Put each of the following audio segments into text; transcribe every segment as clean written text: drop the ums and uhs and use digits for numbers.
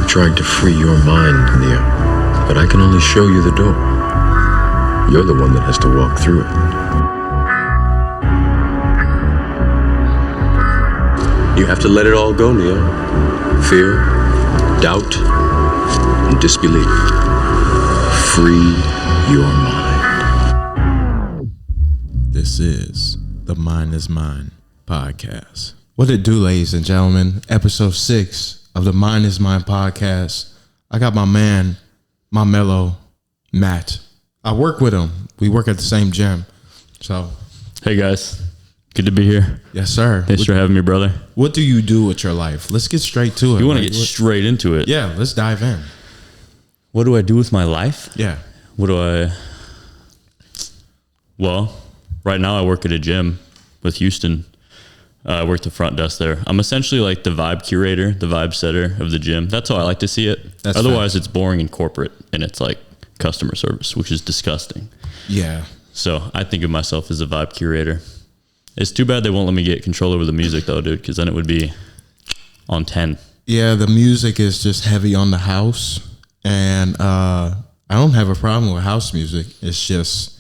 I've tried to free your mind, Neo, but I can only show you the door. You're the one that has to walk through it. You have to let it all go, Neo. Fear, doubt, and disbelief. Free your mind. This is the Mind is Mine podcast. What it do, ladies and gentlemen? Episode 6 of the Mind is Mine podcast. I got my man, my mellow, Matt. I work with him. We work at the same gym. So, hey guys, good to be here. yes, sir. Thanks for having me, brother. What do you do with your life? Let's get straight to it. You want to get straight into it? Yeah, let's dive in. What do I do with my life? Yeah. Well, right now I work at a gym with Houston. I work the front desk there. I'm essentially like the vibe curator, the vibe setter of the gym. That's how I like to see it. Otherwise, it's boring and corporate, and it's like customer service, which is disgusting. Yeah. So I think of myself as a vibe curator. It's too bad they won't let me get control over the music, though, dude, because then it would be on 10. Yeah, the music is just heavy on the house, and I don't have a problem with house music. It's just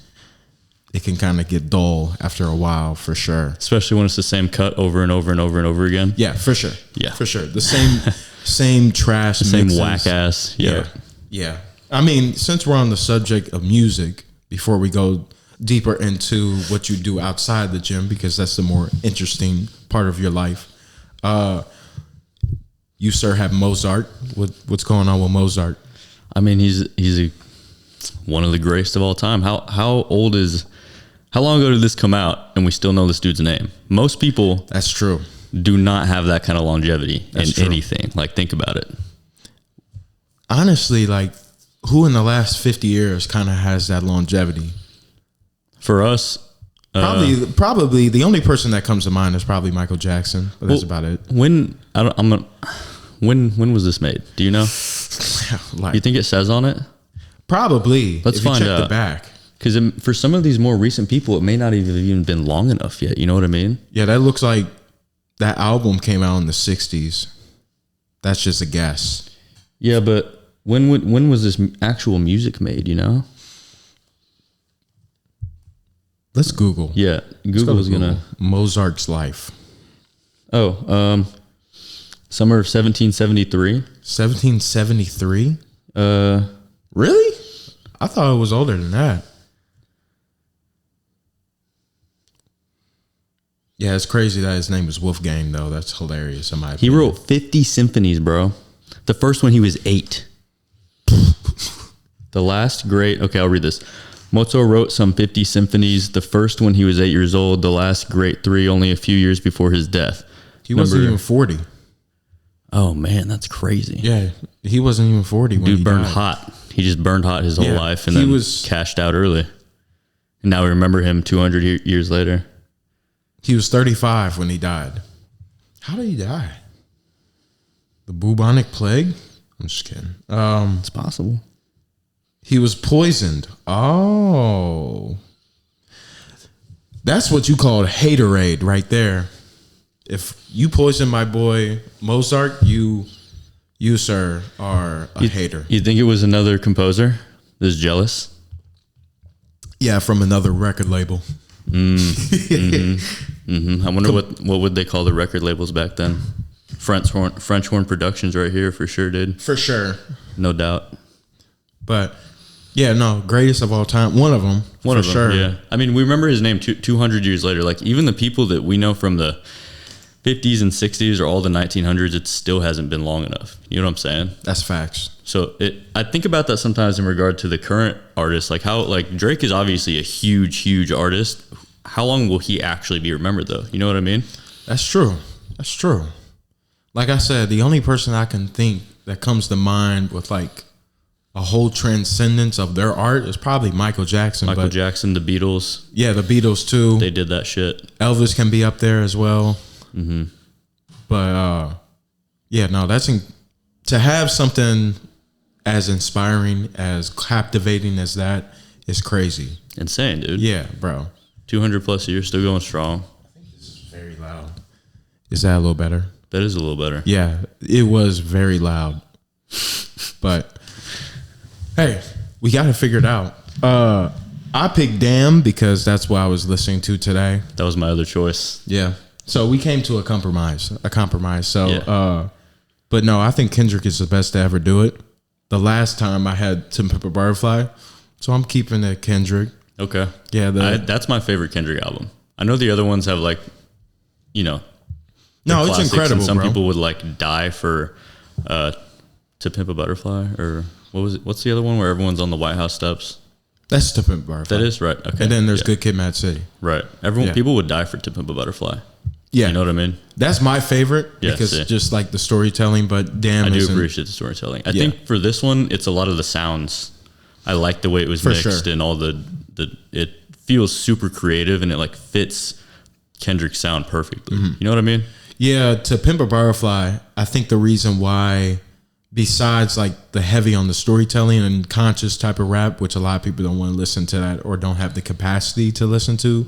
it can kind of get dull after a while, for sure. Especially when it's the same cut over and over and over and over again. Yeah, for sure. Yeah, for sure. The same trash, the same mixes. whack ass. Yeah. I mean, since we're on the subject of music, before we go deeper into what you do outside the gym, because that's the more interesting part of your life. You, sir, have Mozart. What's going on with Mozart? I mean, he's one of the greatest of all time. How long ago did this come out and we still know this dude's name? Most people, that's true, do not have that kind of longevity in anything. Like, think about it. Honestly, like, who in the last 50 years kind of has that longevity? For us, probably the only person that comes to mind is probably Michael Jackson, but that's about it. When was this made? Do you know? Like, you think it says on it? Probably. Let's find out. The back. Because for some of these more recent people, it may not have even been long enough yet. You know what I mean? Yeah, that looks like that album came out in the 60s. That's just a guess. Yeah, but when was this actual music made, you know? Let's Google. Yeah, Google's gonna... Mozart's life. Oh, summer of 1773. 1773? Really? I thought it was older than that. Yeah, it's crazy that his name is Wolfgang, though. That's hilarious in my opinion. He wrote 50 symphonies, bro. The first one, he was 8. The last great... Okay, I'll read this. Mozart wrote some 50 symphonies. The first one, he was 8 years old. The last great 3, only a few years before his death. He wasn't even 40. Oh, man, that's crazy. Yeah, he wasn't even 40 when Dude he burned died. hot. He just burned hot his whole life and then cashed out early. And now we remember him 200 years later. He was 35 when he died. How did he die? The bubonic plague? I'm just kidding. It's possible. He was poisoned. Oh. That's what you call a haterade right there. If you poison my boy Mozart, you sir, are a hater. You think it was another composer that's jealous? Yeah, from another record label. I wonder what would they call the record labels back then? French Horn Productions right here for sure, dude. For sure. No doubt. But yeah, no, greatest of all time. One of them. One of them, sure. Yeah. I mean, we remember his name 200 years later. Like, even the people that we know from the 50s and 60s or all the 1900s, it still hasn't been long enough. You know what I'm saying? That's facts. So I think about that sometimes in regard to the current artists. Like, how, like, Drake is obviously a huge artist. How long will he actually be remembered, though? You know what I mean? That's true. That's true. Like I said, the only person I can think that comes to mind with like a whole transcendence of their art is probably Michael Jackson. Michael Jackson, the Beatles. Yeah, the Beatles too. They did that shit. Elvis can be up there as well. Mm-hmm. But yeah, no, to have something as inspiring, as captivating as that is crazy. Insane, dude. Yeah, bro. 200 plus years, still going strong. I think this is very loud. Is that a little better? That is a little better. Yeah, it was very loud. But hey, we got to figure it out. I picked Damn because that's what I was listening to today. That was my other choice. Yeah. So we came to a compromise. So, but no, I think Kendrick is the best to ever do it. The last time I had To Pimp a Butterfly, so I'm keeping it Kendrick. Okay. Yeah, that's my favorite Kendrick album. I know the other ones have like, no, it's incredible. And some bro. people would like die for To Pimp a Butterfly, or what was it? What's the other one where everyone's on the White House steps? That's To Pimp a Butterfly. That is right. Okay. And then there's Good Kid, Mad City. Right. People would die for To Pimp a Butterfly. Yeah, you know what I mean. That's my favorite because just like the storytelling. But Damn, I do appreciate the storytelling. I think for this one, it's a lot of the sounds. I like the way it was mixed and all the. It feels super creative and it like fits Kendrick's sound perfectly. You know what I mean? Yeah. To Pimp a Butterfly, I think the reason why, besides like the heavy on the storytelling and conscious type of rap, which a lot of people don't want to listen to that or don't have the capacity to listen to,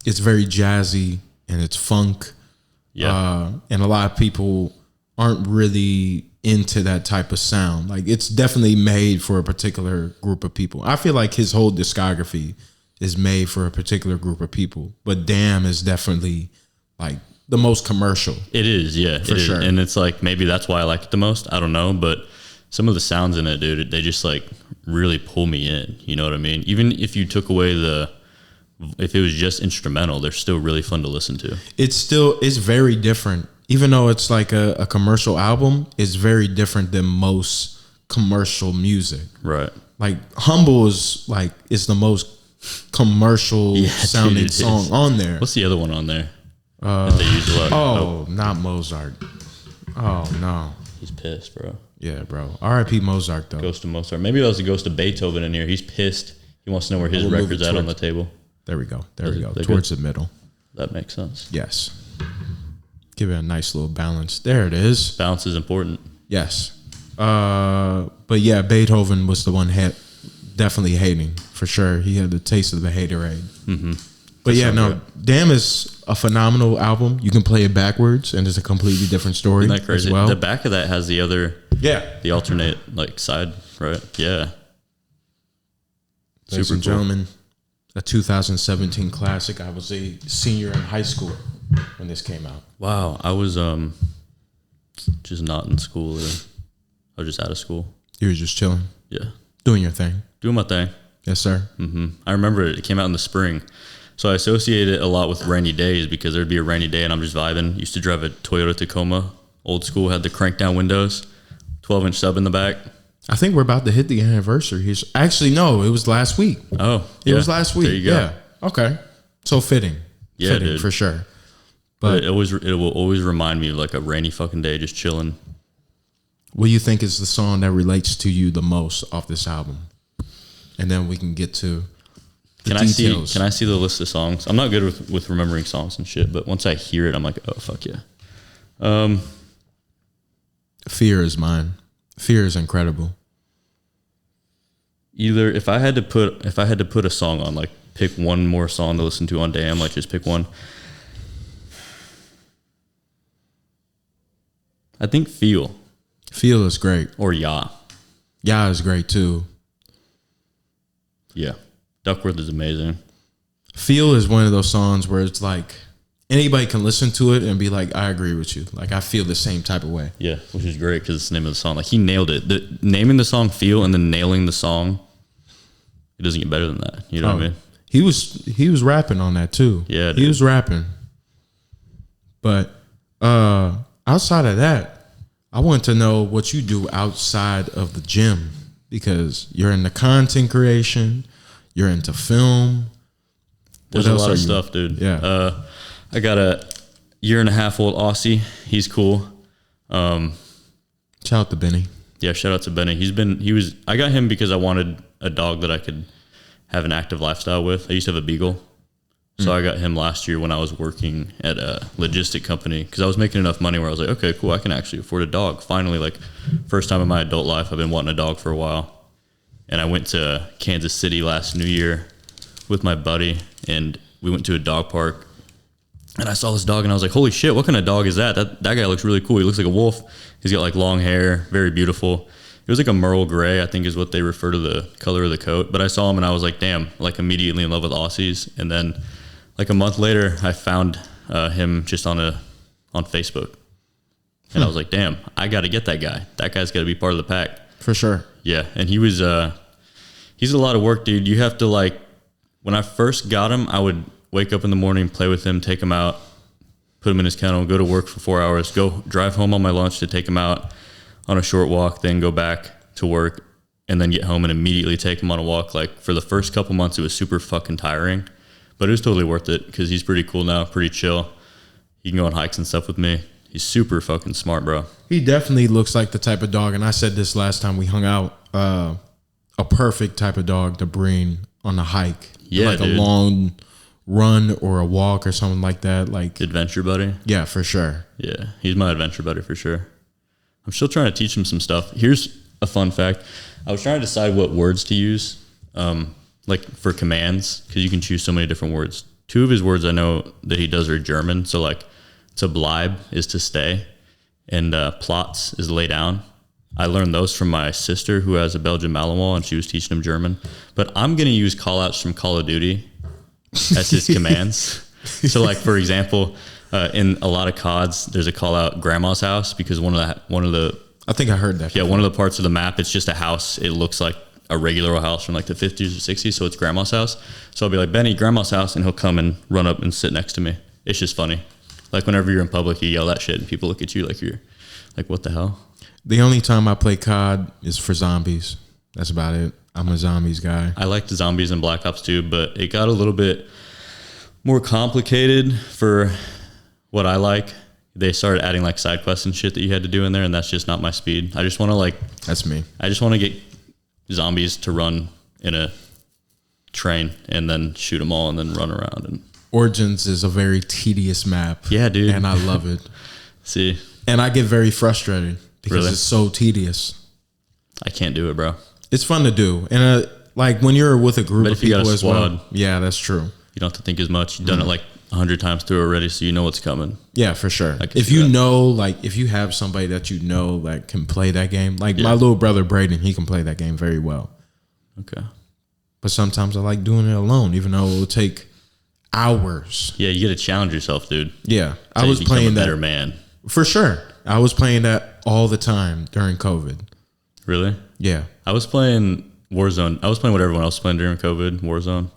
it's very jazzy and it's funk. Yeah. And a lot of people aren't really into that type of sound. Like it's definitely made for a particular group of people. I feel like his whole discography is made for a particular group of people, but Damn is definitely like the most commercial. It is, yeah, for sure. And it's like maybe that's why I like it the most. I don't know, but some of the sounds in it, dude, they just like really pull me in. You know what I mean? Even if you took away if it was just instrumental, they're still really fun to listen to. It's very different. Even though it's like a commercial album, it's very different than most commercial music. Right. Like Humble is the most commercial sounding song on there. What's the other one on there? That they use a lot? Not Mozart. Oh no. He's pissed, bro. Yeah, bro. R.I.P. Mozart though. Ghost of Mozart. Maybe that was a Ghost of Beethoven in here. He's pissed. He wants to know where his record's at on the table. There we go. Towards the middle. That makes sense. Yes. Give it a nice little balance. There it is. Balance is important. Yes. But yeah, Beethoven was the one definitely hating for sure. He had the taste of the haterade. Mm-hmm. But Damn is a phenomenal album. You can play it backwards, and it's a completely different story. Isn't that crazy? As well. The back of that has the other, the alternate like side, right? Yeah. Ladies and gentlemen, a 2017 classic. I was a senior in high school when this came out. Wow, I was just not in school. I was just out of school. You were just chilling. Yeah, doing your thing. Doing my thing. Yes, sir. Mm-hmm. I remember it came out in the spring. So I associate it a lot with rainy days because there'd be a rainy day and I'm just vibing. Used to drive a Toyota Tacoma, old school, had the crank down windows, 12-inch sub in the back. I think we're about to hit the anniversary. Actually, no, it was last week. Oh, it was last week. There you go. Yeah. Okay. So fitting. Yeah, fitting, dude. For sure. But it will always remind me of like a rainy fucking day just chilling. What do you think is the song that relates to you the most off this album? And then we can get to the details. Can I see the list of songs? I'm not good with remembering songs and shit, but once I hear it, I'm like, oh fuck yeah. Fear is mine. Fear is incredible. Either if I had to put a song on, like pick one more song to listen to on Damn, like just pick one. I think Feel. Feel is great. Or Yeah. Yeah is great too. Yeah. Duckworth is amazing. Feel is one of those songs where it's like anybody can listen to it and be like, I agree with you. Like I feel the same type of way. Yeah, which is great because it's the name of the song. Like he nailed it. Naming the song Feel and then nailing the song, it doesn't get better than that. You know what I mean? He was rapping on that too. Yeah, he was rapping. But outside of that, I want to know what you do outside of the gym because you're into content creation, you're into film. There's a lot of stuff, dude. Yeah. I got a 1.5-year-old Aussie. He's cool. Shout out to Benny. Yeah, shout out to Benny. I got him because I wanted a dog that I could have an active lifestyle with. I used to have a beagle. So I got him last year when I was working at a logistic company because I was making enough money where I was like, okay, cool, I can actually afford a dog. Finally, like first time in my adult life, I've been wanting a dog for a while. And I went to Kansas City last New Year with my buddy and we went to a dog park And I saw this dog and I was like, holy shit, what kind of dog is that? That guy looks really cool. He looks like a wolf. He's got like long hair, very beautiful. It was like a Merle Gray, I think is what they refer to the color of the coat. But I saw him and I was like, damn, like immediately in love with Aussies. And then like a month later, I found him just on Facebook. And I was like, damn, I got to get that guy. That guy's got to be part of the pack. For sure. Yeah. And he's a lot of work, dude. You have to like, when I first got him, I would wake up in the morning, play with him, take him out, put him in his kennel, go to work for 4 hours, go drive home on my lunch to take him out on a short walk, then go back to work, and then get home and immediately take him on a walk. Like for the first couple months, it was super fucking tiring, but it was totally worth it because he's pretty cool now, pretty chill. He can go on hikes and stuff with me. He's super fucking smart, bro. He definitely looks like the type of dog, and I said this last time we hung out, a perfect type of dog to bring on a hike. Yeah, like dude. A long run or a walk or something like that. Like Adventure buddy. Yeah, for sure. Yeah, he's my adventure buddy for sure. I'm still trying to teach him some stuff. Here's a fun fact. I was trying to decide what words to use, like for commands, because you can choose so many different words. 2 of his words I know that he does are German. So like to bleib is to stay, and plots is lay down. I learned those from my sister who has a Belgian Malinois, and she was teaching him German. But I'm going to use call outs from Call of Duty as his commands. So like, for example, in a lot of CODs, there's a call out grandma's house because one of the I think I heard that. Yeah, one of the parts of the map, it's just a house. It looks like a regular house from like the 50s or 60s, so it's grandma's house. So I'll be like, Benny, grandma's house, and he'll come and run up and sit next to me. It's just funny. Like whenever you're in public, you yell that shit, and people look at you like you're like, what the hell? The only time I play COD is for zombies. That's about it. I'm a zombies guy. I like the zombies in Black Ops 2, but it got a little bit more complicated for what I like. They started adding like side quests and shit that you had to do in there, and that's just not my speed. I just want to like... That's me. I just want to get zombies to run in a train and then shoot them all and then run around. And Origins is a very tedious map. Yeah, dude. And I love it. See? And I get very frustrated because Really? it's so tedious. I can't do it, bro. It's fun to do. And like when you're with a group But of if you got people a as well. squad- Yeah, that's true. You don't have to think as much. You've done it like 100 times through already, so you know what's coming. Yeah, for sure. I can If see you that. know, like if you have somebody that you know that can play that game, like my little brother Braden, he can play that game very well. Okay. But sometimes I like doing it alone, even though it will take hours. Yeah, you got to challenge yourself, dude. Yeah, So I you was become playing a better that man. for sure. I was playing that all the time during COVID. Really? Yeah, I was playing Warzone. I was playing what everyone else was playing during COVID, Warzone.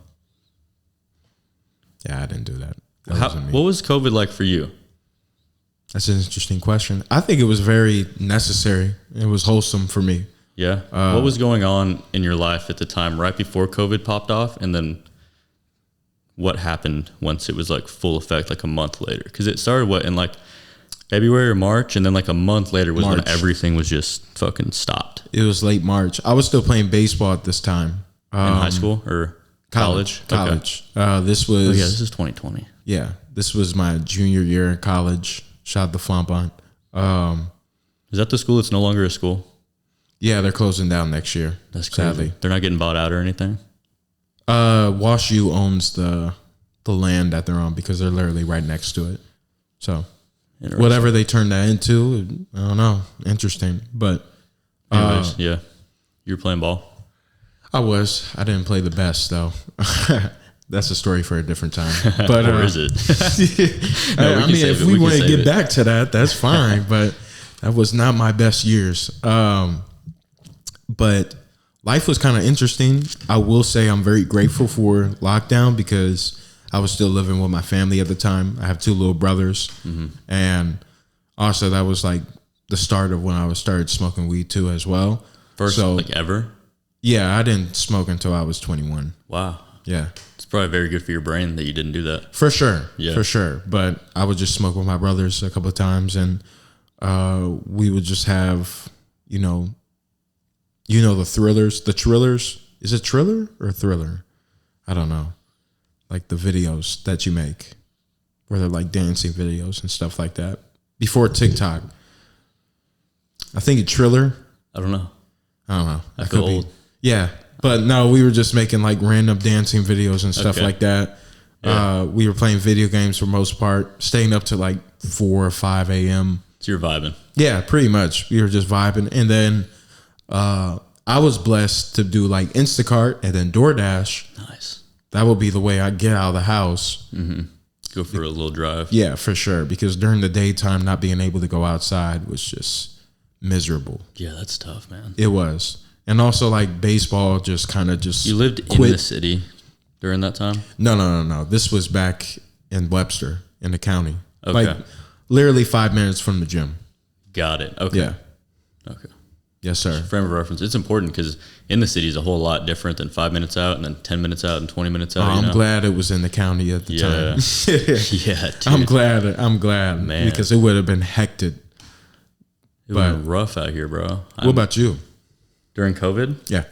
yeah, I didn't do that. That wasn't me. What was COVID like for you? That's an interesting question. I think it was very necessary. It was wholesome for me. Yeah. What was going on in your life at the time, right before COVID popped off, and then what happened once it was like full effect, like a month later? Because it started in like February or March, and then like a month later was when March. everything was just fucking stopped. It was late March. I was still playing baseball at this time. In high school or college? Okay. College. This was Oh yeah, this is 2020. Yeah, this was my junior year in college. Shout out to Flamboyant. Is that the school that's no longer a school? Yeah, they're closing down next year. That's crazy. Sadly. They're not getting bought out or anything? Wash U owns the land that they're on because they're literally right next to it. So Interesting. whatever they turn that into, I don't know. Interesting. But Anyways, yeah. You were playing ball? I didn't play the best though. That's a story for a different time. But Or is it? No, we I can mean, save if it. we We can want to save get it. back to that, that's fine. But that was not my best years. But life was kind of interesting. I will say I'm very grateful for lockdown because I was still living with my family at the time. I have 2 little brothers. And also that was like the start of when I started smoking weed too as well. First, So like ever? yeah, I didn't smoke until I was 21. Wow. Yeah. It's probably very good for your brain that you didn't do that. For sure. Yeah. For sure. But I would just smoke with my brothers a couple of times and we would just have, the thrillers, the Trillers. Is it Triller or Thriller? I don't know. Like the videos that you make where they're like dancing videos and stuff like that. Before TikTok. I think it's Triller. I don't know. I don't know. I feel old. Yeah. But no, we were just making like random dancing videos and stuff Okay. like that. We were playing video games for most part, staying up to like 4 or 5 a.m. So you're vibing. Yeah, pretty much. We were just vibing. And then I was blessed to do like Instacart and then DoorDash. Nice. That would be the way I get out of the house. Mm-hmm. Go for a little drive. Yeah, for sure. Because during the daytime, not being able to go outside was just miserable. Yeah, that's tough, man. It was. And also like baseball just kind of just You lived in the city during that time? No. This was back in Webster in the county. Okay. Like literally 5 minutes from the gym. Got it. Okay. Yeah. Okay. Yes, sir. Frame of reference. It's important because in the city is a whole lot different than 5 minutes out and then 10 minutes out and 20 minutes out. I'm glad it was in the county at the time. Yeah, dude. I'm glad, man, because it would have been hectic. It would have been rough out here, bro. What about you? During COVID? Yeah.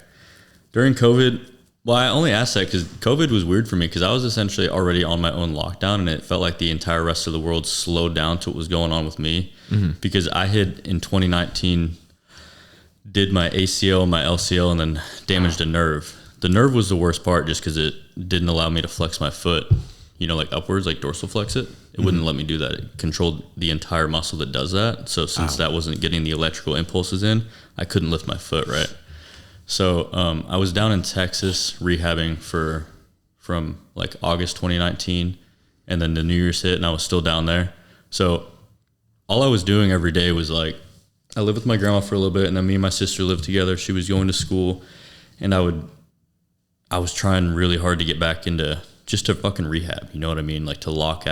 During COVID, well, I only asked that because COVID was weird for me because I was essentially already on my own lockdown and it felt like the entire rest of the world slowed down to what was going on with me because I had in 2019 did my ACL, my LCL, and then damaged a nerve. The nerve was the worst part just because it didn't allow me to flex my foot, like upwards, like dorsal flex it. It wouldn't let me do that. It controlled the entire muscle that does that. So since that wasn't getting the electrical impulses in, I couldn't lift my foot right. So I was down in Texas rehabbing from like August 2019, and then the New Year's hit, and I was still down there. So all I was doing every day was like, I lived with my grandma for a little bit, and then me and my sister lived together. She was going to school, and I was trying really hard to get back into just to fucking rehab. You know what I mean? Like to lock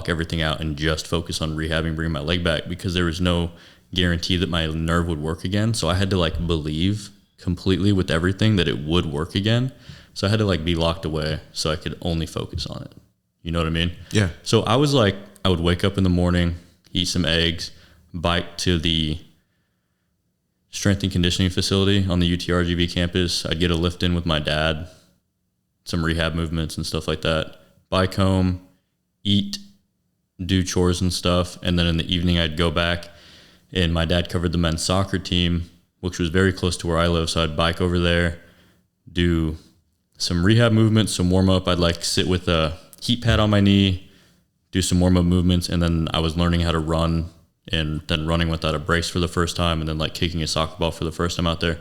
everything out and just focus on rehabbing, bringing my leg back, because there was no guarantee that my nerve would work again. So I had to like believe completely with everything that it would work again. So I had to like be locked away so I could only focus on it. You know what I mean? Yeah. So I was like, I would wake up in the morning, eat some eggs, bike to the strength and conditioning facility on the UTRGV campus. I'd get a lift in with my dad, some rehab movements and stuff like that. Bike home, eat, do chores and stuff. And then in the evening, I'd go back, and my dad covered the men's soccer team, which was very close to where I live. So I'd bike over there, do some rehab movements, some warm up. I'd like sit with a heat pad on my knee, do some warm up movements. And then I was learning how to run, and then running without a brace for the first time, and then like kicking a soccer ball for the first time out there.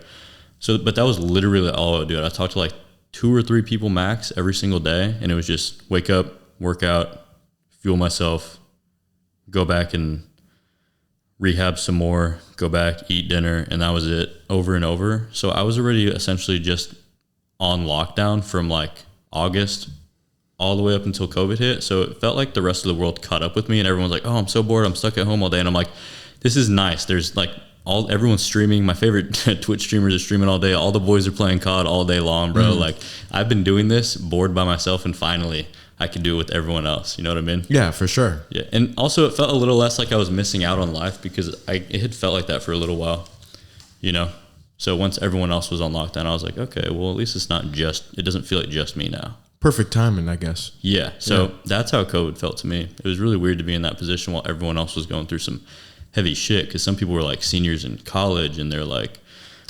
So, but that was literally all I would do. I talked to like 2 or 3 people max every single day. And it was just wake up, work out, fuel myself, go back and rehab some more, go back, eat dinner. And that was it, over and over. So I was already essentially just on lockdown from like August all the way up until COVID hit. So it felt like the rest of the world caught up with me, and everyone's like, oh, I'm so bored, I'm stuck at home all day. And I'm like, this is nice. There's like everyone's streaming. My favorite Twitch streamers are streaming all day. All the boys are playing COD all day long, bro. Like I've been doing this bored by myself, and finally I can do it with everyone else. You know what I mean? Yeah, for sure. Yeah. And also it felt a little less like I was missing out on life, because it had felt like that for a little while, So once everyone else was on lockdown, I was like, okay, well, at least it doesn't feel like just me now. Perfect timing, I guess. Yeah. So that's how COVID felt to me. It was really weird to be in that position while everyone else was going through some heavy shit, because some people were like seniors in college, and they're like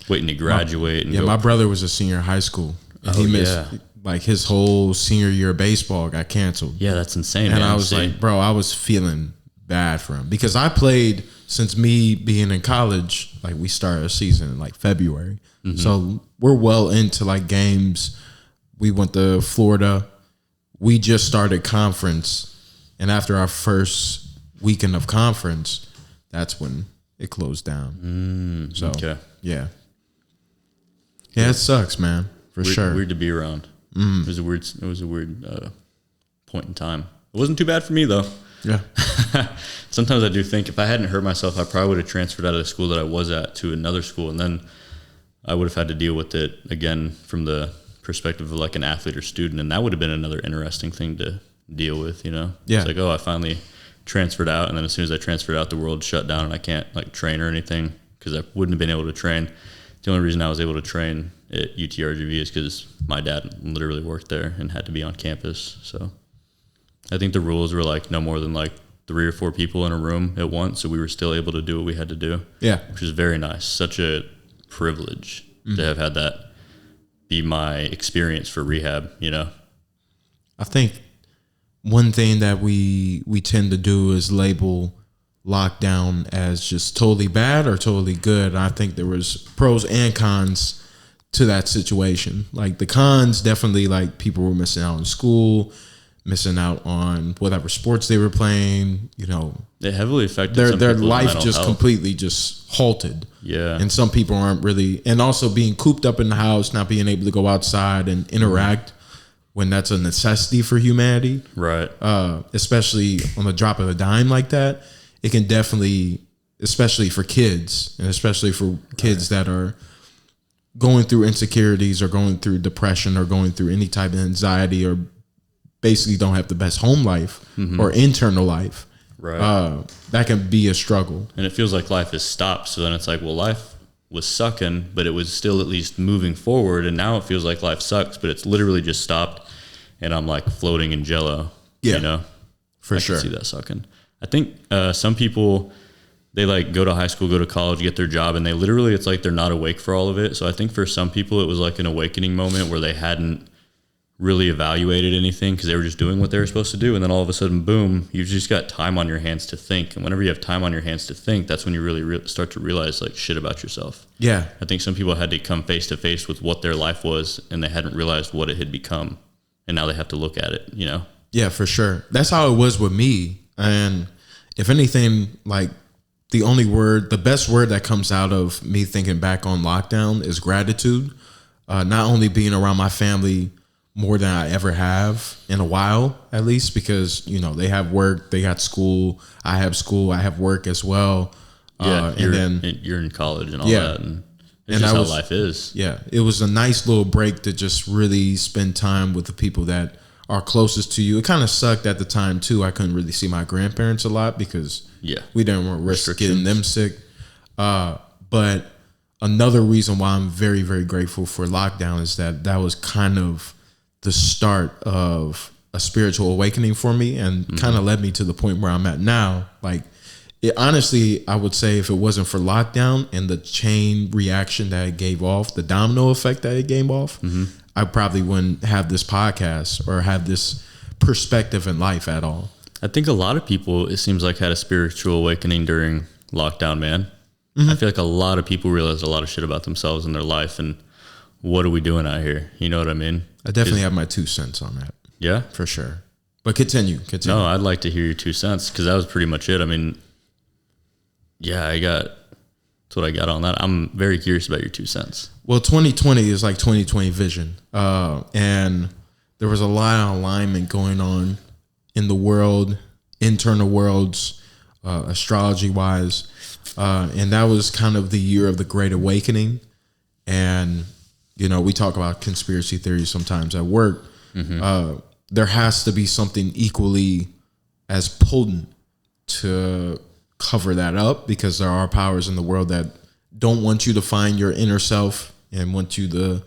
waiting to graduate. My brother was a senior in high school, and he missed like his whole senior year of baseball got canceled. Yeah, that's insane. And man. I was like, bro, I was feeling bad for him, because I played since me being in college. Like we started a season in like February, so we're well into like games. We went to Florida. We just started conference, and after our first weekend of conference, that's when it closed down. So yeah, it sucks, man, for sure. Weird to be around. It was a weird point in time. It wasn't too bad for me though. Yeah. Sometimes I do think if I hadn't hurt myself, I probably would have transferred out of the school that I was at to another school, and then I would have had to deal with it again from the perspective of like an athlete or student, and that would have been another interesting thing to deal with. Yeah. It's like, oh, I finally transferred out, and then as soon as I transferred out, the world shut down, and I can't like train or anything, because I wouldn't have been able to train. The only reason I was able to train at UTRGV is because my dad literally worked there and had to be on campus. So I think the rules were like no more than like 3 or 4 people in a room at once, so we were still able to do what we had to do. Yeah, which is very nice. Such a privilege to have had that be my experience for rehab. I think one thing that we tend to do is label lockdown as just totally bad or totally good. I think there was pros and cons to that situation. Like the cons, definitely, like people were missing out on school, missing out on whatever sports they were playing. You know, it heavily affected their life just completely just halted. Yeah, and some people aren't really, and also being cooped up in the house, not being able to go outside and interact when that's a necessity for humanity. Right. Especially on the drop of a dime like that, it can definitely, especially for kids, and especially for kids that are going through insecurities or going through depression or going through any type of anxiety or basically don't have the best home life or internal life. Right. That can be a struggle. And it feels like life has stopped. So then it's like, well, life was sucking, but it was still at least moving forward. And now it feels like life sucks, but it's literally just stopped. And I'm like floating in jello. Yeah. You know? For sure. I can see that sucking. I think some people, they like go to high school, go to college, get their job, and they literally, it's like they're not awake for all of it. So I think for some people it was like an awakening moment where they hadn't really evaluated anything because they were just doing what they were supposed to do. And then all of a sudden, boom, you've just got time on your hands to think. And whenever you have time on your hands to think, that's when you really start to realize like shit about yourself. Yeah. I think some people had to come face to face with what their life was and they hadn't realized what it had become. And now they have to look at it, you know? Yeah, for sure. That's how it was with me. And if anything, like the best word that comes out of me thinking back on lockdown is gratitude. Not only being around my family more than I ever have in a while, at least, because, you know, they have work, they got school, I have work as well. Yeah, and you're in college and all that. And it's just how life is. Yeah, it was a nice little break to just really spend time with the people that are closest to you. It kind of sucked at the time, too. I couldn't really see my grandparents a lot because we didn't want to risk getting them sick. But another reason why I'm very, very grateful for lockdown is that was kind of the start of a spiritual awakening for me and kind of led me to the point where I'm at now. Like, honestly, I would say if it wasn't for lockdown and the chain reaction that it gave off, the domino effect that it gave off, I probably wouldn't have this podcast or have this perspective in life at all. I think a lot of people, it seems like, had a spiritual awakening during lockdown, man. I feel like a lot of people realized a lot of shit about themselves and their life and what are we doing out here? You know what I mean? I definitely have my 2 cents on that. Yeah? For sure. But continue. No, I'd like to hear your 2 cents because that was pretty much it. I mean, yeah, that's what I got on that. I'm very curious about your 2 cents. Well, 2020 is like 2020 vision. And there was a lot of alignment going on in the world, internal worlds, astrology-wise. And that was kind of the year of the Great Awakening. And, you know, we talk about conspiracy theories sometimes at work. There has to be something equally as potent to cover that up because there are powers in the world that don't want you to find your inner self and want you to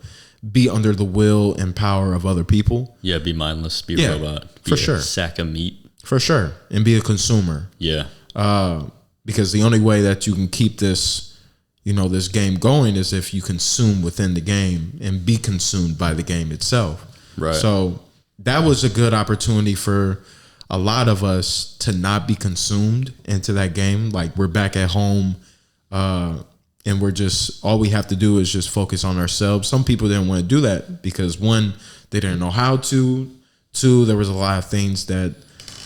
be under the will and power of other people. Yeah, be mindless, be a robot. Be for sure. Sack of meat. For sure. And be a consumer. Yeah. Because the only way that you can keep this, you know, this game going is if you consume within the game and be consumed by the game itself. Right. So that was a good opportunity for a lot of us to not be consumed into that game. Like we're back at home, and we're just, all we have to do is just focus on ourselves. Some people didn't want to do that because 1, they didn't know how to. 2, there was a lot of things that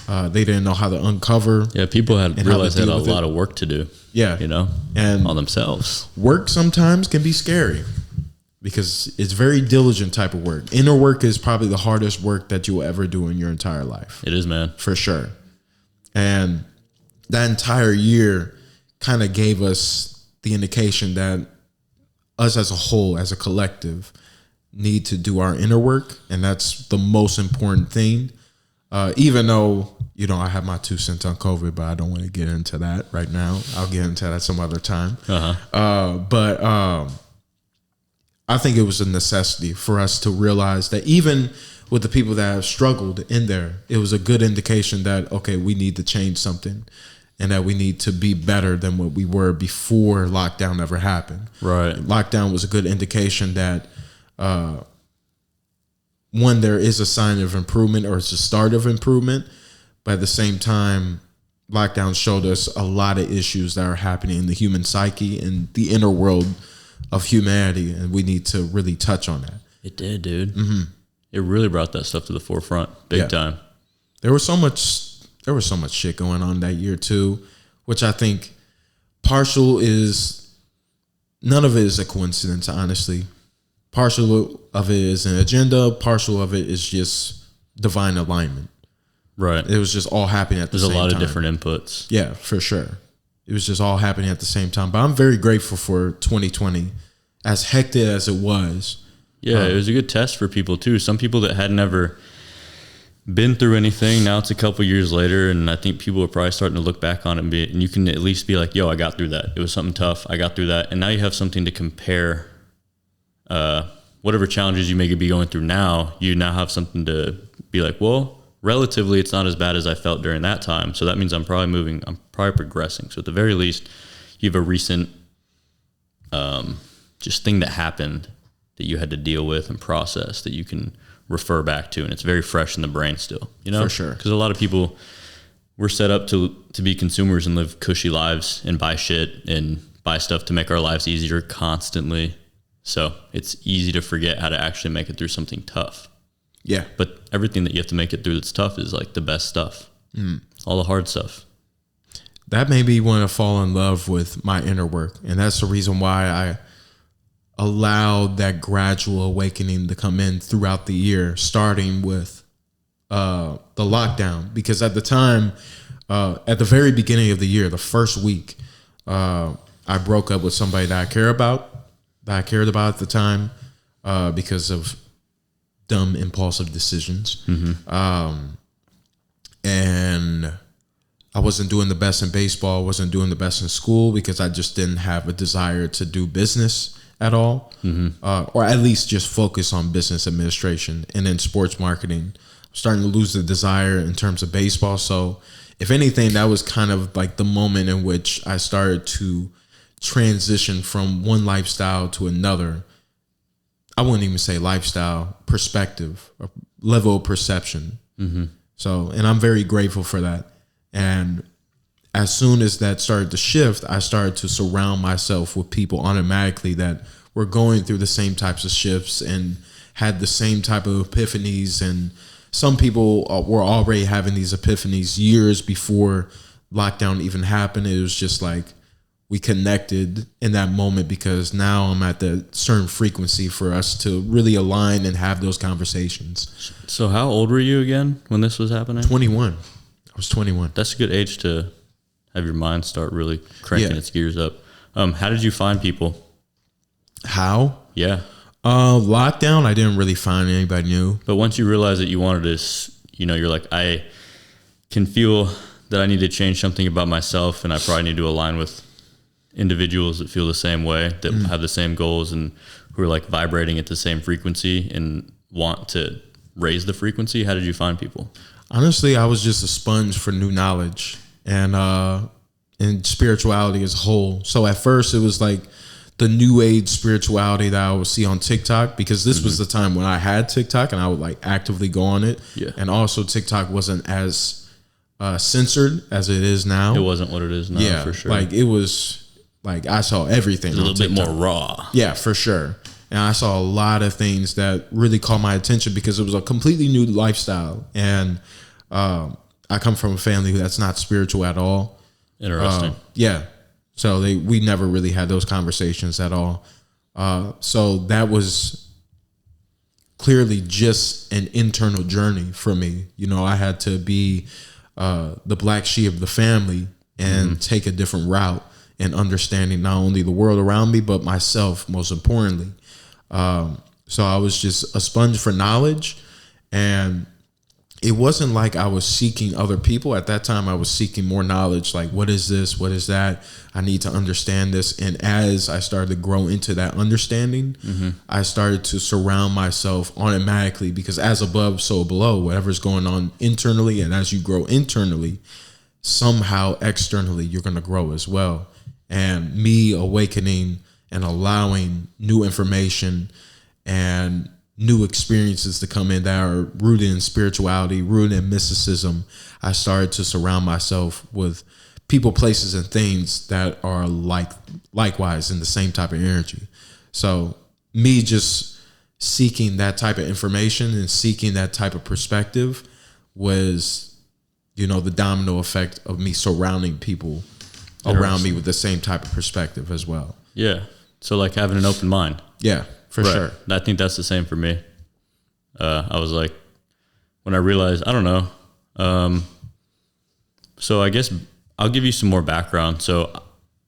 they didn't know how to uncover. Yeah, people had realized they had a lot of work to do. Yeah. You know, and on themselves. Work sometimes can be scary because it's very diligent type of work. Inner work is probably the hardest work that you will ever do in your entire life. It is, man. For sure. And that entire year kind of gave us the indication that us as a whole, as a collective, need to do our inner work. And that's the most important thing. Even though, you know, I have my 2 cents on COVID, but I don't want to get into that right now. I'll get into that some other time. But I think it was a necessity for us to realize that even with the people that have struggled in there, it was a good indication that, okay, we need to change something and that we need to be better than what we were before lockdown ever happened. Right. Lockdown was a good indication that one, there is a sign of improvement, or it's a start of improvement. But at the same time, lockdown showed us a lot of issues that are happening in the human psyche and the inner world of humanity. And we need to really touch on that. It did, dude. Mm-hmm. It really brought that stuff to the forefront big time. There was so much shit going on that year too, which I think none of it is a coincidence, honestly. Partial of it is an agenda. Partial of it is just divine alignment. Right. It was just all happening at the same time. There's a lot of different inputs. Yeah, for sure. It was just all happening at the same time. But I'm very grateful for 2020, as hectic as it was. Yeah, it was a good test for people too. Some people that had never been through anything, now it's a couple years later, and I think people are probably starting to look back on it and you can at least be like, yo, I got through that. It was something tough. I got through that. And now you have something to compare. Whatever challenges you may be going through now, you now have something to be like, well, relatively, it's not as bad as I felt during that time. So that means I'm probably progressing. So at the very least, you have a recent just thing that happened that you had to deal with and process that you can refer back to. And it's very fresh in the brain still, you know? For sure. Because a lot of people, we're set up to be consumers and live cushy lives and buy shit and buy stuff to make our lives easier constantly. So it's easy to forget how to actually make it through something tough. Yeah. But everything that you have to make it through that's tough is like the best stuff. All the hard stuff. That made me want to fall in love with my inner work. And that's the reason why I allowed that gradual awakening to come in throughout the year, starting with the lockdown. Because at the time, at the very beginning of the year, the first week, I broke up with somebody that I cared about at the time, because of dumb, impulsive decisions. And I wasn't doing the best in baseball, wasn't doing the best in school because I just didn't have a desire to do business at all, or at least just focus on business administration. And then sports marketing, I'm starting to lose the desire in terms of baseball. So if anything, that was kind of like the moment in which I started to transition from one lifestyle to another. I wouldn't even say lifestyle, perspective, or level of perception. So, and I'm very grateful for that. And as soon as that started to shift, I started to surround myself with people automatically that were going through the same types of shifts and had the same type of epiphanies. And some people were already having these epiphanies years before lockdown even happened. It was just like we connected in that moment because now I'm at the certain frequency for us to really align and have those conversations. So how old were you again when this was happening? 21. I was 21. That's a good age to have your mind start really cranking its gears up. How did you find people? How? Yeah. Lockdown, I didn't really find anybody new. But once you realize that you wanted to, you're like, I can feel that I need to change something about myself, and I probably need to align with individuals that feel the same way, that have the same goals and who are like vibrating at the same frequency and want to raise the frequency. How did you find people? Honestly, I was just a sponge for new knowledge and spirituality as a whole. So at first it was like the new age spirituality that I would see on TikTok, because this was the time when I had TikTok and I would like actively go on it. Yeah. And also TikTok wasn't as censored as it is now. It wasn't what it is now, yeah, for sure. Like it was like I saw everything. It was a little bit more raw. Yeah, for sure. And I saw a lot of things that really caught my attention because it was a completely new lifestyle. And I come from a family that's not spiritual at all. Interesting. Yeah. So we never really had those conversations at all. So that was clearly just an internal journey for me. I had to be the black sheep of the family and take a different route and understanding not only the world around me, but myself, most importantly. So I was just a sponge for knowledge, and it wasn't like I was seeking other people. At that time, I was seeking more knowledge. Like, what is this? What is that? I need to understand this. And as I started to grow into that understanding, I started to surround myself automatically, because as above, so below, whatever's going on internally. And as you grow internally, somehow externally, you're going to grow as well. And me awakening and allowing new information and new experiences to come in that are rooted in spirituality, rooted in mysticism, I started to surround myself with people, places, and things that are likewise in the same type of energy. So me just seeking that type of information and seeking that type of perspective was, the domino effect of me surrounding people around me with the same type of perspective as well. Yeah. So like having an open mind. Yeah, for sure. I think that's the same for me. I was like, when I realized, I don't know. So I guess I'll give you some more background. So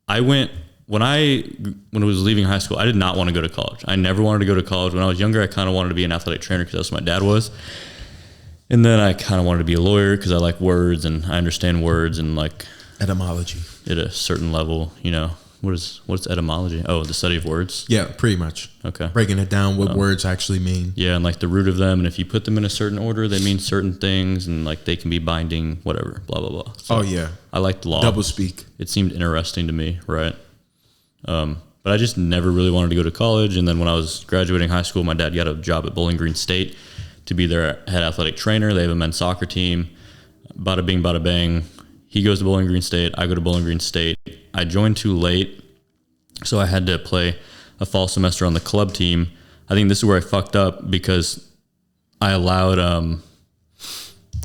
when I was leaving high school, I did not want to go to college. I never wanted to go to college. When I was younger, I kind of wanted to be an athletic trainer because that's what my dad was. And then I kind of wanted to be a lawyer because I like words and I understand words and like etymology at a certain level. What's etymology? Oh, the study of words. Yeah, pretty much. Okay. Breaking it down, what words actually mean. Yeah, and like the root of them, and if you put them in a certain order, they mean certain things, and like they can be binding, whatever, blah blah blah. So I liked law. Double speak. It seemed interesting to me, right? But I just never really wanted to go to college. And then when I was graduating high school, my dad got a job at Bowling Green State to be their head athletic trainer. They have a men's soccer team. Bada bing, bada bang. He goes to Bowling Green State. I go to Bowling Green State. I joined too late, so I had to play a fall semester on the club team. I think this is where I fucked up because I allowed, I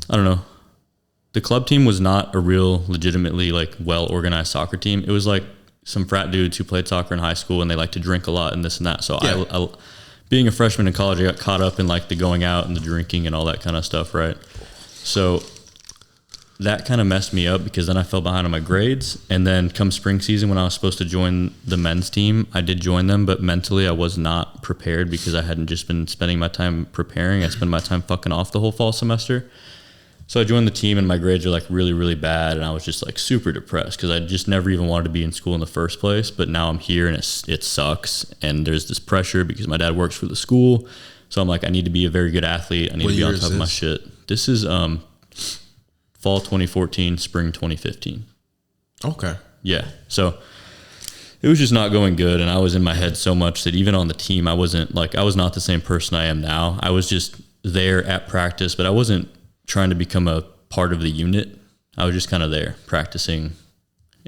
don't know, the club team was not a real legitimately like well-organized soccer team. It was like some frat dudes who played soccer in high school and they like to drink a lot and this and that. So I being a freshman in college, I got caught up in like the going out and the drinking and all that kind of stuff, right? So that kind of messed me up because then I fell behind on my grades. And then come spring season when I was supposed to join the men's team, I did join them, but mentally I was not prepared because I hadn't just been spending my time preparing. I spent my time fucking off the whole fall semester. So I joined the team and my grades were like really, really bad. And I was just like super depressed because I just never even wanted to be in school in the first place. But now I'm here and it sucks. And there's this pressure because my dad works for the school. So I'm like, I need to be a very good athlete. I need to be on top of my shit. This is fall 2014, spring 2015. Okay. Yeah. So it was just not going good. And I was in my head so much that even on the team, I was not the same person I am now. I was just there at practice, but I wasn't trying to become a part of the unit. I was just kind of there practicing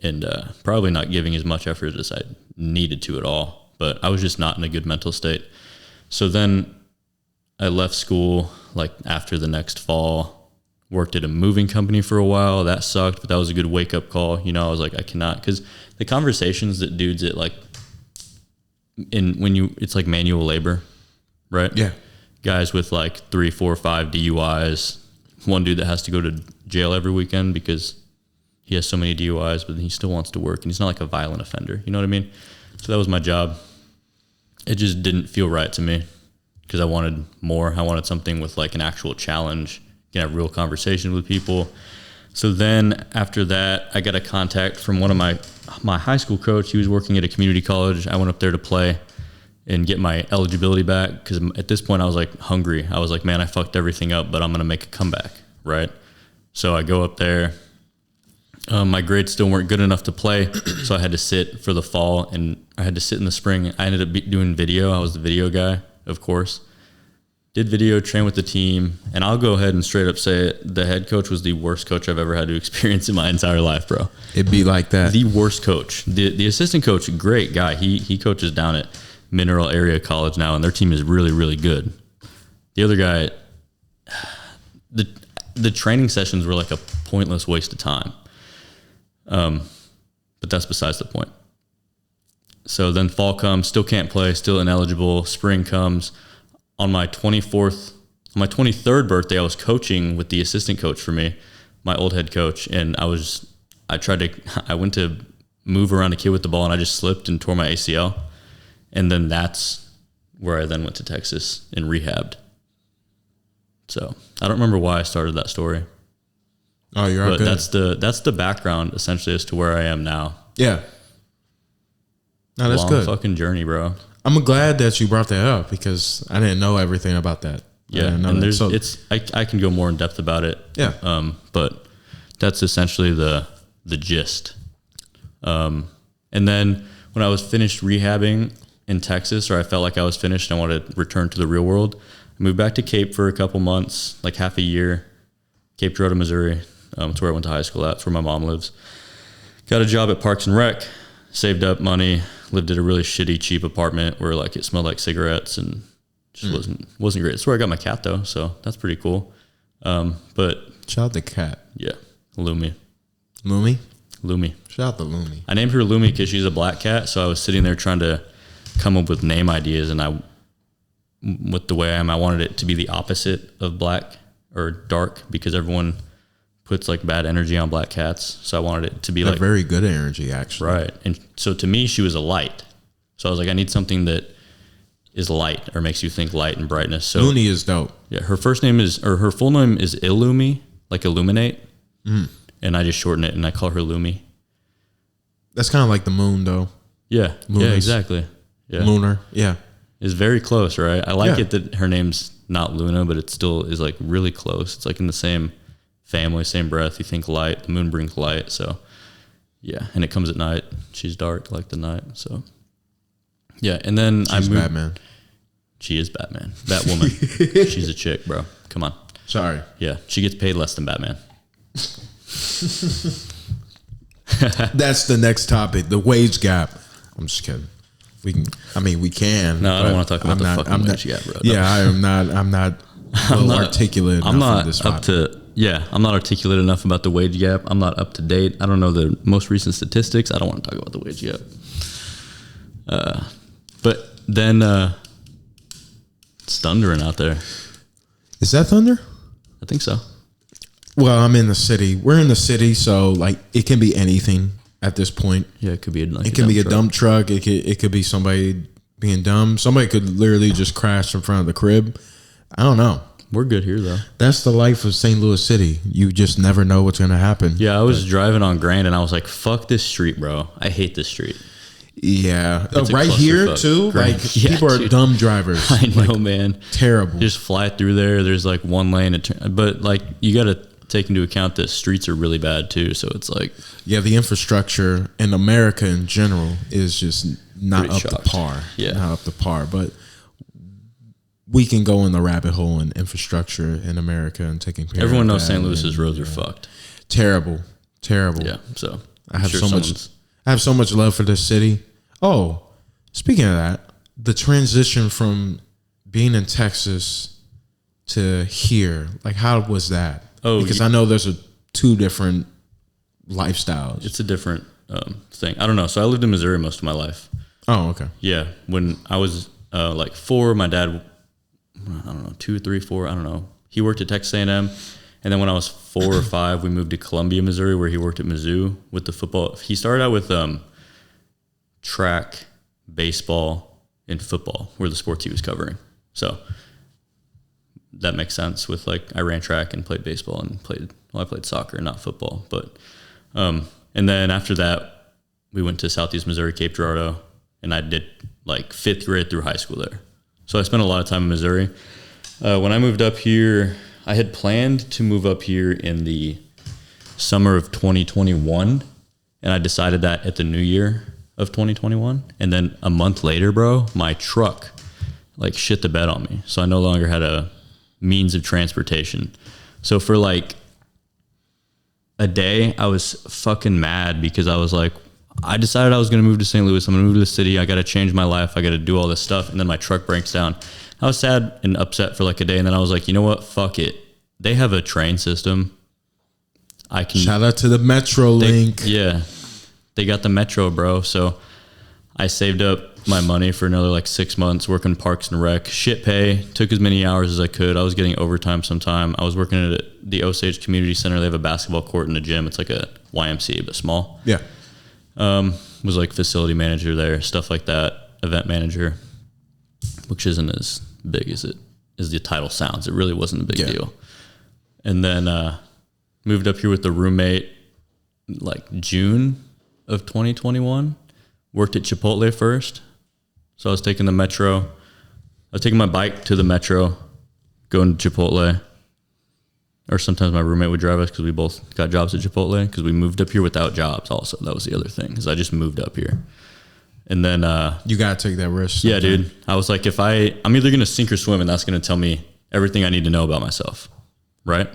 and probably not giving as much effort as I needed to at all. But I was just not in a good mental state. So then I left school like after the next fall, worked at a moving company for a while. That sucked, but that was a good wake up call. I was like, I cannot, because the conversations that dudes at like it's like manual labor, right? Yeah. Guys with like 3, 4, 5 DUIs. One dude that has to go to jail every weekend because he has so many DUIs, but he still wants to work and he's not like a violent offender. You know what I mean? So that was my job. It just didn't feel right to me because I wanted more. I wanted something with like an actual challenge, can have real conversation with people. So then after that, I got a contact from one of my high school coach. He was working at a community college. I went up there to play and get my eligibility back because at this point I was like hungry. I was like, man, I fucked everything up, but I'm going to make a comeback, right? So I go up there. My grades still weren't good enough to play, so I had to sit for the fall, and I had to sit in the spring. I ended up doing video. I was the video guy, of course. Did video, train with the team, and I'll go ahead and straight up say it. The head coach was the worst coach I've ever had to experience in my entire life, bro. It'd be like that. The worst coach. The assistant coach, great guy. He coaches down at Mineral Area College now, and their team is really, really good. The other guy, the training sessions were like a pointless waste of time. But that's besides the point. So then fall comes, still can't play, still ineligible. Spring comes. On my 23rd birthday, I was coaching with the assistant coach for me, my old head coach, and I went to move around a kid with the ball, and I just slipped and tore my ACL. And then that's where I then went to Texas and rehabbed. So I don't remember why I started that story. Oh, you're all good. That's the background essentially as to where I am now. Yeah. No, that's Long good. Fucking journey, bro. I'm glad that you brought that up because I didn't know everything about that. Yeah, and I can go more in depth about it. Yeah. But that's essentially the gist. And then when I was finished rehabbing, in Texas, or I felt like I was finished and I wanted to return to the real world. I moved back to Cape for a couple months, like half a year. Cape Girardeau, Missouri. It's where I went to high school at. It's where my mom lives. Got a job at Parks and Rec, saved up money, lived at a really shitty, cheap apartment where like it smelled like cigarettes and just wasn't great. It's where I got my cat though, so that's pretty cool. But shout out the cat. Yeah, Lumi. Lumi? Shout out to Lumi. I named her Lumi because she's a black cat, so I was sitting there trying to come up with name ideas, and with the way I am, I wanted it to be the opposite of black or dark because everyone puts like bad energy on black cats. So I wanted it to be like very good energy, actually. Right. And so to me, she was a light. So I was like, I need something that is light or makes you think light and brightness. So Lumi is dope. Yeah. Her full name is Illumi, like illuminate. And I just shorten it and I call her Lumi. That's kind of like the moon though. Yeah. Lunas. Yeah, exactly. Yeah. Lunar. Yeah. It's very close, right? I like it that her name's not Luna, but it still is like really close. It's like in the same family, same breath. You think light, the moon brings light. So yeah. And it comes at night. She's dark like the night. So yeah. And then She's Batman. She is Batman. Batwoman. She's a chick, bro. Come on. Sorry. Yeah. She gets paid less than Batman. That's the next topic, the wage gap. I'm just kidding. We can. No, I don't want to talk about the fucking wage gap, bro. Yeah, I'm not articulate enough on this topic. I'm not articulate enough about the wage gap. I'm not up to date. I don't know the most recent statistics. I don't want to talk about the wage gap. But then it's thundering out there. Is that thunder? I think so. Well, I'm in the city. We're in the city, so like it can be anything at this point. Yeah, it could be a dump truck. It could be somebody being dumb. Somebody could literally just crash in front of the crib. I don't know. We're good here though. That's the life of St. Louis City. You just never know what's gonna happen. Yeah, I was driving on Grand and I was like, "Fuck this street, bro. I hate this street." Yeah, right here too. Like people are dumb drivers. I know, man. Terrible. Just fly through there. There's like one lane, but like you got to take into account that streets are really bad too. So it's like, yeah, the infrastructure in America in general is just not up to par. Yeah, not up to par. But we can go in the rabbit hole in infrastructure in America and taking care. Everyone knows St. Louis's roads are fucked. Terrible. Yeah. So I have so much love for this city. Oh, speaking of that, the transition from being in Texas to here, like how was that? Oh, because I know there's two different lifestyles. It's a different thing. I don't know. So I lived in Missouri most of my life. Oh, okay. Yeah. When I was like 4, my dad, I don't know, 2, 3, 4, I don't know. He worked at Texas A&M. And then when I was 4 or 5, we moved to Columbia, Missouri, where he worked at Mizzou with the football. He started out with track, baseball, and football were the sports he was covering. So that makes sense with like I ran track and played baseball and I played soccer, not football. But and then after that, we went to Southeast Missouri, Cape Girardeau, and I did like 5th grade through high school there. So I spent a lot of time in Missouri. When I moved up here, I had planned to move up here in the summer of 2021, and I decided that at the new year of 2021. And then a month later, bro, my truck like shit the bed on me. So I no longer had a means of transportation. So for like a day, I was fucking mad because I was like, I decided I was going to move to St. Louis. I'm going to move to the city. I got to change my life. I got to do all this stuff. And then my truck breaks down. I was sad and upset for like a day. And then I was like, you know what? Fuck it. They have a train system. I can shout out to the Metro Link. Yeah. They got the Metro, bro. So I saved up my money for another like 6 months working Parks and Rec. Shit pay. Took as many hours as I could. I was getting overtime sometime. I was working at the Osage Community Center. They have a basketball court and a gym. It's like a YMCA, but small. Yeah. Was like facility manager there, stuff like that. Event manager, which isn't as big as the title sounds. It really wasn't a big deal. And then moved up here with the roommate like June of 2021. Worked at Chipotle first. So I was taking the Metro. I was taking my bike to the Metro, going to Chipotle. Or sometimes my roommate would drive us because we both got jobs at Chipotle because we moved up here without jobs also. That was the other thing because I just moved up here. And then you gotta take that risk. Yeah, dude. I was like, I'm either gonna sink or swim, and that's gonna tell me everything I need to know about myself, right?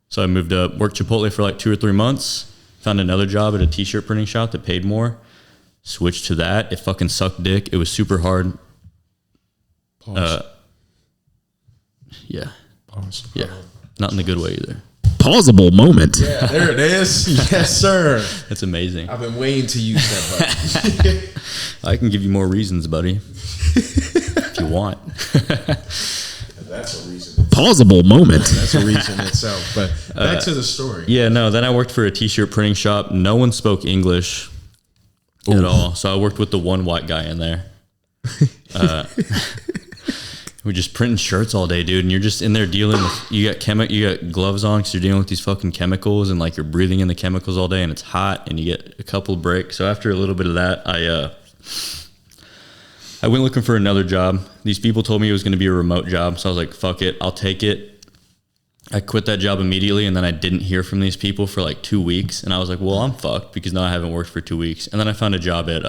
So I moved up, worked Chipotle for like 2 or 3 months, found another job at a t-shirt printing shop that paid more, switched to that. It fucking sucked dick. It was super hard. Pause. Yeah. Pause. Yeah. Not in the good way either. Pausable moment. Yeah, there it is. Yes, sir. That's amazing. I've been waiting to use that button. I can give you more reasons, buddy, if you want. That's a reason. Pausable moment. That's a reason itself. But back to the story. Yeah, no. Then I worked for a t-shirt printing shop. No one spoke English at all. So I worked with the one white guy in there. We're just printing shirts all day, dude. And you're just in there dealing with, you got gloves on because you're dealing with these fucking chemicals, and like you're breathing in the chemicals all day, and it's hot, and you get a couple of breaks. So after a little bit of that, I went looking for another job. These people told me it was going to be a remote job. So I was like, fuck it, I'll take it. I quit that job immediately, and then I didn't hear from these people for like 2 weeks. And I was like, well, I'm fucked because now I haven't worked for 2 weeks. And then I found a job at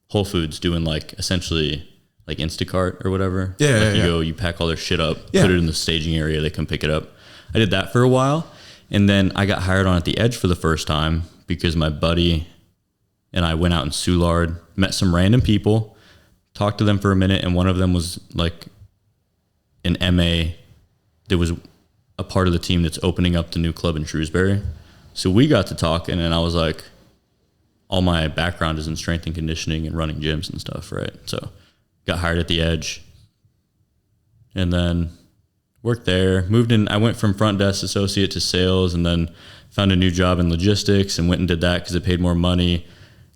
Whole Foods doing like essentially like Instacart or whatever. Yeah, like you go, you pack all their shit up, put it in the staging area, they come pick it up. I did that for a while, and then I got hired on at the Edge for the first time because my buddy and I went out in Soulard, met some random people, talked to them for a minute, and one of them was like an MA that was a part of the team that's opening up the new club in Shrewsbury. So we got to talking, and I was like, all my background is in strength and conditioning and running gyms and stuff, right? So got hired at the Edge, and then worked there, moved in. I went from front desk associate to sales, and then found a new job in logistics and went and did that because it paid more money.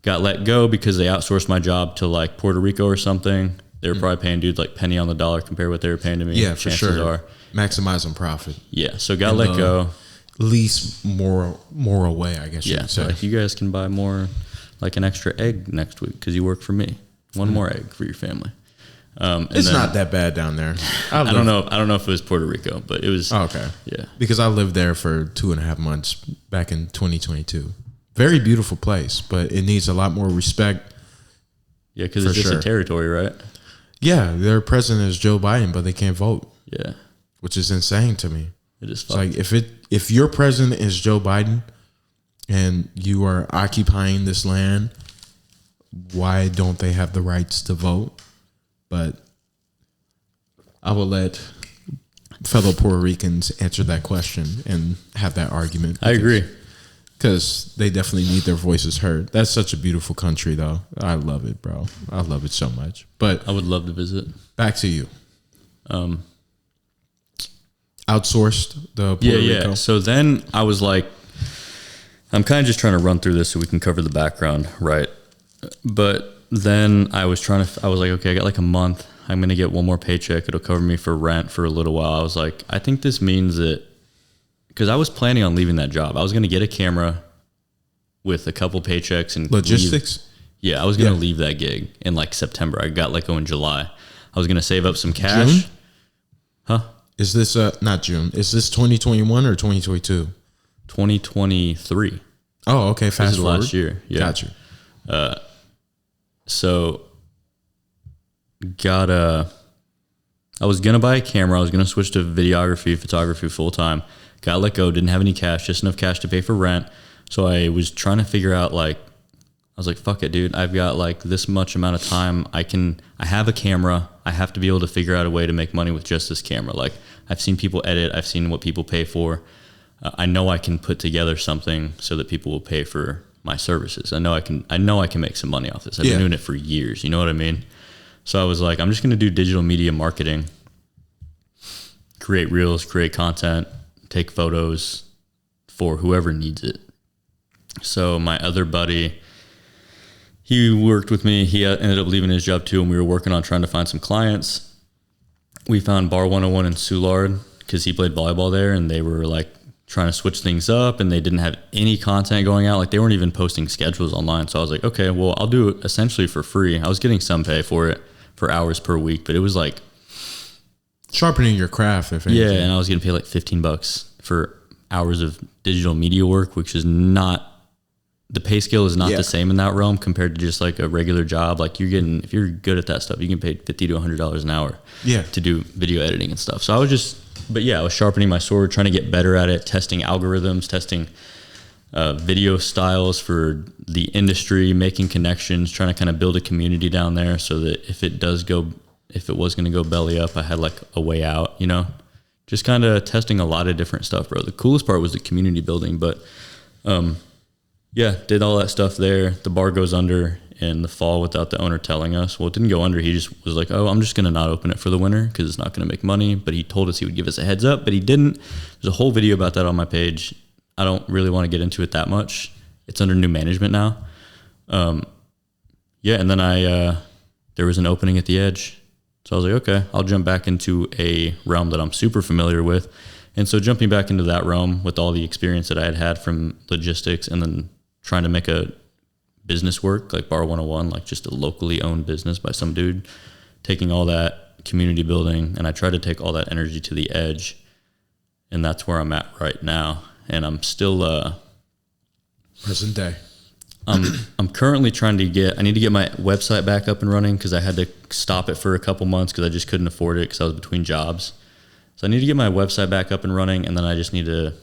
Got let go because they outsourced my job to like Puerto Rico or something. They were probably paying dudes like penny on the dollar compared to what they were paying to me. Yeah, for sure. Maximizing profit. Yeah, so got let go. Least moral way, I guess you could say. Like you guys can buy more, like an extra egg next week because you work for me. One more egg for your family. It's not that bad down there. I don't know. I don't know if it was Puerto Rico, but it was. Oh, okay. Yeah. Because I lived there for 2.5 months back in 2022. Very beautiful place, but it needs a lot more respect. Yeah, because it's just a territory, right? Yeah, their president is Joe Biden, but they can't vote. Yeah. Which is insane to me. It is It's like if your president is Joe Biden and you are occupying this land, why don't they have the rights to vote? But I will let fellow Puerto Ricans answer that question and have that argument. I agree. Because they definitely need their voices heard. That's such a beautiful country, though. I love it, bro. I love it so much. But I would love to visit. Back to you. Outsourced the Puerto Rico. Yeah. So then I was like, I'm kind of just trying to run through this so we can cover the background, right? But then I was like, okay, I got like a month. I'm going to get one more paycheck. It'll cover me for rent for a little while. I was like, I think this means that, because I was planning on leaving that job. I was going to get a camera with a couple paychecks and logistics. Yeah, I was going to leave that gig in like September. I got let go in July. I was going to save up some cash. June? Huh? Is this not June? Is this 2021 or 2022? 2023. Oh, okay. Fast forward. Last year. Yeah. Got you. So I was going to buy a camera. I was going to switch to photography full time. Got let go. Didn't have any cash, just enough cash to pay for rent. So I was trying to figure out I was like, fuck it, dude. I've got like this much amount of time. I have a camera. I have to be able to figure out a way to make money with just this camera. Like I've seen people edit. I've seen what people pay for. I know I can put together something so that people will pay for my services. I know I can make some money off this. I've been doing it for years. You know what I mean? So I was like, I'm just going to do digital media marketing, create reels, create content, take photos for whoever needs it. So my other buddy, he worked with me. He ended up leaving his job too, and we were working on trying to find some clients. We found Bar 101 in Soulard because he played volleyball there, and they were like trying to switch things up, and they didn't have any content going out. Like they weren't even posting schedules online. So I was like, okay, well, I'll do it essentially for free. I was getting some pay for it for hours per week, but it was like sharpening your craft. If anything. Yeah, and I was getting paid like $15 for hours of digital media work, which is not the pay scale is not Yeah. the same in that realm compared to just like a regular job. Like if you're good at that stuff, you can pay $50 to $100 an hour to do video editing and stuff. So I was sharpening my sword, trying to get better at it, testing algorithms, testing video styles for the industry, making connections, trying to kind of build a community down there so that if it was going to go belly up, I had like a way out, you know, just kind of testing a lot of different stuff, bro. The coolest part was the community building, but, did all that stuff there. The bar goes under in the fall without the owner telling us. Well, it didn't go under. He just was like, oh, I'm just going to not open it for the winter because it's not going to make money. But he told us he would give us a heads up, but he didn't. There's a whole video about that on my page. I don't really want to get into it that much. It's under new management now. And then there was an opening at the Edge. So I was like, okay, I'll jump back into a realm that I'm super familiar with. And so jumping back into that realm with all the experience that I had from logistics and then trying to make a business work, like Bar 101, like just a locally owned business by some dude, taking all that community building, and I try to take all that energy to the Edge. And that's where I'm at right now. And I'm still present day. I'm currently I need to get my website back up and running because I had to stop it for a couple months because I just couldn't afford it because I was between jobs. So I need to get my website back up and running, and then I just need to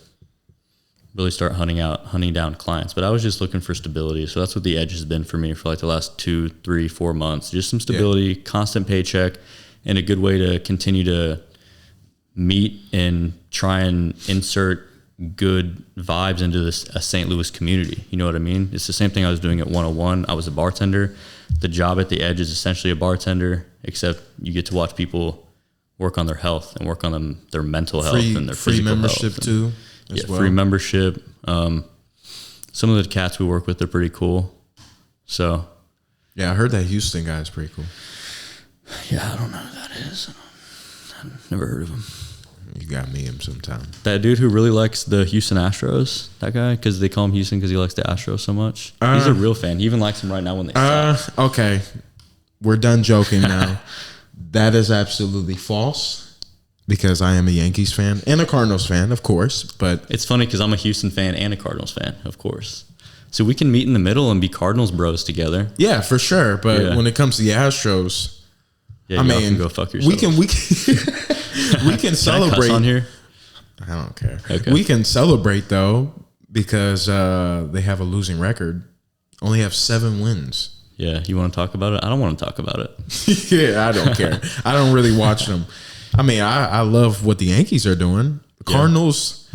really start hunting down clients. But I was just looking for stability. So that's what the Edge has been for me for like the last 2, 3, 4 months. Just some stability, constant paycheck, and a good way to continue to meet and try and insert good vibes into a St. Louis community. You know what I mean? It's the same thing I was doing at 101. I was a bartender. The job at the Edge is essentially a bartender, except you get to watch people work on their health and work on their mental health and their free physical membership health. too. As well. Free membership. Some of the cats we work with are pretty cool. So, yeah, I heard that Houston guy is pretty cool. Yeah, I don't know who that is. I've never heard of him. You got me him sometime. That dude who really likes the Houston Astros, that guy, because they call him Houston because he likes the Astros so much. He's a real fan. He even likes them right now when they suck. Okay, we're done joking now. That is absolutely false because I am a Yankees fan and a Cardinals fan, of course. But it's funny because I'm a Houston fan and a Cardinals fan, of course. So we can meet in the middle and be Cardinals bros together. Yeah, for sure. But when it comes to the Astros, I mean, can go fuck yourself. We can celebrate. Can I cuss on here? I don't care. Okay. We can celebrate though because they have a losing record. Only have 7 wins. Yeah, you want to talk about it? I don't want to talk about it. Yeah, I don't care. I don't really watch them. I mean, I love what the Yankees are doing. The Cardinals,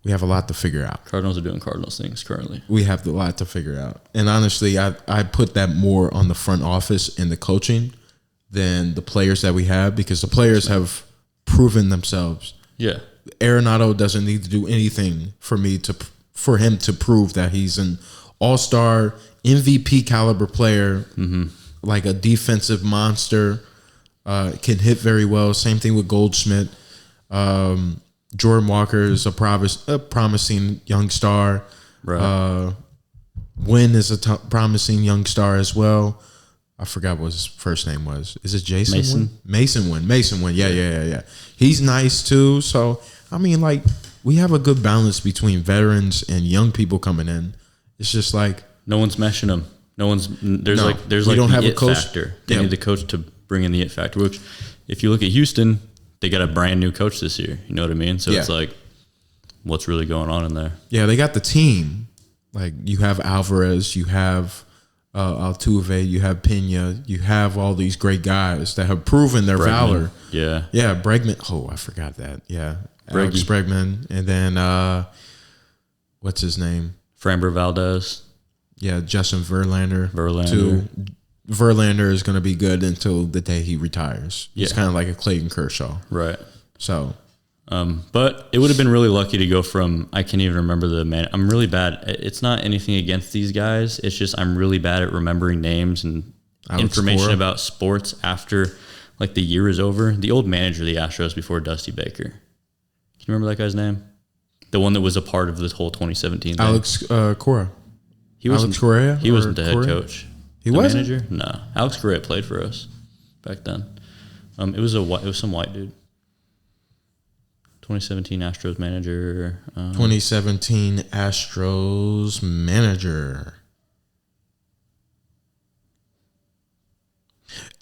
we have a lot to figure out. Cardinals are doing Cardinals things currently. We have a lot to figure out. And honestly, I put that more on the front office and the coaching than the players that we have because the players have proven themselves. Yeah. Arenado doesn't need to do anything for him to prove that he's an all-star MVP caliber player, like a defensive monster, can hit very well. Same thing with Goldschmidt. Jordan Walker is a promising young star. Right. Wynn is a promising young star as well. I forgot what his first name was. Is it Jason Wynn? Mason Wynn. Yeah. He's nice too. So, I mean, like, we have a good balance between veterans and young people coming in. It's just like no one's meshing them. There's don't have the a coach factor. They need the coach to bring in the it factor, which if you look at Houston, they got a brand new coach this year. You know what I mean? So it's like, what's really going on in there? Yeah, they got the team. Like, you have Alvarez, you have Altuve, you have Pena, you have all these great guys that have proven their valor. Yeah. Yeah, Bregman. Oh, I forgot that. Yeah. Alex Bregman. And then, what's his name? Framber Valdez. Yeah, Justin Verlander. Too. Verlander is going to be good until the day he retires. He's kind of like a Clayton Kershaw. Right. So. But it would have been really lucky to go from, I can't even remember the man. I'm really bad. It's not anything against these guys. It's just I'm really bad at remembering names and information about sports after like the year is over. The old manager of the Astros before Dusty Baker. Can you remember that guy's name? The one that was a part of this whole 2017 thing. Alex Cora. Alex Correa? He wasn't the head coach. He the wasn't? manager? No. Alex Correa played for us back then. It was some white dude. 2017 Astros manager. 2017 Astros manager.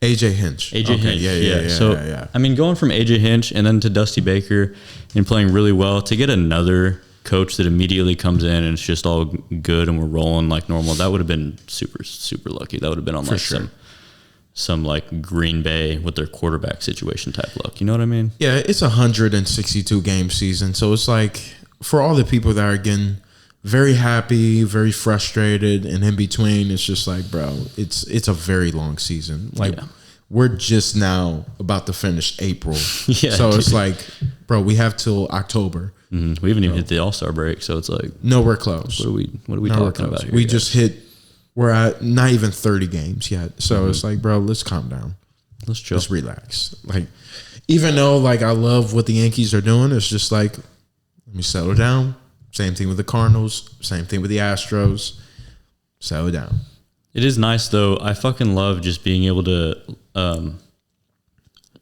AJ Hinch. AJ Hinch. Yeah. So, I mean, going from AJ Hinch and then to Dusty Baker and playing really well, to get another coach that immediately comes in and it's just all good and we're rolling like normal, that would have been super, super lucky. That would have been on like some like Green Bay with their quarterback situation type luck. You know what I mean? Yeah, it's a 162 game season. So it's like, for all the people that are getting very happy, very frustrated, and in between, it's just like, bro, it's a very long season. Like, we're just now about to finish April. So it's like, bro, we have till October. Mm-hmm. We haven't even hit the All-Star break, so it's like nowhere close. What are we talking about here? We just hit. We're at not even 30 games yet. So it's like, bro, let's calm down. Let's chill. Let's relax. Like, even though like I love what the Yankees are doing, it's just like, let me settle down. Same thing with the Cardinals. Same thing with the Astros. Settle down. It is nice though. I fucking love just being able to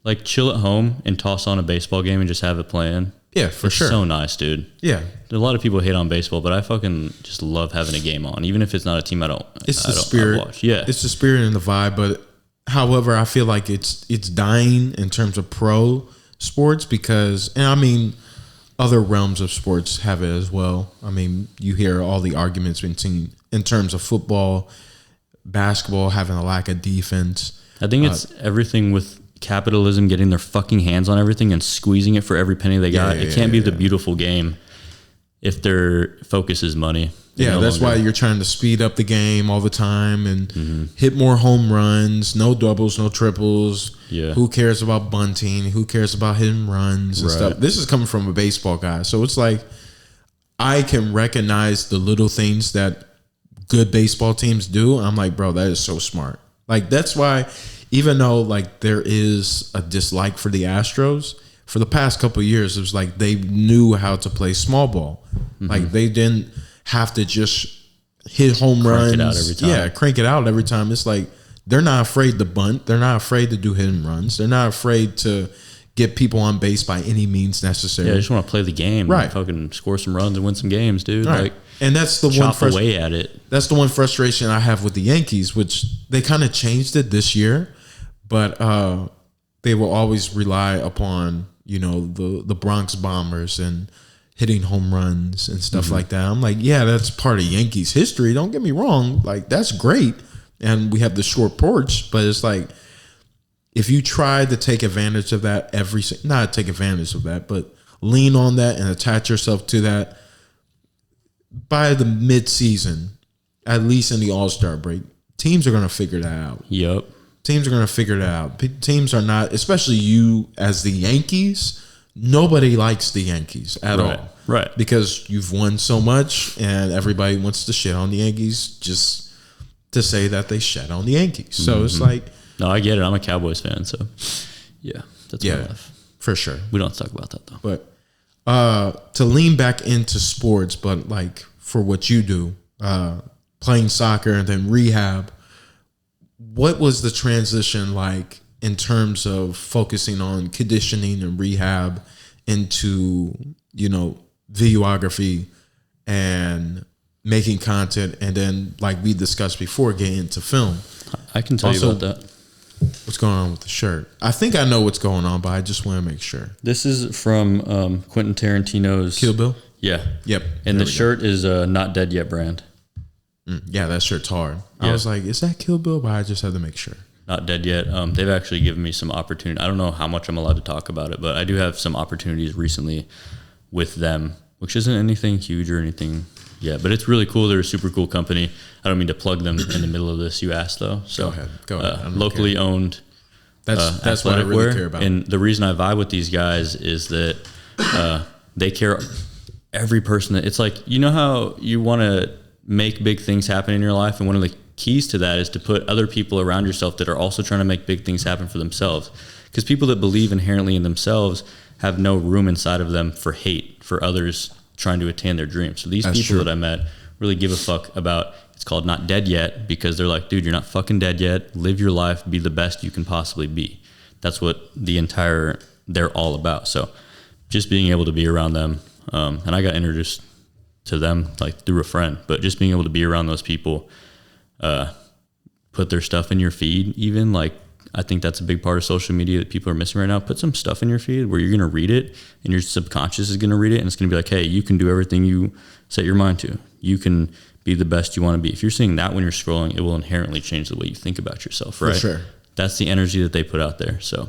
like chill at home and toss on a baseball game and just have it playing. Yeah, for sure. So nice, dude. Yeah. A lot of people hate on baseball, but I fucking just love having a game on, even if it's not a team I don't. It's the spirit. Watch. Yeah, it's the spirit and the vibe. But however, I feel like it's dying in terms of pro sports because, and I mean, other realms of sports have it as well. I mean, you hear all the arguments between in terms of football, basketball having a lack of defense. I think it's everything with capitalism getting their fucking hands on everything and squeezing it for every penny they got. It can't be the beautiful game if their focus is money. That's why you're trying to speed up the game all the time and hit more home runs, no doubles, no triples. Yeah. Who cares about bunting? Who cares about hitting runs and stuff? This is coming from a baseball guy. So it's like I can recognize the little things that good baseball teams do. I'm like, bro, that is so smart. Like, that's why even though like there is a dislike for the Astros, for the past couple of years, it was like they knew how to play small ball. Like they didn't have to just hit home runs. Crank it out every time. Yeah, crank it out every time. It's like they're not afraid to bunt. They're not afraid to do hit and runs. They're not afraid to get people on base by any means necessary. Yeah, I just want to play the game. Right. And fucking score some runs and win some games, dude. Right. Like, and that's the chop away at it. That's the one frustration I have with the Yankees, which they kind of changed it this year, but they will always rely upon, you know, the Bronx Bombers and hitting home runs and stuff like that. I'm like, yeah, that's part of Yankees history. Don't get me wrong. Like, that's great. And we have the short porch, but it's like, if you try to take advantage of that not take advantage of that, but lean on that and attach yourself to that, by the mid-season, at least in the All-Star break, teams are going to figure that out. Yep. Teams are going to figure that out. Teams are not, especially you as the Yankees, nobody likes the Yankees at all. Right. Because you've won so much and everybody wants to shit on the Yankees just to say that they shit on the Yankees. So it's like... No, I get it. I'm a Cowboys fan, so yeah, that's my life. For sure. We don't talk about that, though. But to lean back into sports, but like for what you do, playing soccer and then rehab, what was the transition like in terms of focusing on conditioning and rehab into, you know, videography and making content, and then, like we discussed before, getting into film? I can tell you about that. What's going on with the shirt? I think I know what's going on, but I just want to make sure. This is from Quentin Tarantino's Kill Bill? Yeah. Yep. And the shirt is Not Dead Yet brand. Yeah, that shirt's hard. Yeah. I was like, is that Kill Bill? But I just had to make sure. Not Dead Yet. They've actually given me some opportunity. I don't know how much I'm allowed to talk about it, but I do have some opportunities recently with them, which isn't anything huge or anything yet, but it's really cool. They're a super cool company. I don't mean to plug them in the middle of this, you asked, though. So Go ahead. Locally owned. That's what I really wear. care about. And the reason I vibe with these guys is that they care every person. It's like, you know how you want to make big things happen in your life, and one of the keys to that is to put other people around yourself that are also trying to make big things happen for themselves. Because people that believe inherently in themselves have no room inside of them for hate for others trying to attain their dreams. So these people that I met really give a fuck about. It's called Not Dead Yet, because they're like, dude, you're not fucking dead yet. Live your life. Be the best you can possibly be. That's what they're all about. So just being able to be around them. And I got introduced to them like through a friend, but just being able to be around those people, put their stuff in your feed, even like, I think that's a big part of social media that people are missing right now. Put some stuff in your feed where you're going to read it and your subconscious is going to read it. And it's going to be like, hey, you can do everything you set your mind to. You can be the best you want to be. If you're seeing that when you're scrolling, it will inherently change the way you think about yourself, right? For sure. That's the energy that they put out there. So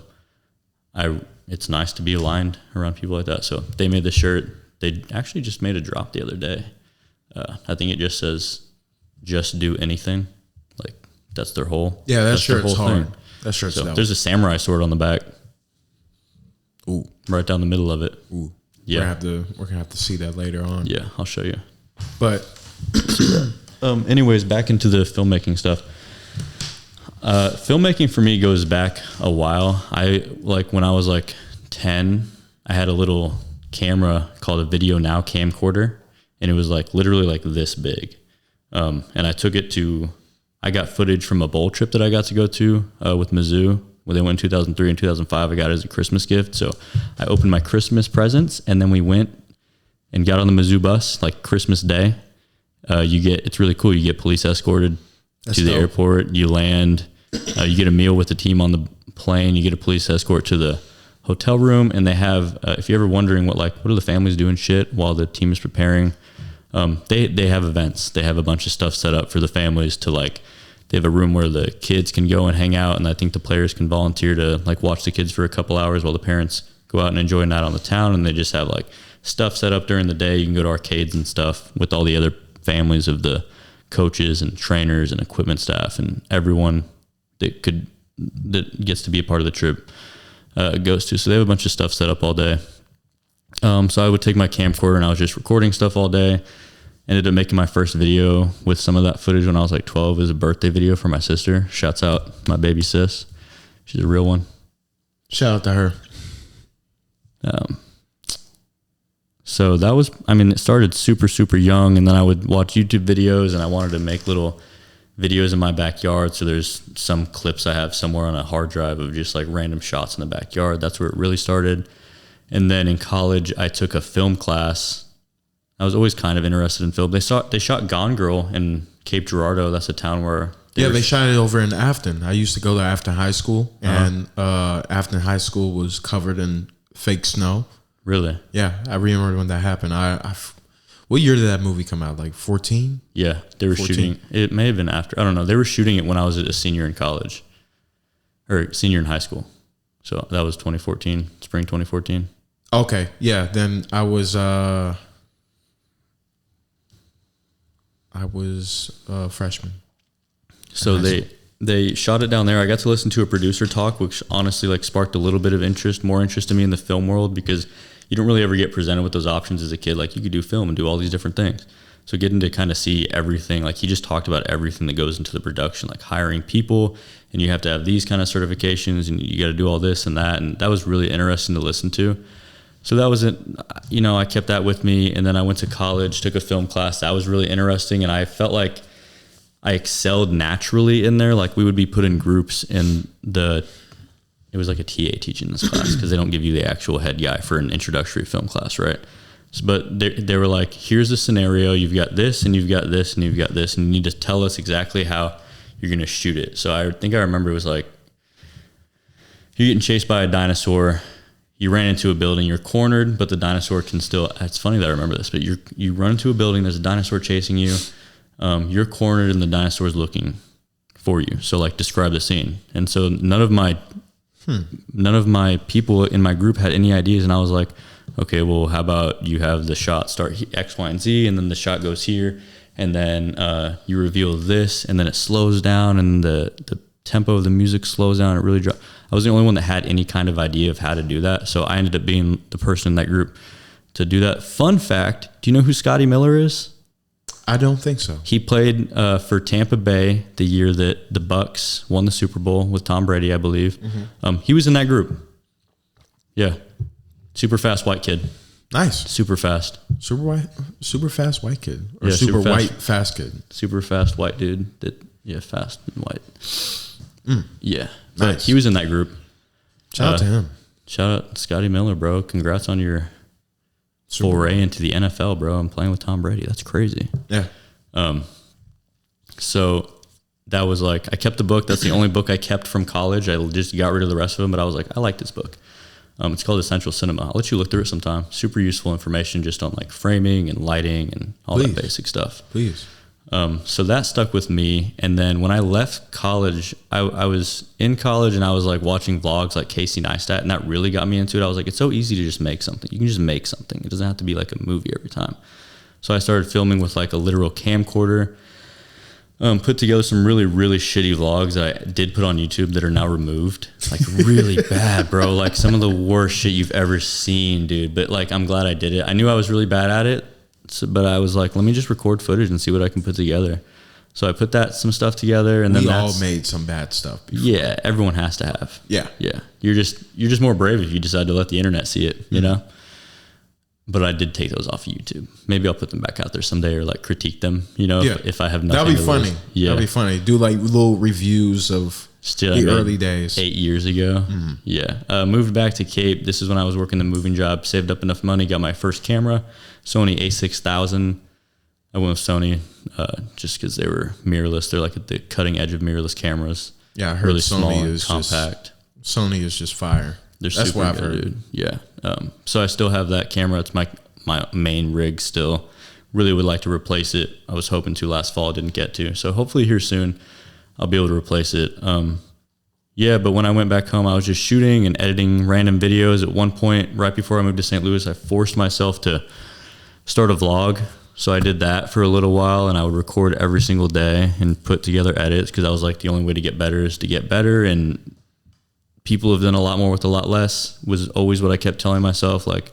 it's nice to be aligned around people like that. So they made the shirt. They actually just made a drop the other day. I think it just says, just do anything. Like that's their whole, yeah, that that's shirt's hard. That shirt's so there's a samurai sword on the back. Ooh. Right down the middle of it. Ooh. Yeah. We're gonna have to see that later on. Yeah, I'll show you. But anyways, back into the filmmaking stuff. Filmmaking for me goes back a while. When I was like 10, I had a little camera called a Video Now camcorder, and it was like literally like this big. And I got footage from a bowl trip that I got to go to with Mizzou. When they went in 2003 and 2005, I got it as a Christmas gift. So I opened my Christmas presents, and then we went and got on the Mizzou bus like Christmas Day. It's really cool. You get police escorted to the airport. You land. You get a meal with the team on the plane. You get a police escort to the hotel room, and they have. If you're ever wondering what are the families doing shit while the team is preparing, they have events. They have a bunch of stuff set up for the families to like. They have a room where the kids can go and hang out, and I think the players can volunteer to like watch the kids for a couple hours while the parents go out and enjoy a night on the town. And they just have like stuff set up during the day. You can go to arcades and stuff with all the other families of the coaches and trainers and equipment staff and everyone that gets to be a part of the trip goes to. So they have a bunch of stuff set up all day. So I would take my camcorder and I was just recording stuff all day. Ended up making my first video with some of that footage when I was like 12 as a birthday video for my sister. Shouts out my baby sis. She's a real one. Shout out to her. So that was, it started super, super young, and then I would watch YouTube videos, and I wanted to make little videos in my backyard. So there's some clips I have somewhere on a hard drive of just like random shots in the backyard. That's where it really started. And then in college, I took a film class. I was always kind of interested in film. They shot Gone Girl in Cape Girardeau. That's a town where they shot it over in Afton. I used to go to Afton High School, and Afton High School was covered in fake snow. Really? Yeah, I remember when that happened. What year did that movie come out? Like 14? Yeah, they were 14? shooting. It may have been after. I don't know. They were shooting it when I was a senior in college, or senior in high school. So that was 2014, spring 2014. Okay, yeah. Then I was a freshman. So they shot it down there. I got to listen to a producer talk, which honestly like sparked a little bit of more interest in me in the film world, because you don't really ever get presented with those options as a kid. Like you could do film and do all these different things. So getting to kind of see everything, like he just talked about everything that goes into the production, like hiring people, and you have to have these kind of certifications, and you got to do all this and that. And that was really interesting to listen to. So that was it. I kept that with me. And then I went to college, took a film class. That was really interesting. And I felt like I excelled naturally in there. Like we would be put in groups, and it was like a TA teaching this class, because they don't give you the actual head guy for an introductory film class, right? So, but they were like, here's the scenario. You've got this, and you've got this, and you've got this, and you need to tell us exactly how you're going to shoot it. So I think I remember it was like, you're getting chased by a dinosaur. You ran into a building, you're cornered, but the dinosaur can still, it's funny that I remember this, but you run into a building, there's a dinosaur chasing you, you're cornered, and the dinosaur is looking for you. So like describe the scene. And so none of my people in my group had any ideas. And I was like, okay, well, how about you have the shot start X, Y, and Z, and then the shot goes here, and then you reveal this, and then it slows down, and the tempo of the music slows down. It really drops. I was the only one that had any kind of idea of how to do that. So I ended up being the person in that group to do that. Fun fact, do you know who Scotty Miller is? I don't think so. He played for Tampa Bay the year that the Bucks won the Super Bowl with Tom Brady, I believe. Mm-hmm. He was in that group. Yeah. Super fast white kid. Nice. Super fast. Super fast white kid. Or yeah, super white fast kid. Super fast white dude. Fast and white. Yeah. Nice. He was in that group. Shout out to him. Shout out Scotty Miller, bro. Congrats on your foray into the NFL, bro. I'm playing with Tom Brady. That's crazy. Yeah. So that was like, I kept the book. That's the only book I kept from college. I just got rid of the rest of them, but I was like, I like this book. It's called Essential Cinema. I'll let you look through it sometime. Super useful information just on like framing and lighting and all that basic stuff. Please. So that stuck with me. And then when I left college, I was in college and I was like watching vlogs like Casey Neistat, and that really got me into it. I was like, it's so easy to just make something. You can just make something. It doesn't have to be like a movie every time. So I started filming with like a literal camcorder, put together some really, really shitty vlogs that I did put on YouTube that are now removed. Like really bad, bro. Like some of the worst shit you've ever seen, dude. But like, I'm glad I did it. I knew I was really bad at it. So, but I was like, let me just record footage and see what I can put together. So I put some stuff together, and then we all made some bad stuff before. Yeah, everyone has to have. Yeah. You're just more brave if you decide to let the internet see it, you know? But I did take those off of YouTube. Maybe I'll put them back out there someday, or like critique them, you know, if I have nothing. That'd be funny. Yeah. That'd be funny. Do like little reviews of the early days. 8 years ago. Mm-hmm. Yeah. Moved back to Cape. This is when I was working the moving job, saved up enough money, got my first camera, Sony a6000. I went with Sony just because they were mirrorless. They're like at the cutting edge of mirrorless cameras. Yeah, I heard really Sony small, is compact. Sony is just fire. That's super what I've heard, dude. Yeah. So I still have that camera. It's my main rig still. Really would like to replace it. I was hoping to last fall, didn't get to. So hopefully here soon I'll be able to replace it. But when I went back home, I was just shooting and editing random videos. At one point, right before I moved to St. Louis, I forced myself to start a vlog. So I did that for a little while, and I would record every single day and put together edits, because I was like, the only way to get better is to get better. And people have done a lot more with a lot less, was always what I kept telling myself. Like,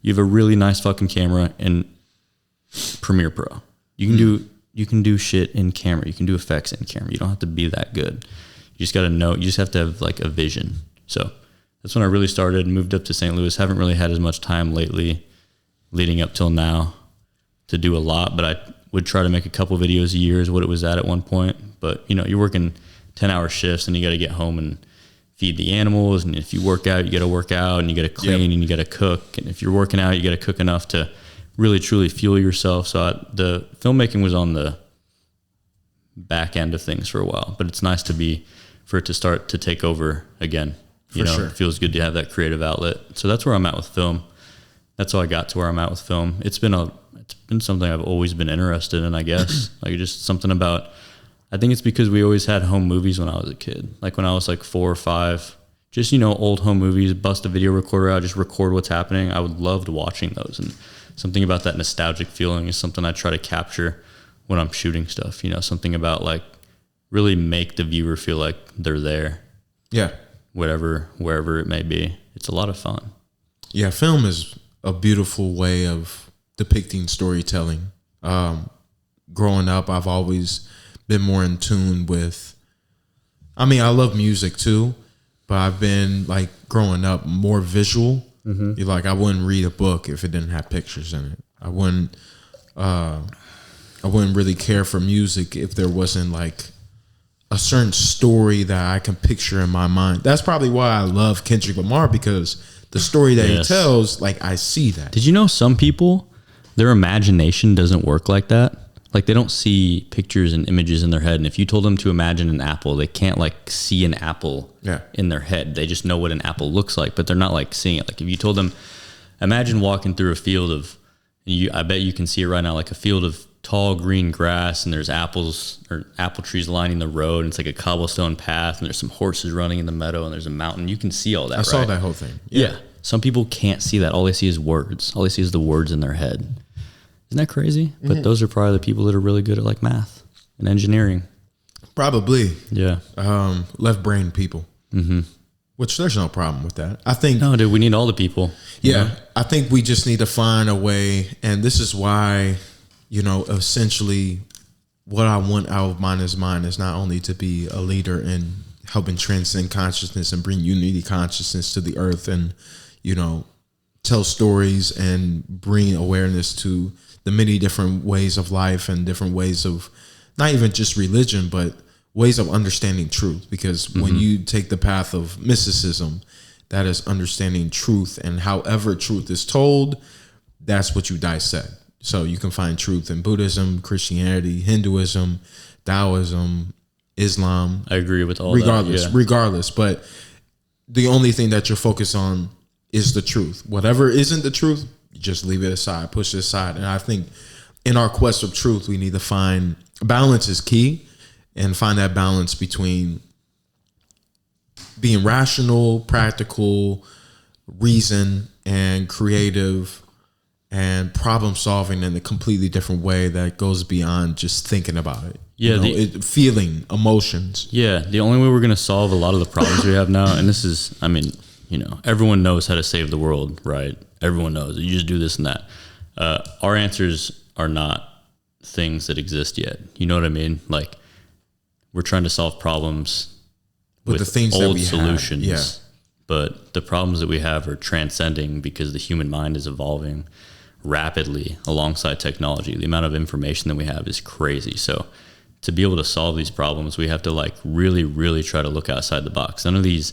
you have a really nice fucking camera in Premiere Pro. You can do shit in camera. You can do effects in camera. You don't have to be that good. You just got to know. You just have to have like a vision. So that's when I really started, moved up to St. Louis. Haven't really had as much time lately leading up till now to do a lot, but I would try to make a couple videos a year is what it was at one point. But you know, you're working 10-hour shifts, and you got to get home and feed the animals. And if you work out, you got to work out, and you got to clean, and you got to cook. And if you're working out, you got to cook enough to really truly fuel yourself. So the filmmaking was on the back end of things for a while, but it's nice for it to start to take over again. You know, sure. It feels good to have that creative outlet. So that's where I'm at with film. That's how I got to where I'm at with film. It's been something I've always been interested in, I guess. Like, just something about, I think it's because we always had home movies when I was a kid. Like when I was like 4 or 5, just, you know, old home movies, bust a video recorder out, just record what's happening. I would loved watching those, and something about that nostalgic feeling is something I try to capture when I'm shooting stuff. You know, something about like really make the viewer feel like they're there. Yeah. Wherever it may be. It's a lot of fun. Yeah, film is a beautiful way of depicting storytelling. Growing up, I've always been more in tune with, I mean, I love music too, but I've been like growing up more visual. Mm-hmm. Like, I wouldn't read a book if it didn't have pictures in it. I wouldn't really care for music if there wasn't like a certain story that I can picture in my mind. That's probably why I love Kendrick Lamar, because the story that he tells, like, I see that. Did you know some people, their imagination doesn't work like that? Like, they don't see pictures and images in their head. And if you told them to imagine an apple, they can't like see an apple in their head. They just know what an apple looks like, but they're not like seeing it. Like, if you told them, imagine walking through a field of, I bet you can see it right now, like a field of tall green grass, and there's apples or apple trees lining the road, and it's like a cobblestone path, and there's some horses running in the meadow, and there's a mountain. You can see all that. I saw that whole thing. Yeah. Some people can't see that. All they see is words. All they see is the words in their head. Isn't that crazy? Mm-hmm. But those are probably the people that are really good at like math and engineering. Probably. Yeah. Left brain people. Mm-hmm. Which there's no problem with that. I think. No, dude, we need all the people. Yeah. Know? I think we just need to find a way. And this is why, you know, essentially what I want out of Mine is Mine is not only to be a leader in helping transcend consciousness and bring unity consciousness to the earth, and, you know, tell stories and bring awareness to the many different ways of life and different ways of not even just religion, but ways of understanding truth. Because when you take the path of mysticism, That is understanding truth, and however truth is told, that's what you dissect. So you can find truth in Buddhism, Christianity, Hinduism, Taoism, Islam. I agree with all regardless, that. Yeah. Regardless. But the only thing that you're focused on is the truth. Whatever isn't the truth, you just leave it aside, push it aside. And I think in our quest of truth, we need to find balance is key, and find that balance between being rational, practical, reason, and creative, and problem solving in a completely different way that goes beyond just thinking about it. Yeah, feeling, emotions. Yeah, the only way we're going to solve a lot of the problems we have now, and this is, I mean, everyone knows how to save the world, right? Everyone knows. You just do this and that. Our answers are not things that exist yet. You know what I mean? Like, we're trying to solve problems with the things old that we solutions. Yeah. But the problems that we have are transcending because the human mind is evolving rapidly alongside technology. The amount of information that we have is crazy. So to be able to solve these problems, we have to like really, really try to look outside the box. None of these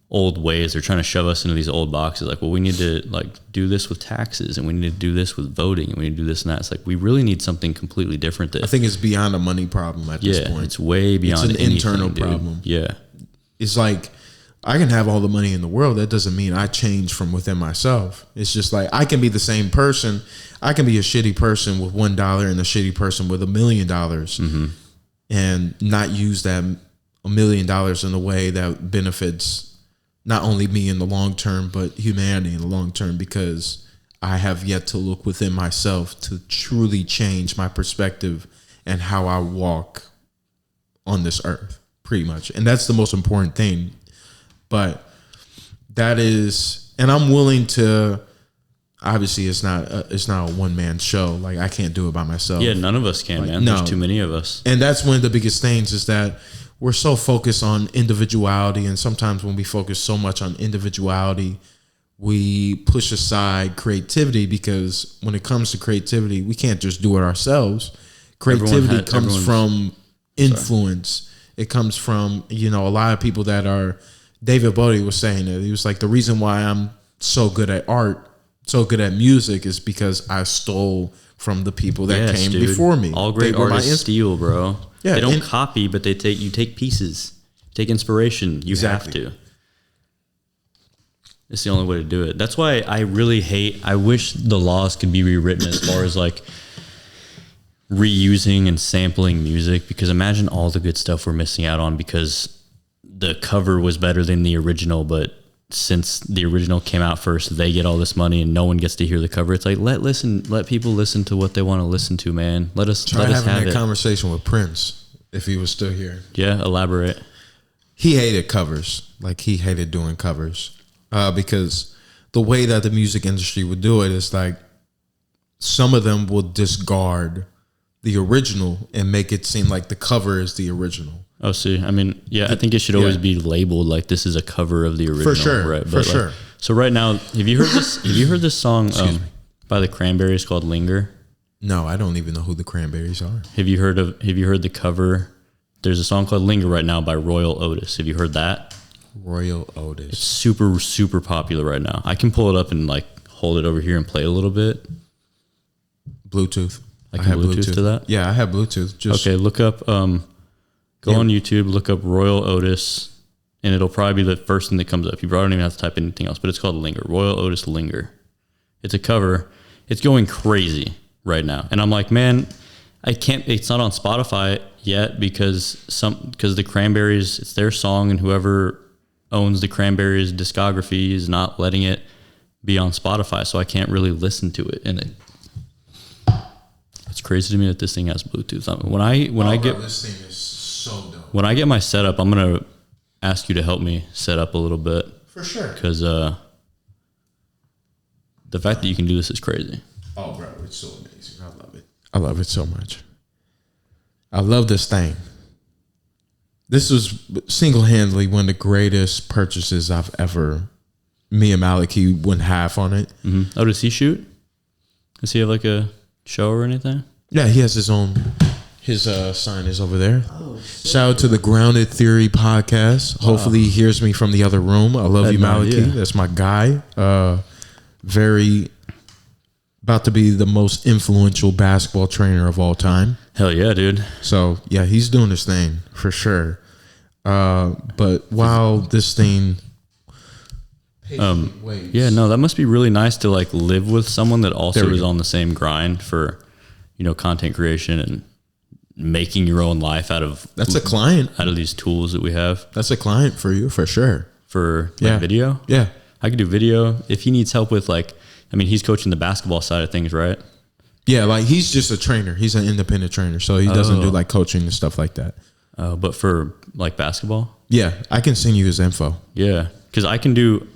old ways are trying to shove us into these old boxes. Like, well, we need to like do this with taxes, and we need to do this with voting, and we need to do this and that. It's like, we really need something completely different. That I think it's beyond a money problem at this point. It's way beyond It's an internal problem. Yeah. It's like, I can have all the money in the world. That doesn't mean I change from within myself. It's just like, I can be the same person. I can be a shitty person with $1 and a shitty person with $1 million, and not use that $1 million in a way that benefits not only me in the long term, but humanity in the long term, because I have yet to look within myself to truly change my perspective and how I walk on this earth, pretty much. And that's the most important thing. But that is, and I'm willing to, obviously it's not a one-man show. Like, I can't do it by myself. Yeah, none of us can, like, man. no. There's too many of us. And that's one of the biggest things, is that we're so focused on individuality. And sometimes when we focus so much on individuality, we push aside creativity, because when it comes to creativity, we can't just do it ourselves. Creativity comes from influence. It comes from, a lot of people that are, David Bowie was saying it. He was like, the reason why I'm so good at art, so good at music, is because I stole from the people that came before me. All great artists steal, bro. Yeah, they don't copy, but you take pieces, take inspiration. You have to. It's the only way to do it. That's why I wish the laws could be rewritten as far as like reusing and sampling music, because imagine all the good stuff we're missing out on because the cover was better than the original, but since the original came out first, they get all this money and no one gets to hear the cover. It's like, let people listen to what they want to listen to, man. Let us having have that conversation with Prince if he was still here. Yeah, elaborate. He hated covers. Like, he hated doing covers because the way that the music industry would do it is like, some of them will discard the original and make it seem like the cover is the original. Oh, see, I mean, yeah, I think it should always be labeled like this is a cover of the original. For sure, right? For sure. So right now, have you heard this? Have you heard this song by the Cranberries called "Linger"? No, I don't even know who the Cranberries are. Have you heard the cover? There's a song called "Linger" right now by Royal Otis. Have you heard that? Royal Otis. It's super, super popular right now. I can pull it up and like hold it over here and play a little bit. Bluetooth. I have Bluetooth to that. Yeah, I have Bluetooth. Okay, look up. Go on YouTube, look up Royal Otis, and it'll probably be the first thing that comes up. You probably don't even have to type anything else, but it's called Linger. Royal Otis Linger. It's a cover. It's going crazy right now. And I'm like, man, it's not on Spotify yet because the Cranberries, it's their song, and whoever owns the Cranberries discography is not letting it be on Spotify, so I can't really listen to it. And it's crazy to me that this thing has Bluetooth on it. This thing is so dope. When I get my setup, I'm going to ask you to help me set up a little bit. For sure. Because the fact that you can do this is crazy. Oh, bro, it's so amazing. I love it. I love it so much. I love this thing. This was single-handedly one of the greatest purchases I've ever. Me and Maliki went half on it. Mm-hmm. Oh, does he shoot? Does he have like a show or anything? Yeah, he has his own His sign is over there. Shout out to the Grounded Theory podcast. Hopefully he hears me from the other room. I love you, Maliki. That's my guy. Very about to be the most influential basketball trainer of all time. Hell yeah, dude. So yeah, he's doing his thing for sure. But while this thing yeah, no, that must be really nice to like live with someone that also is on the same grind for, content creation and making your own life out of. That's a client. Out of these tools that we have. That's a client for you for sure. For video? Yeah. I could do video. If he needs help with he's coaching the basketball side of things, right? Yeah, like he's just a trainer. He's an independent trainer. So he doesn't do like coaching and stuff like that. But for like basketball? Yeah, I can send you his info. Yeah, because I can do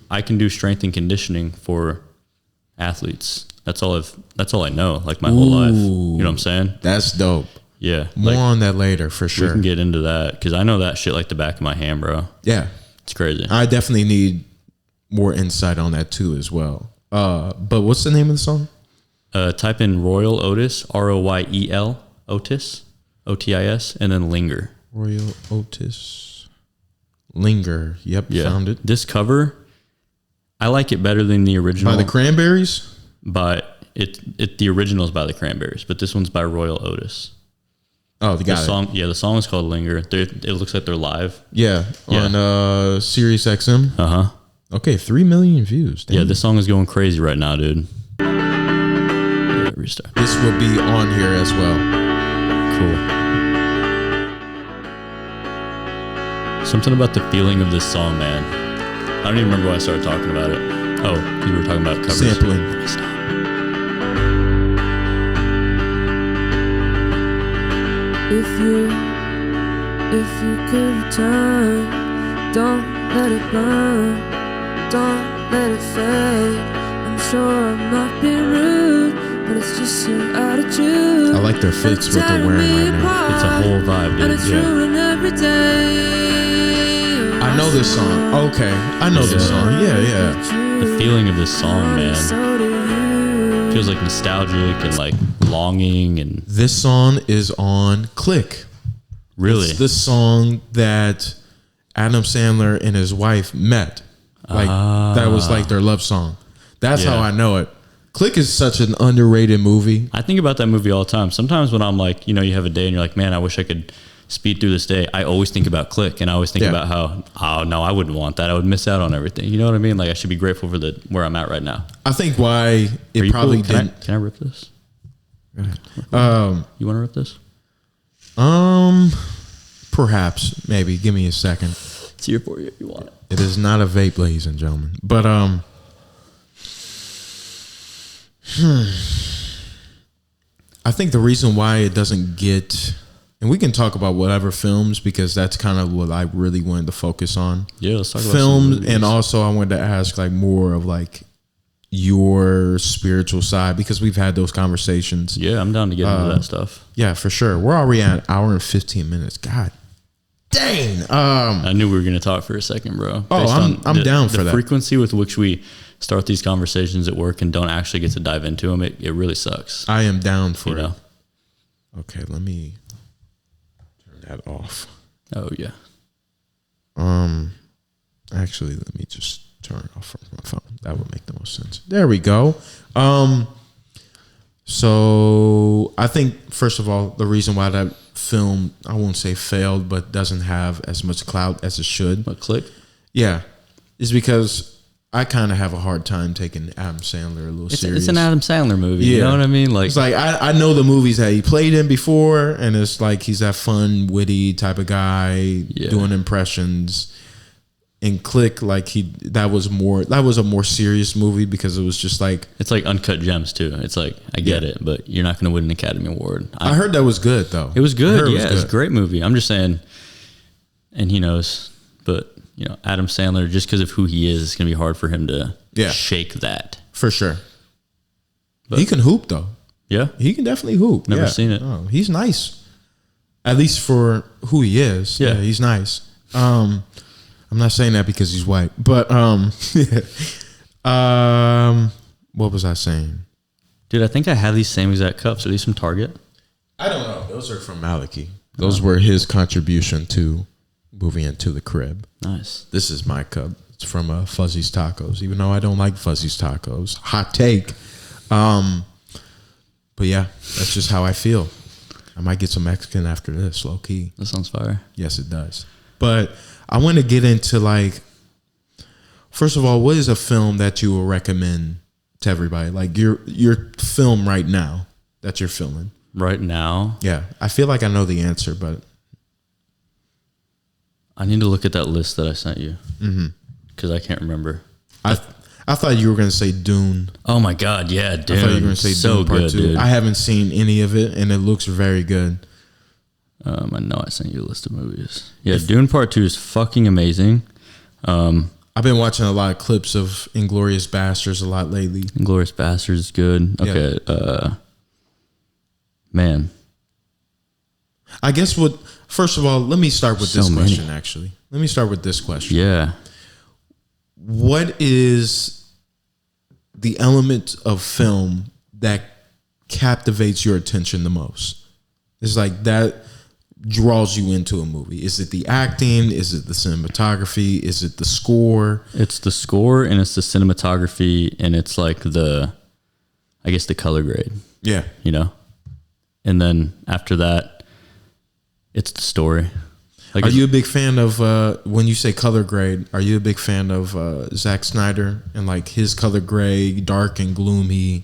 strength and conditioning for athletes. That's all I know, like my whole life. You know what I'm saying? That's dope. Yeah. More on that later for sure. We can get into that because I know that shit like the back of my hand, bro. Yeah. It's crazy. I definitely need more insight on that too as well. But what's the name of the song? Type in Royal Otis, Royel Otis, Otis, and then Linger. Royal Otis. Linger. Yep, found it. This cover, I like it better than the original. By the Cranberries? The original is by the Cranberries, but this one's by Royal Otis. Oh, the song. Yeah, the song is called Linger. It looks like they're live. Yeah, on Sirius XM. Okay, 3 million views. Damn. Yeah, this song is going crazy right now, dude. Yeah, restart. This will be on here as well. Cool. Something about the feeling of this song, man. I don't even remember why I started talking about it. Oh, you were talking about covers. Sampling. Stop. If you could return, don't let it burn, don't let it fade. I'm sure I'm not being rude, but it's just your attitude. I like their fits what they're wearing right now. It's a whole vibe, dude. And it's ruined every day. I know this song. Okay, I know this song. Yeah. The feeling of this song, man. Feels like nostalgic and like longing. And this song is on Click. Really? It's the song that Adam Sandler and his wife met. Like that was like their love song. That's how I know it. Click is such an underrated movie. I think about that movie all the time. Sometimes when I'm like, you have a day and you're like, man, I wish I could speed through this day. I always think about Click, and I always think about how, oh no, I wouldn't want that. I would miss out on everything. You know what I mean? Like I should be grateful for where I'm at right now. I think why it probably cool? didn't. Can I rip this? Go ahead. You want to rip this? Perhaps, maybe. Give me a second. It's here for you if you want it. It is not a vape, ladies and gentlemen. But I think the reason why it doesn't get, and we can talk about whatever films because that's kind of what I really wanted to focus on. Yeah, let's talk about films, and also I wanted to ask like more of like your spiritual side because we've had those conversations. Yeah, I'm down to get into that stuff. Yeah, for sure. We're already at an hour and 15 minutes. God dang. I knew we were going to talk for a second, bro. I'm down for that. The frequency with which we start these conversations at work and don't actually get to dive into them, it really sucks. I am down for it. Know? Okay, let me turn that off. Oh, yeah. Actually, let me just turn it off from my phone. That would make the most sense. There we go. So I think, first of all, the reason why that film, I won't say failed, but doesn't have as much clout as it should. What, Click? Yeah. Is because I kind of have a hard time taking Adam Sandler a little serious. It's an Adam Sandler movie. Yeah. You know what I mean? Like, it's like I know the movies that he played in before, and it's like he's that fun, witty type of guy doing impressions. And Click, like that was a more serious movie because it was just like, it's like Uncut Gems too. It's like, I get it, but you're not going to win an Academy Award. I heard that was good though. It was good. Yeah, it was a great movie. I'm just saying, and he knows, but Adam Sandler, just because of who he is, it's going to be hard for him to shake that. For sure. But he can hoop though. Yeah. He can definitely hoop. Never seen it. Oh, he's nice. At least for who he is. Yeah, he's nice. I'm not saying that because he's white, but what was I saying? Dude, I think I have these same exact cups. Are these from Target? I don't know. Those are from Maliki. Those were his contribution to moving Into the Crib. Nice. This is my cup. It's from Fuzzy's Tacos, even though I don't like Fuzzy's Tacos. Hot take. But yeah, that's just how I feel. I might get some Mexican after this, low key. That sounds fire. Yes, it does. But I want to get into like, first of all, what is a film that you will recommend to everybody? Like your film right now that you're filming. Right now? Yeah. I feel like I know the answer, but I need to look at that list that I sent you. Because I can't remember. I thought you were going to say Dune. Oh my God, yeah, Dune. I thought you were going to say so Dune Part good, 2. dude. I haven't seen any of it, and it looks very good. I know I sent you a list of movies. Yeah, Dune Part 2 is fucking amazing. I've been watching a lot of clips of Inglourious Basterds a lot lately. Inglourious Basterds is good. Okay, man. I guess first of all, let me start with this question, actually. Let me start with this question. Yeah. What is the element of film that captivates your attention the most? It's like that draws you into a movie. Is it the acting? Is it the cinematography? Is it the score? It's the score and it's the cinematography and it's like the color grade. Yeah. You know? And then after that, it's the story. Like, are you a big fan of, when you say color grade, are you a big fan of Zack Snyder and like his color grade, dark and gloomy,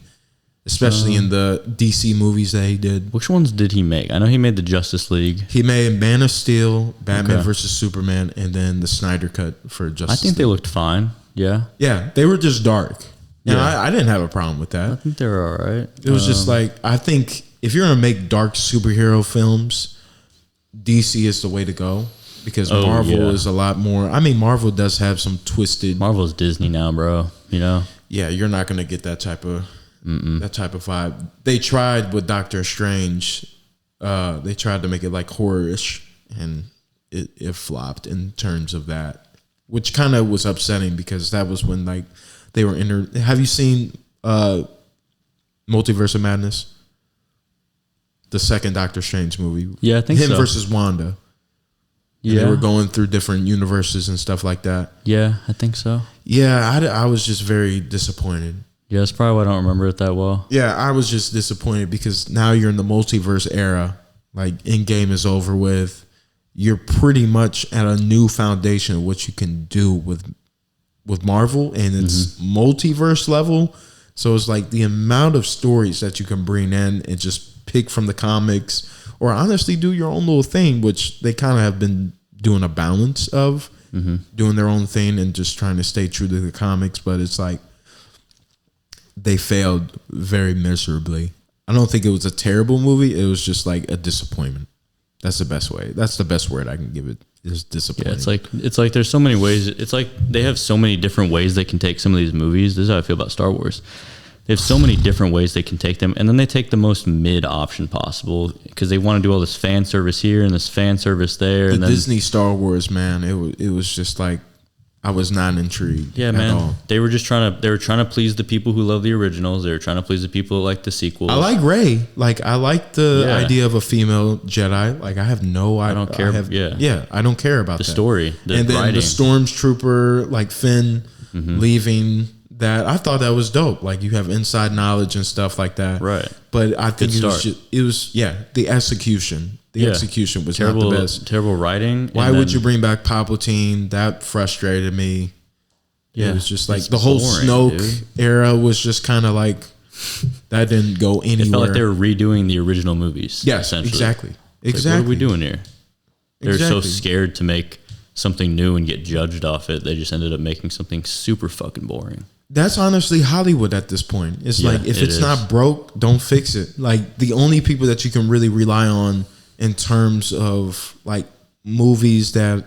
especially in the DC movies that he did? Which ones did he make? I know he made the Justice League. He made Man of Steel, Batman versus Superman, and then the Snyder cut for Justice League. I think they looked fine. Yeah. Yeah, they were just dark. And I didn't have a problem with that. I think they were all right. It was just like, I think if you're going to make dark superhero films, DC is the way to go because Marvel is a lot more. I mean, Marvel does have some twisted. Marvel's Disney now, bro. You know. Yeah, you're not gonna get that type of vibe. They tried with Doctor Strange. They tried to make it like horror-ish, and it flopped in terms of that, which kind of was upsetting because that was when like they were Have you seen Multiverse of Madness? The second Doctor Strange movie. Yeah, I think Him so. versus Wanda. Yeah. They were going through different universes and stuff like that. Yeah, I think so. Yeah, I was just very disappointed. Yeah, that's probably why I don't remember it that well. Yeah, I was just disappointed because now you're in the multiverse era. Like, Endgame is over with. You're pretty much at a new foundation of what you can do with Marvel, and it's multiverse level. So it's like the amount of stories that you can bring in and just pick from the comics, or honestly do your own little thing, which they kind of have been doing a balance of doing their own thing and just trying to stay true to the comics. But it's like they failed very miserably. I don't think it was a terrible movie. It was just like a disappointment. That's the best way. That's the best word I can give it, is disappointing. Yeah, it's like there's so many ways. It's like they have so many different ways they can take some of these movies. This is how I feel about Star Wars. They have so many different ways they can take them, and then they take the most mid option possible because they want to do all this fan service here and this fan service there. The Disney Star Wars, man, it was just like I was not intrigued. Yeah, man. All. They were trying to please the people who love the originals. They were trying to please the people who like the sequels. I like Rey. Like, I like the idea of a female Jedi. Like, I have no idea. I don't care. I don't care about the story. And then the Stormtrooper, like Finn leaving. That I thought that was dope. Like, you have inside knowledge and stuff like that. Right. But I think it was the execution. The execution was not the best. Terrible writing. Why would you bring back Palpatine? That frustrated me. Yeah. It was just like the whole Snoke era was just kind of like, that didn't go anywhere. It felt like they were redoing the original movies. Yes, exactly. Like, what are we doing here? They're so scared to make something new and get judged off it. They just ended up making something super fucking boring. That's honestly Hollywood at this point. It's like, if it's not broke, don't fix it. Like, the only people that you can really rely on in terms of like movies that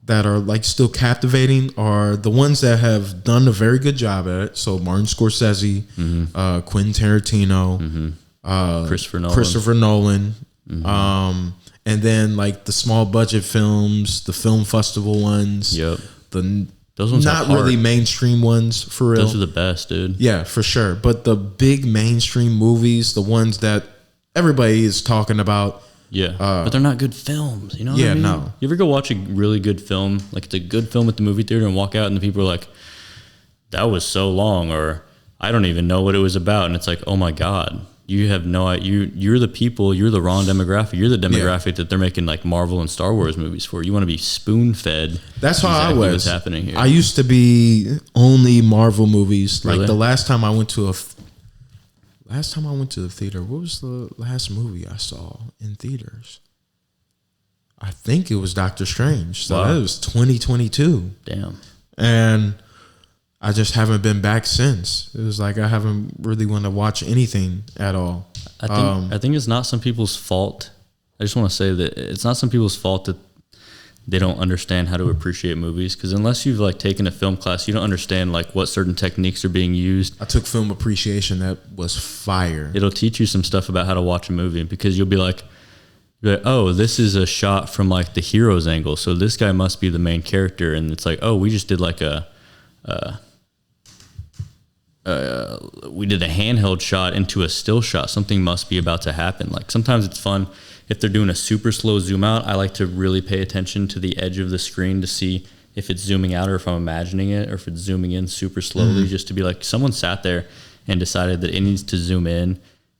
are like still captivating are the ones that have done a very good job at it. So Martin Scorsese, Quentin Tarantino, Christopher Nolan, and then like the small budget films, the film festival ones. Yep. Those ones not really mainstream ones, for real. Those are the best, dude. Yeah, for sure. But the big mainstream movies, the ones that everybody is talking about. Yeah, but they're not good films. You know what I mean? No. You ever go watch a really good film, like it's a good film at the movie theater, and walk out and the people are like, that was so long, or I don't even know what it was about. And it's like, oh my God, you have no idea. You're the people, you're the wrong demographic. You're the demographic that they're making like Marvel and Star Wars movies for. You want to be spoon fed. That's how I was. What's happening here. I used to be only Marvel movies. Really? Like the last time I went to the theater, what was the last movie I saw in theaters? I think it was Doctor Strange. So Wow. that was 2022. Damn. And I just haven't been back since. It was like I haven't really wanted to watch anything at all. I think it's not some people's fault. I just want to say that it's not some people's fault that they don't understand how to appreciate movies, because unless you've like taken a film class, you don't understand like what certain techniques are being used. I took film appreciation. That was fire. It'll teach you some stuff about how to watch a movie, because you'll be like, oh, this is a shot from like the hero's angle, so this guy must be the main character. And it's like, oh, we just did like we did a handheld shot into a still shot. Something must be about to happen. Like sometimes it's fun if they're doing a super slow zoom out. I like to really pay attention to the edge of the screen to see if it's zooming out or if I'm imagining it, or if it's zooming in super slowly, just to be like, someone sat there and decided that it needs to zoom in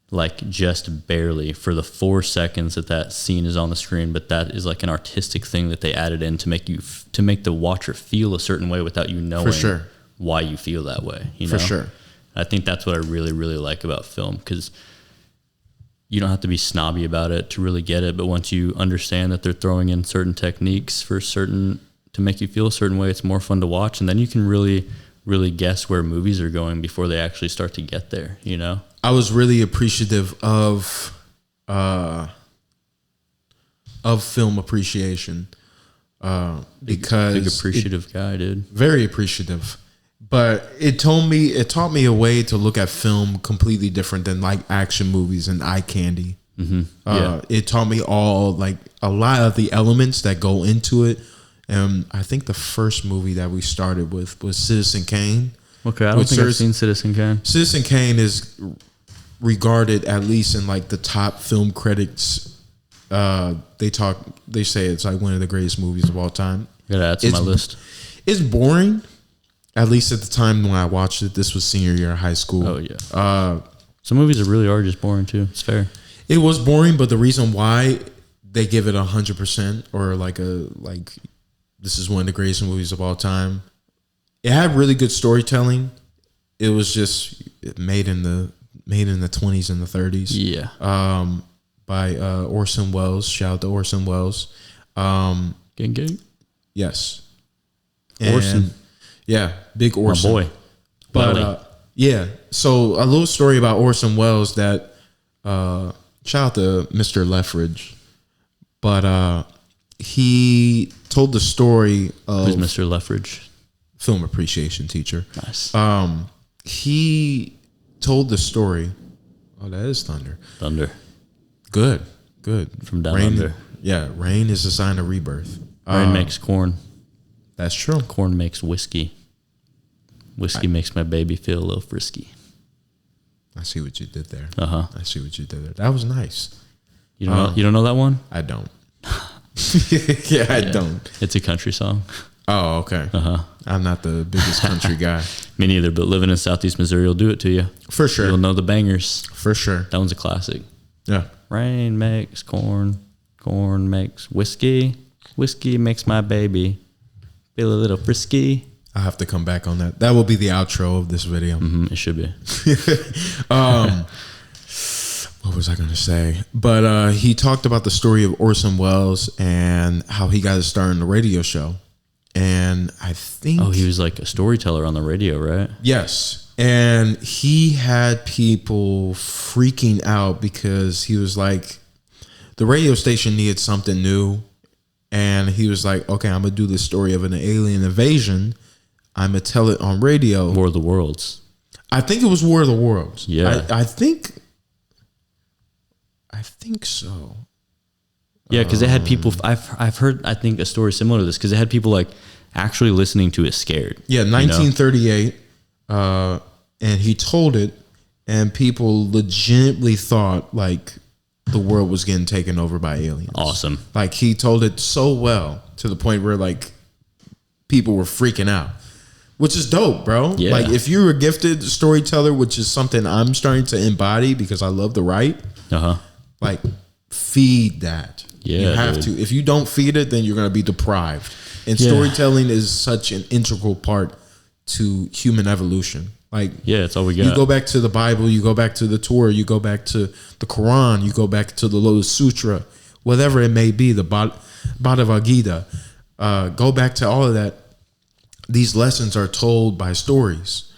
like just barely for the 4 seconds that scene is on the screen. But that is like an artistic thing that they added in to make the watcher feel a certain way without you knowing For sure. why you feel that way. You know? For sure. I think that's what I really, really like about film, because you don't have to be snobby about it to really get it. But once you understand that they're throwing in certain techniques to make you feel a certain way, it's more fun to watch. And then you can really, really guess where movies are going before they actually start to get there, you know? I was really appreciative of film appreciation because Big appreciative guy, dude. very appreciative. But it taught me a way to look at film completely different than like action movies and eye candy. Yeah. It taught me all like a lot of the elements that go into it. And I think the first movie that we started with was Citizen Kane. Okay, I don't think I've seen Citizen Kane. Citizen Kane is regarded, at least in like the top film critics, they say it's like one of the greatest movies of all time. Gotta add to my list. It's boring, at least at the time when I watched it. This was senior year of high school. Oh yeah. Some movies really are just boring too. It's fair. It was boring, but the reason why they give it 100% or like this is one of the greatest movies of all time. It had really good storytelling. It was just made in the 20s and the 30s. Yeah. By Orson Welles. Shout out to Orson Welles. Gang. Yes. Orson. Yeah, big Orson. My boy. But yeah, so a little story about Orson Welles that shout out to Mr. Leffridge. But he told the story of Who's Mr. Leffridge? film appreciation teacher. Nice. He told the story. Oh, that is thunder. Thunder. Good. From down rain, under. Yeah, rain is a sign of rebirth. Rain makes corn. That's true. Corn makes whiskey. Whiskey makes my baby feel a little frisky. I see what you did there. Uh-huh. I see what you did there. That was nice. You don't know that one? I don't. I don't. It's a country song. Oh, okay. Uh-huh. I'm not the biggest country guy. Me neither, but living in Southeast Missouri will do it to you. For sure. You'll know the bangers. For sure. That one's a classic. Yeah. Rain makes corn. Corn makes whiskey. Whiskey makes my baby feel a little frisky. I'll have to come back on that. That will be the outro of this video. It should be. What was I going to say? But he talked about the story of Orson Welles and how he got his start in the radio show. And I think... Oh, he was like a storyteller on the radio, right? Yes. And he had people freaking out because he was like, the radio station needed something new. And he was like, okay, I'm going to do this story of an alien invasion. I'm going to tell it on radio. War of the Worlds. I think it was War of the Worlds. Yeah. I think so. Yeah, because they had people. I've heard, I think, a story similar to this, because they had people like actually listening to it scared. Yeah, 1938. And he told it, and people legitimately thought like the world was getting taken over by aliens. Awesome. Like, he told it so well to the point where, like, people were freaking out, which is dope, bro. Yeah. Like, if you're a gifted storyteller, which is something I'm starting to embody because I love to write, like, feed that. Yeah, you have to. If you don't feed it, then you're going to be deprived. And storytelling is such an integral part to human evolution. Like, it's all we got. You go back to the Bible, you go back to the Torah, you go back to the Quran, you go back to the Lotus Sutra, whatever it may be, the Bhagavad Gita. Go back to all of that. These lessons are told by stories.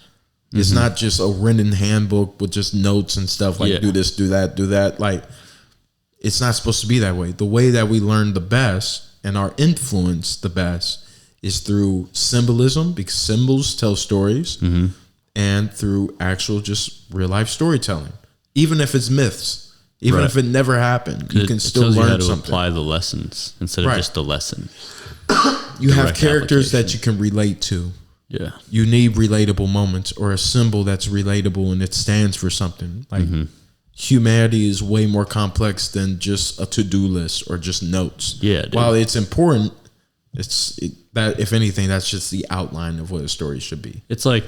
It's not just a written handbook with just notes and stuff like do this, do that, do that. Like, it's not supposed to be that way. The way that we learn the best and are influenced the best is through symbolism, because symbols tell stories, and through actual just real life storytelling. Even if it's myths, even if it never happened, you can still learn how to something. apply the lessons instead of just the lesson. You have characters that you can relate to. Yeah. You need relatable moments or a symbol that's relatable and it stands for something. Like, humanity is way more complex than just a to-do list or just notes. Yeah, dude. While it's important, that if anything, that's just the outline of what a story should be. It's like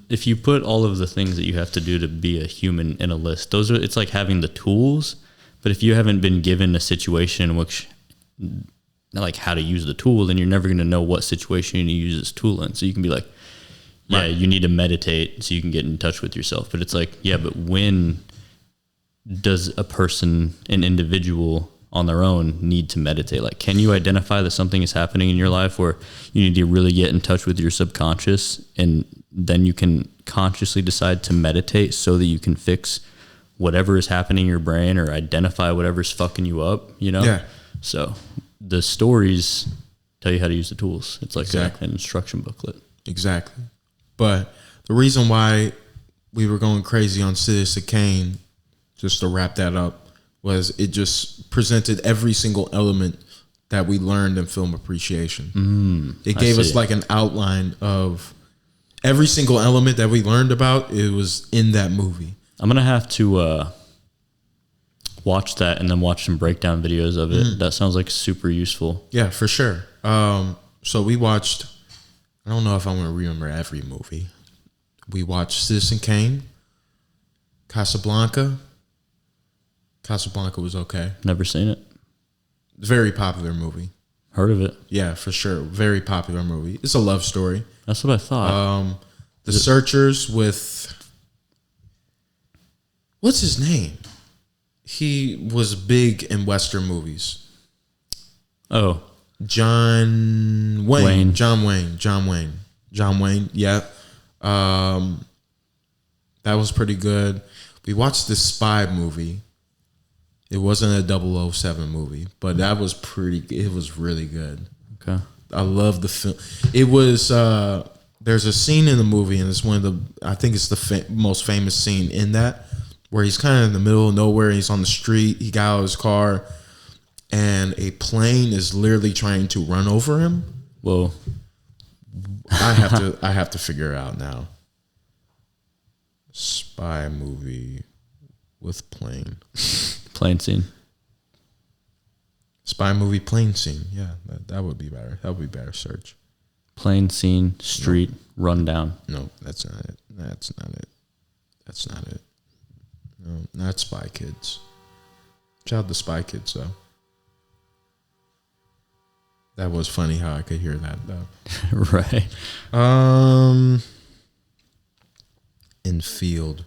if you put all of the things that you have to do to be a human in a list, it's like having the tools, but if you haven't been given a situation in which, like, how to use the tool, then you're never going to know what situation you need to use this tool in. So you can be like, you need to meditate so you can get in touch with yourself. But it's like, but when does a person, an individual on their own, need to meditate? Like, can you identify that something is happening in your life where you need to really get in touch with your subconscious, and then you can consciously decide to meditate so that you can fix whatever is happening in your brain or identify whatever's fucking you up, you know? Yeah. So the stories tell you how to use the tools. It's like an instruction booklet. Exactly. But the reason why we were going crazy on Citizen Kane, just to wrap that up, was it just presented every single element that we learned in film appreciation. It gave us like an outline of every single element that we learned about. It was in that movie. I'm going to have to watch that and then watch some breakdown videos of it. That sounds like super useful. Yeah, for sure. So we watched, I don't know if I'm going to remember every movie. We watched Citizen Kane, Casablanca. Casablanca was okay. Never seen it. Very popular movie. Heard of it. Yeah, for sure. Very popular movie. It's a love story. That's what I thought. The Searchers with, what's his name? He was big in Western movies. Oh. John Wayne. John Wayne. Yeah. That was pretty good. We watched this spy movie. It wasn't a 007 movie, but that was it was really good. Okay. I love the film. It was, there's a scene in the movie, and it's I think it's the most famous scene in that, where he's kind of in the middle of nowhere. He's on the street. He got out of his car, and a plane is literally trying to run over him. Whoa. I have to figure it out now. Spy movie with plane. Plane scene. Spy movie plane scene. Yeah, that would be better. That would be better search. Plane scene, street, rundown. No, that's not it. That's not it. No, not Spy Kids. Shout out to Spy Kids, though. That was funny how I could hear that, though. Right. In Field.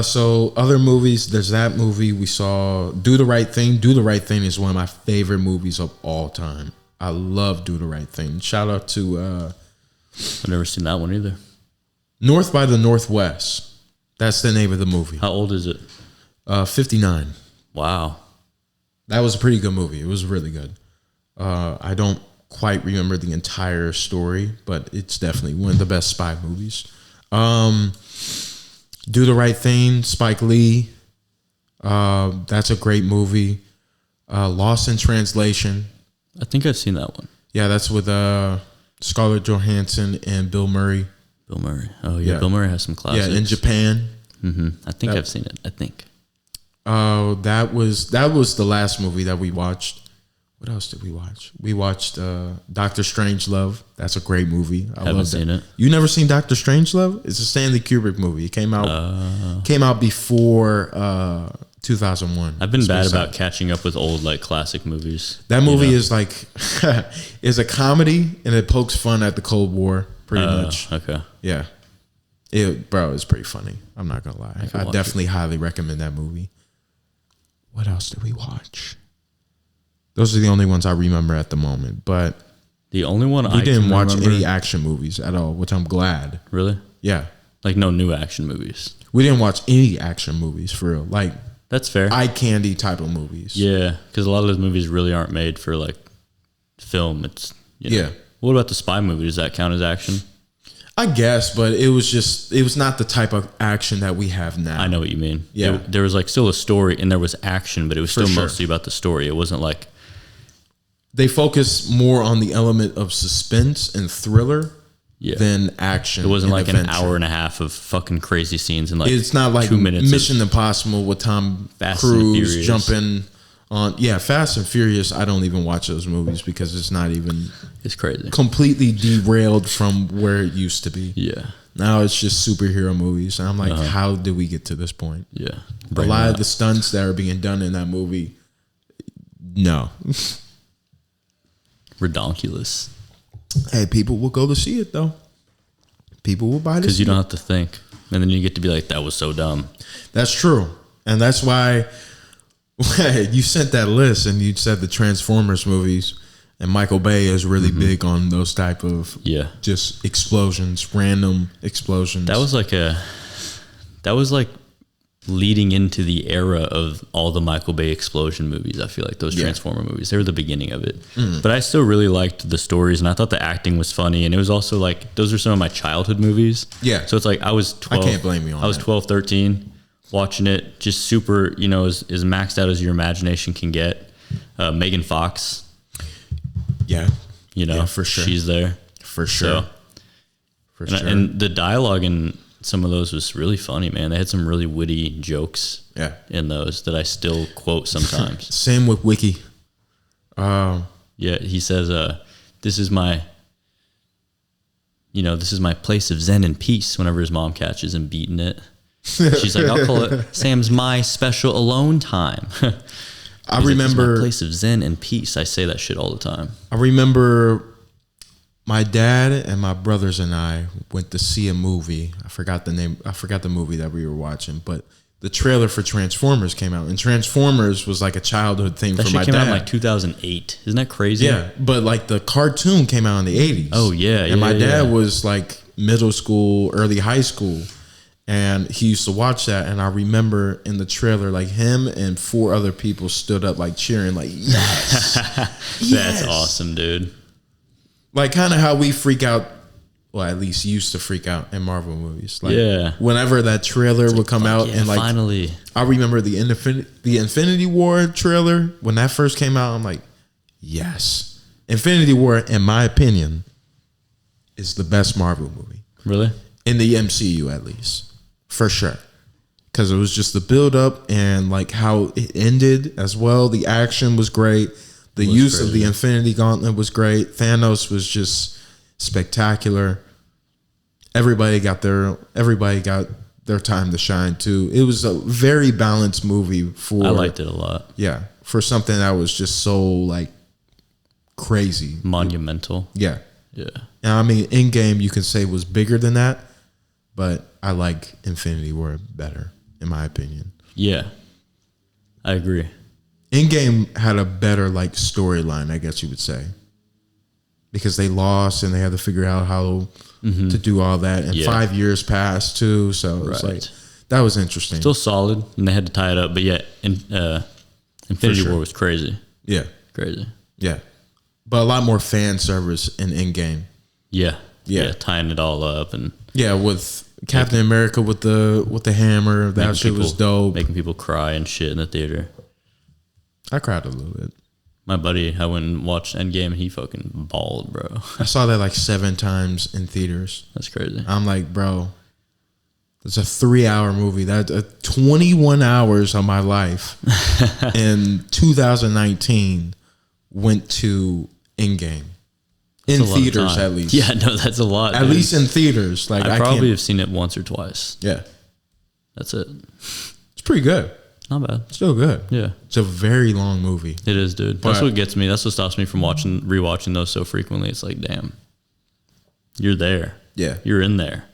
So other movies, there's that movie we saw, Do the Right Thing. Do the Right Thing is one of my favorite movies of all time. I love Do the Right Thing. Shout out to I've never seen that one either. North by the Northwest. That's the name of the movie. How old is it? 59. Wow. That was a pretty good movie. It was really good. I don't quite remember the entire story, but it's definitely one of the best spy movies. Do the Right Thing, Spike Lee. That's a great movie. Lost in Translation. I think I've seen that one. Yeah, that's with Scarlett Johansson and Bill Murray. Bill Murray. Oh, yeah. Bill Murray has some classics. Yeah, in Japan. Mm-hmm. I think I've seen it. I think. Oh, that was the last movie that we watched. What else did we watch? We watched Doctor Strangelove. That's a great movie. I Haven't seen it. You never seen Doctor Strangelove? It's a Stanley Kubrick movie. It came out before 2001. I've been bad about catching up with old like classic movies. That movie is like is a comedy and it pokes fun at the Cold War pretty much. Okay. Yeah. It's pretty funny. I'm not gonna lie. I definitely highly recommend that movie. What else did we watch? Those are the only ones I remember at the moment. But the only one we didn't watch any action movies at all, which I'm glad. Really? Yeah. Like no new action movies. We didn't watch any action movies for real. Like that's fair. Eye candy type of movies. Yeah, because a lot of those movies really aren't made for like film. It's yeah. What about the spy movie? Does that count as action? I guess, but it was not the type of action that we have now. I know what you mean. Yeah. There was like still a story and there was action, but it was still mostly about the story. It wasn't like they focus more on the element of suspense and thriller than action. It wasn't like adventure. An hour and a half of fucking crazy scenes and like it's not like 2 minutes Mission Impossible with Tom Cruise jumping on. Yeah, Fast and Furious. I don't even watch those movies because it's not even. It's crazy. Completely derailed from where it used to be. Yeah. Now it's just superhero movies. And I'm like, how did we get to this point? Yeah. A lot of the stunts that are being done in that movie, no. Redonkulous. Hey, people will go to see it though. People will buy this because you don't have to think, and then you get to be like, "That was so dumb." That's true, and that's why you sent that list, and you said the Transformers movies, and Michael Bay is really big on those type of just explosions, random explosions. That was like leading into the era of all the Michael Bay explosion movies. I feel like those Transformer movies, they were the beginning of it. But I still really liked the stories and I thought the acting was funny. And it was also like, those are some of my childhood movies. Yeah. So it's like, I was 12. I can't blame you on that. I was 12, 13 watching it, just super, as maxed out as your imagination can get. Megan Fox. Yeah. For sure. She's there. For sure. And the dialogue in some of those was really funny, man. They had some really witty jokes in those that I still quote sometimes. Same with Wiki. He says, this is my place of zen and peace whenever his mom catches him beating it. She's like, I'll call it Sam's my special alone time. I remember my place of zen and peace. I say that shit all the time. I remember my dad and my brothers and I went to see a movie. I forgot the name. I forgot the movie that we were watching, but the trailer for Transformers came out, and Transformers was like a childhood thing for my dad. That shit came out in like 2008. Isn't that crazy? Yeah, but like the cartoon came out in the 80s. Oh yeah, and my dad was like middle school, early high school, and he used to watch that. And I remember in the trailer, like him and 4 other people stood up like cheering, like yes, That's awesome, dude. Like kind of how we freak out, well, at least used to freak out in Marvel movies. Like whenever that trailer would come out, and like finally, I remember the Infinity War trailer when that first came out. I'm like, yes, Infinity War, in my opinion, is the best Marvel movie. Really, in the MCU at least, for sure. Because it was just the build up and like how it ended as well. The action was great. The use of the Infinity Gauntlet was great. Thanos was just spectacular. Everybody got their time to shine too. It was a very balanced movie I liked it a lot. Yeah. For something that was just so like crazy. Monumental. Yeah. Yeah. And I mean, Endgame you can say was bigger than that, but I like Infinity War better, in my opinion. Yeah. I agree. Endgame had a better like storyline, I guess you would say, because they lost and they had to figure out how to do all that. And 5 years passed too, so it's like that was interesting. Still solid, and they had to tie it up, but Infinity War was crazy. Yeah, crazy. Yeah, but a lot more fan service in Endgame. Yeah, tying it all up and with Captain America with the hammer. That shit was dope. Making people cry and shit in the theater. I cried a little bit. My buddy, I went and watched Endgame and he fucking bawled, bro. I saw that like 7 times in theaters. That's crazy. I'm like, bro, It's a 3-hour movie. That's 21 hours of my life in 2019 went to Endgame. In theaters, at least. Yeah, no, that's a lot. At least in theaters. Like I probably have seen it once or twice. Yeah. That's it. It's pretty good. Not bad. Still good. Yeah. It's a very long movie. It is, dude. That's what gets me. That's what stops me from rewatching those so frequently. It's like, damn, you're there. Yeah. You're in there.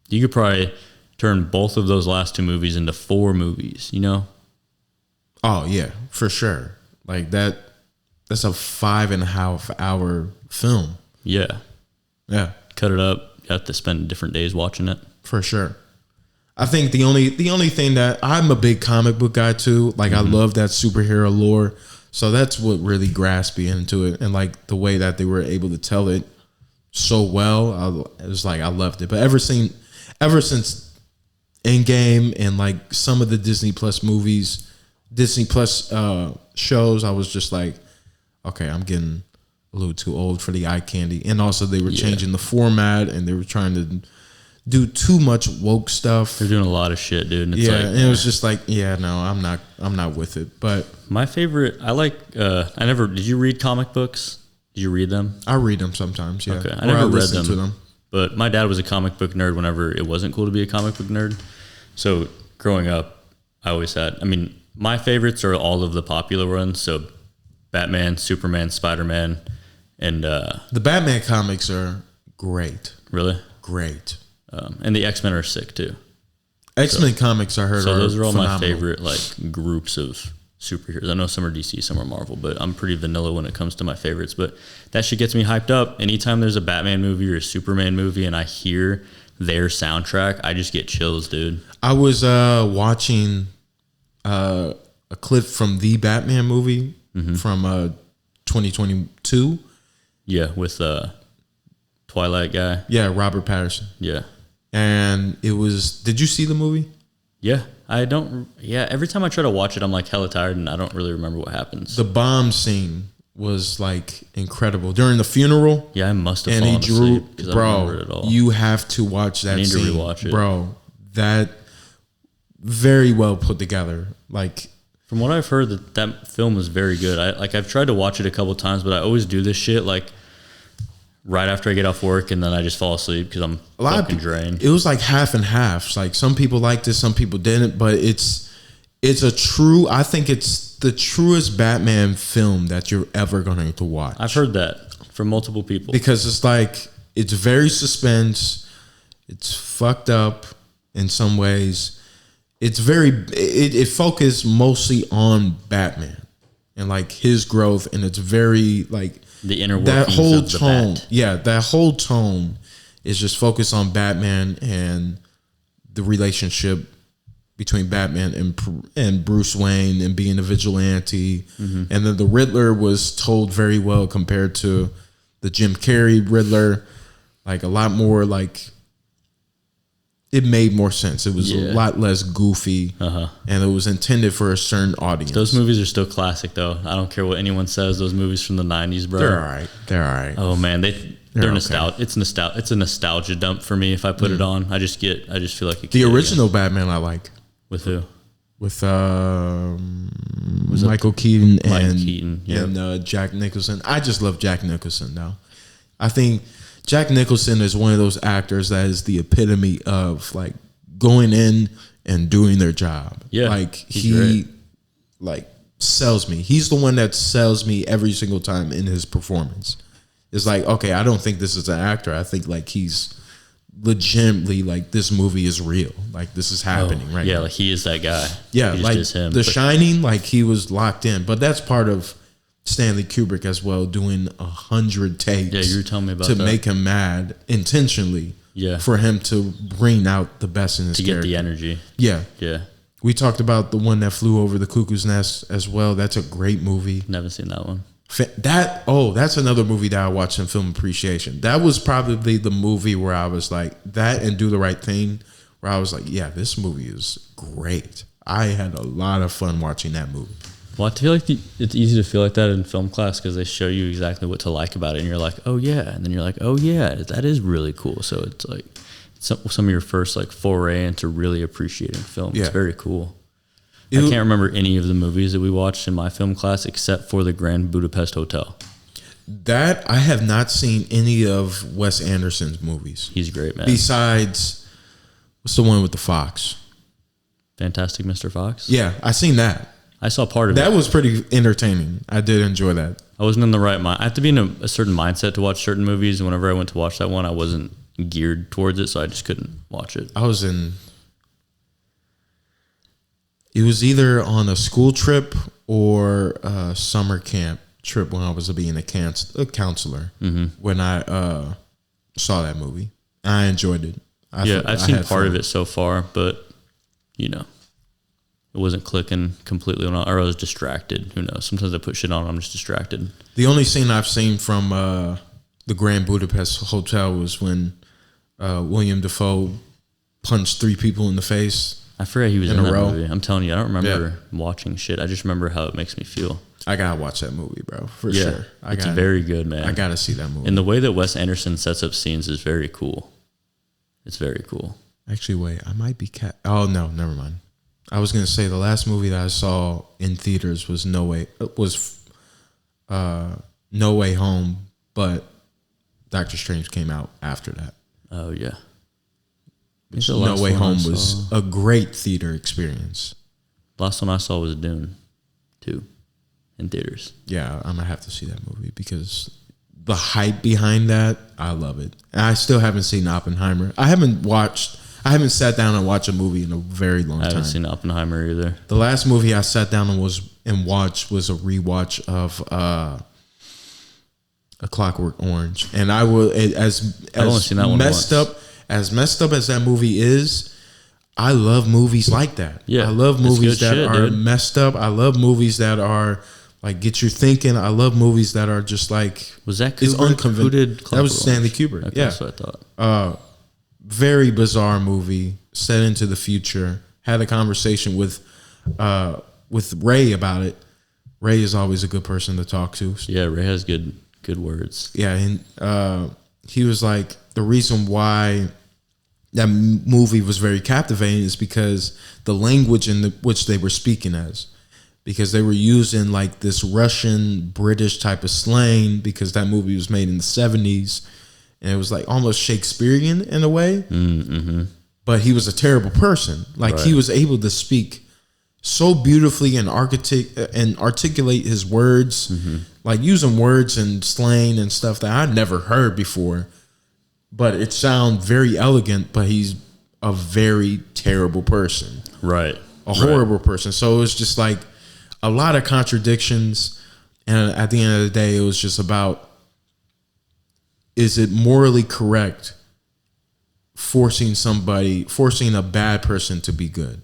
You could probably turn both of those last 2 movies into 4 movies, you know? Oh, yeah, for sure. Like that's a 5.5 hour film. Yeah. Yeah. Cut it up. You have to spend different days watching it. For sure. I think the only thing that I'm a big comic book guy too. Like I love that superhero lore. So that's what really grasped me into it. And like the way that they were able to tell it so well, it was like I loved it. But ever since Endgame and like some of the Disney Plus movies, Disney Plus shows, I was just like, okay, I'm getting a little too old for the eye candy. And also they were changing the format and they were trying to do too much woke stuff. They're doing a lot of shit, dude. And it's and it was just like, yeah, no, I'm not with it. But my favorite, did you read comic books? Did you read them? I read them sometimes, yeah. Okay. I never read them. To them. But my dad was a comic book nerd whenever it wasn't cool to be a comic book nerd. So growing up, my favorites are all of the popular ones. So Batman, Superman, Spider-Man, and the Batman comics are great. Really? Great. And the X-Men are sick too. X-Men comics I heard so are those are all phenomenal. my favorite like groups of superheroes. I know some are DC, some are Marvel, but I'm pretty vanilla when it comes to my favorites. But that shit gets me hyped up. Anytime there's a Batman movie or a Superman movie and I hear their soundtrack, I just get chills, dude. I was watching a clip from the Batman movie from 2022. Yeah, with Twilight guy. Yeah, Robert Pattinson. Yeah. And it was, did you see the movie? Yeah, every time I try to watch it, I'm like hella tired and I don't really remember what happens. The bomb scene was like incredible. During the funeral. Yeah, I must have fallen asleep because I don't remember it at all. You have to watch that scene. I need to rewatch it. Bro, that very well put together. Like, from what I've heard, that film was very good. I've tried to watch it a couple times, but I always do this shit like right after I get off work, and then I just fall asleep because I'm fucking drained. It was like half and half. Like some people liked it, some people didn't. But I think it's the truest Batman film that you're ever going to watch. I've heard that from multiple people because it's like it's very suspense. It's fucked up in some ways. It's it focused mostly on Batman and like his growth, and it's very like. The inner workings that whole of the tone, bat. yeah, that whole tone is just focused on Batman and the relationship between Batman and Bruce Wayne and being a vigilante, and then the Riddler was told very well compared to the Jim Carrey Riddler, like a lot more like it made more sense. It was a lot less goofy, and it was intended for a certain audience. Those movies are still classic, though. I don't care what anyone says. Those movies from the 90s, bro. They're all right. Oh, man. They're nostalgic. It's a nostalgia dump for me if I put it on. I just feel like the original Batman I like. With who? With Michael Keaton and Jack Nicholson. I just love Jack Nicholson now. I think Jack Nicholson is one of those actors that is the epitome of like going in and doing their job. Yeah, like he like sells me. He's the one that sells me every single time in his performance. It's like, okay, I don't think this is an actor. I think like he's legitimately like this movie is real. Like this is happening right now. Yeah, like he is that guy. Yeah, he like just is him. The Shining, like he was locked in. But that's part of Stanley Kubrick as well, doing 100 takes. Yeah, you were telling me about to that. make him mad intentionally. Yeah, for him to bring out the best in his character. To get the energy. Yeah, yeah. We talked about the one that flew over the cuckoo's nest as well. That's a great movie. Never seen that one. That's another movie that I watched in Film Appreciation. That was probably the movie where I was like, that and Do the Right Thing, where I was like, yeah, this movie is great. I had a lot of fun watching that movie. Well, I feel like it's easy to feel like that in film class because they show you exactly what to like about it, and you're like, oh yeah, and then you're like, oh yeah, that is really cool. So it's some of your first like foray into really appreciating film. Yeah. It's very cool. I can't remember any of the movies that we watched in my film class except for the Grand Budapest Hotel. That I have not seen any of Wes Anderson's movies. He's great, man. Besides, what's the one with the fox? Fantastic Mr. Fox? Yeah, I seen that. I saw part of it. That was pretty entertaining. I did enjoy that. I wasn't in the right mind. I have to be in a certain mindset to watch certain movies. Whenever I went to watch that one, I wasn't geared towards it, so I just couldn't watch it. It was either on a school trip or a summer camp trip when I was being a counselor when I saw that movie. I enjoyed it. I've seen part of it so far, but it wasn't clicking completely, or I was distracted. Who knows? Sometimes I put shit on, I'm just distracted. The only scene I've seen from the Grand Budapest Hotel was when William Dafoe punched 3 people in the face. I forgot he was in that movie. I'm telling you, I don't remember watching shit. I just remember how it makes me feel. I gotta watch that movie, bro, for sure. It's very good, man. I gotta see that movie. And the way that Wes Anderson sets up scenes is very cool. It's very cool. Actually, wait, I might be Oh no, never mind. I was gonna say the last movie that I saw in theaters was No Way Home, but Doctor Strange came out after that. Oh yeah. No Way Home was a great theater experience. Last one I saw was Dune 2 in theaters. Yeah, I'm gonna have to see that movie because the hype behind that, I love it. And I still haven't seen Oppenheimer. I haven't sat down and watched a movie in a very long time. I haven't seen Oppenheimer either. The last movie I sat down and watched was a rewatch of A Clockwork Orange, and I've only seen that one messed once. As messed up as that movie is, I love movies like that. Yeah, I love movies that are messed up. I love movies that are like get you thinking. I love movies that are just like was that Kubrick? That was Stanley Kubrick. Okay, yeah, that's what I thought. Very bizarre movie set into the future. Had a conversation with Ray about it. Ray is always a good person to talk to. Yeah, Ray has good words. Yeah, and he was like, the reason why that movie was very captivating is because the language in which they were speaking as, because they were using like this Russian British type of slang, because that movie was made in the 70s, and it was like almost Shakespearean in a way. Mm-hmm. But he was a terrible person. Like he was able to speak so beautifully and articulate his words, like using words and slang and stuff that I'd never heard before. But it sounds very elegant, but he's a very terrible person. Right. A horrible person. So it was just like a lot of contradictions. And at the end of the day, it was just about, is it morally correct forcing a bad person to be good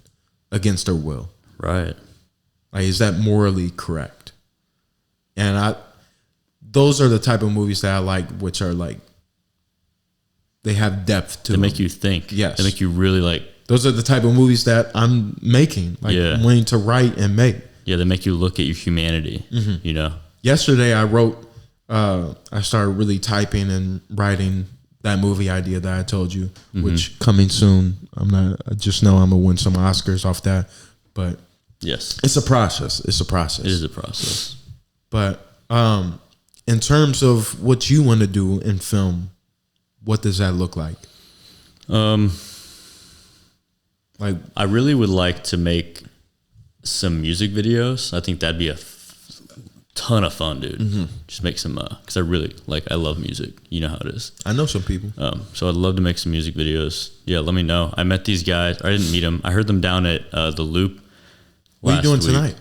against their will? Right. Like, is that morally correct? And those are the type of movies that I like, which are like, they have depth to them. They make you think. Yes. They make you really like. Those are the type of movies that I'm making, like wanting to write and make. Yeah, they make you look at your humanity, Yesterday I wrote, I started really typing and writing that movie idea that I told you, which coming soon. I just know I'm going to win some Oscars off that. But yes, it's a process. It is a process. But in terms of what you want to do in film, what does that look like? Like, I really would like to make some music videos. I think that'd be a ton of fun, dude. Just make some, because I love music. You know how it is. I know some people. So I'd love to make some music videos. Yeah, let me know. I met these guys. I didn't meet them. I heard them down at the Loop. What are you doing tonight?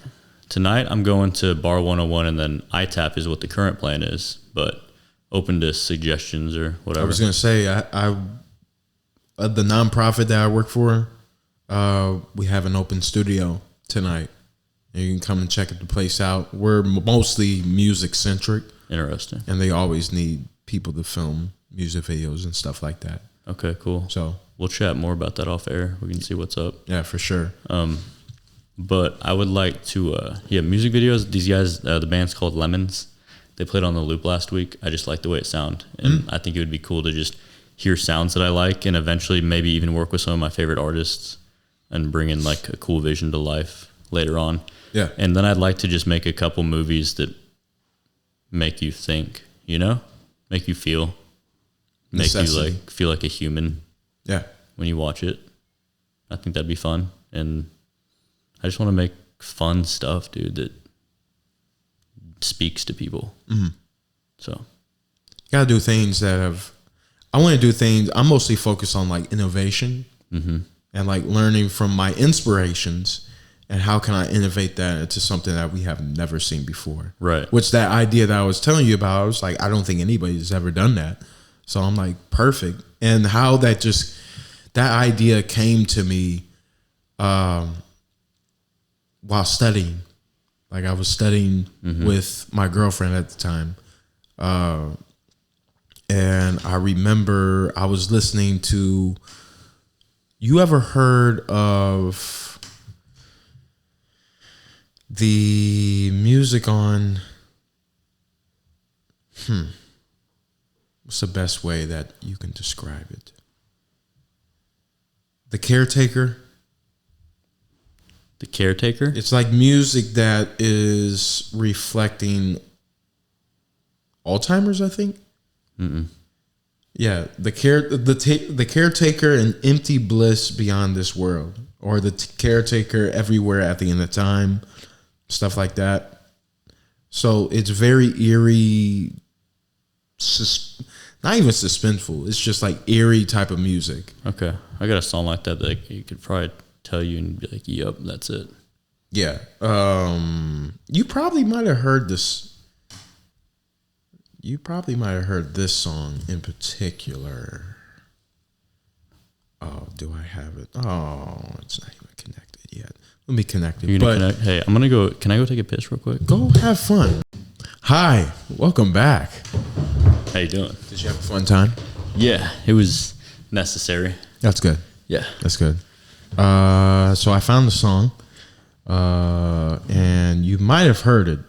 Tonight I'm going to Bar 101, and then ITAP is what the current plan is, but open to suggestions or whatever. I was going to say, I the nonprofit that I work for, we have an open studio tonight. And you can come and check the place out. We're mostly music centric. Interesting. And they always need people to film music videos and stuff like that. Okay, cool. So we'll chat more about that off air. We can see what's up. Yeah, for sure. But I would like to, music videos. These guys, the band's called Lemons. They played on the Loop last week. I just like the way it sounds. And I think it would be cool to just hear sounds that I like, and eventually maybe even work with some of my favorite artists and bring in like a cool vision to life later on. Yeah. And then I'd like to just make a couple movies that make you think, you know, make you feel, make you like feel like a human. Yeah. When you watch it. I think that'd be fun. And I just want to make fun stuff, dude, that speaks to people. Mm-hmm. So gotta do things I want to do things. I'm mostly focused on like innovation and like learning from my inspirations and how can I innovate that into something that we have never seen before. Right. Which that idea that I was telling you about, I was like, I don't think anybody's ever done that. So I'm like, perfect. And how that idea came to me while studying. Like I was studying with my girlfriend at the time. And I remember I was listening to, you ever heard of the music on, what's the best way that you can describe it? The Caretaker. The Caretaker? It's like music that is reflecting Alzheimer's, I think. Yeah, the Caretaker and Empty Bliss Beyond This World, or the Caretaker Everywhere at the End of Time, stuff like that. So it's very eerie, not even suspenseful. It's just like eerie type of music. Okay, I got a song like that that you could probably tell you and be like, "Yep, that's it." Yeah, you probably might have heard this. You probably might have heard this song in particular. Oh, do I have it? Oh, it's not even connected yet. Let me connect it. Hey, I'm gonna go. Can I go take a piss real quick? Go have fun. Hi, welcome back. How you doing? Did you have a fun time? Yeah, it was necessary. That's good. Yeah, that's good. So I found the song, and you might have heard it.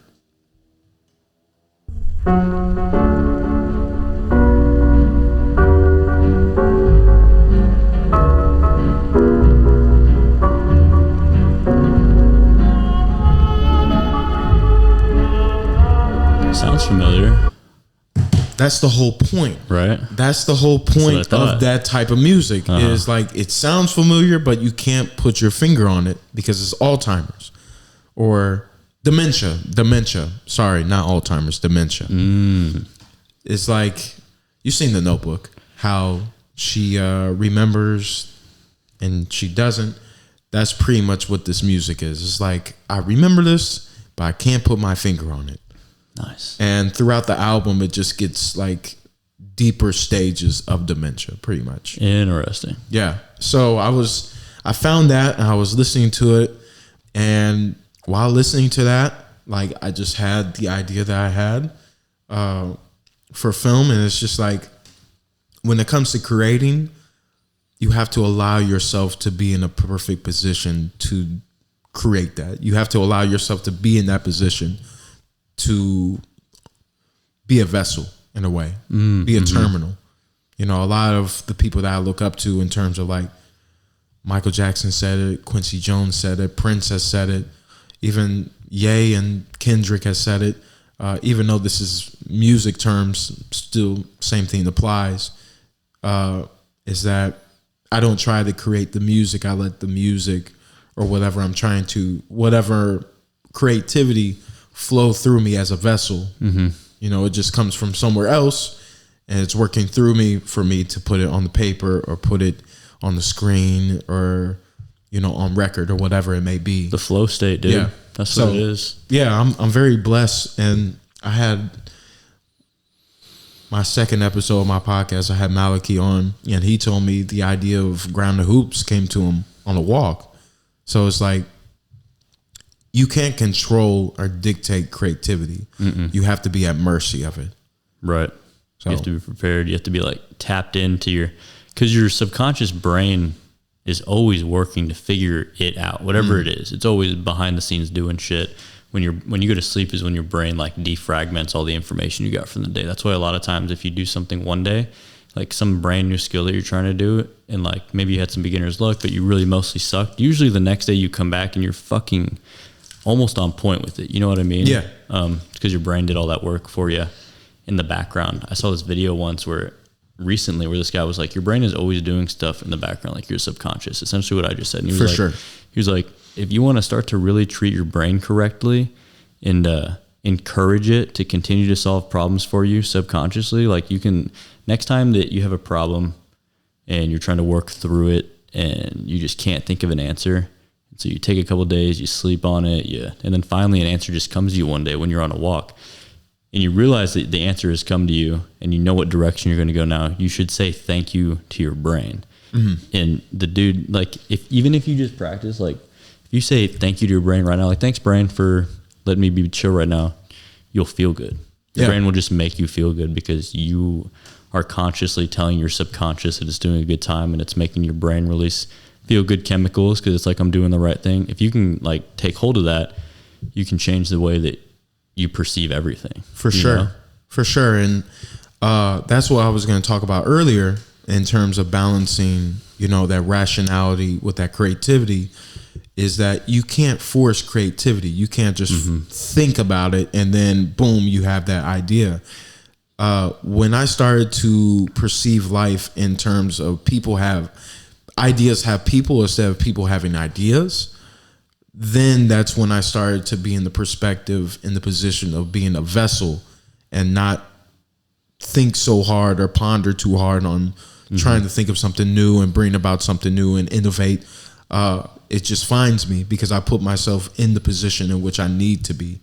Sounds familiar. That's the whole point. Right. That's the whole point of that type of music is like, it sounds familiar, but you can't put your finger on it because it's Alzheimer's or dementia. Sorry, not Alzheimer's, dementia. It's like, you've seen The Notebook, how she remembers and she doesn't. That's pretty much what this music is. It's like, I remember this, but I can't put my finger on it. Nice. And throughout the album, it just gets like deeper stages of dementia, pretty much. Interesting. Yeah. So I found that and I was listening to it. And while listening to that, like I just had the idea that I had for film. And it's just like, when it comes to creating, you have to allow yourself to be in a perfect position to create that. You have to allow yourself to be in that position to be a vessel in a way, be a terminal. You know, a lot of the people that I look up to in terms of like Michael Jackson said it, Quincy Jones said it, Prince has said it, even Ye and Kendrick has said it. Even though this is music terms, still same thing applies. Is that I don't try to create the music. I let the music or whatever I'm trying to, whatever creativity flow through me as a vessel. You know, it just comes from somewhere else and it's working through me for me to put it on the paper or put it on the screen or, you know, on record or whatever it may be. The flow state, dude. Yeah. That's what it is. Yeah, I'm very blessed. And I had my second episode of my podcast, I had Maliki on, and he told me the idea of Ground the Hoops came to him on a walk. So it's like, you can't control or dictate creativity. You have to be at mercy of it. Right. So you have to be prepared. You have to be like tapped into because your subconscious brain is always working to figure it out, whatever it is. It's always behind the scenes doing shit. When you go to sleep is when your brain like defragments all the information you got from the day. That's why a lot of times if you do something one day like some brand new skill that you're trying to do, and like maybe you had some beginner's luck, but you really mostly sucked. Usually the next day you come back and you're fucking almost on point with it. You know what I mean? Yeah. Because your brain did all that work for you in the background. I saw this video once recently where this guy was like, your brain is always doing stuff in the background, like your subconscious, essentially what I just said. And he was he was like, if you want to start to really treat your brain correctly and encourage it to continue to solve problems for you subconsciously, like you can, next time that you have a problem and you're trying to work through it and you just can't think of an answer, so you take a couple of days, you sleep on it, and then finally an answer just comes to you one day when you're on a walk, and you realize that the answer has come to you and you know what direction you're going to go now. You should say thank you to your brain. And the dude, like, even if you just practice, like, if you say thank you to your brain right now, like, thanks brain for letting me be chill right now, you'll feel good. Your brain will just make you feel good because you are consciously telling your subconscious that it's doing a good time, and it's making your brain release feel good chemicals because it's like, I'm doing the right thing. If you can like take hold of that, you can change the way that you perceive everything. For sure. And that's what I was going to talk about earlier in terms of balancing, you know, that rationality with that creativity, is that you can't force creativity. You can't just think about it and then boom, you have that idea. When I started to perceive life in terms of ideas have people instead of people having ideas, then that's when I started to be in the position of being a vessel and not think so hard or ponder too hard on trying to think of something new and bring about something new and innovate. It just finds me because I put myself in the position in which I need to be.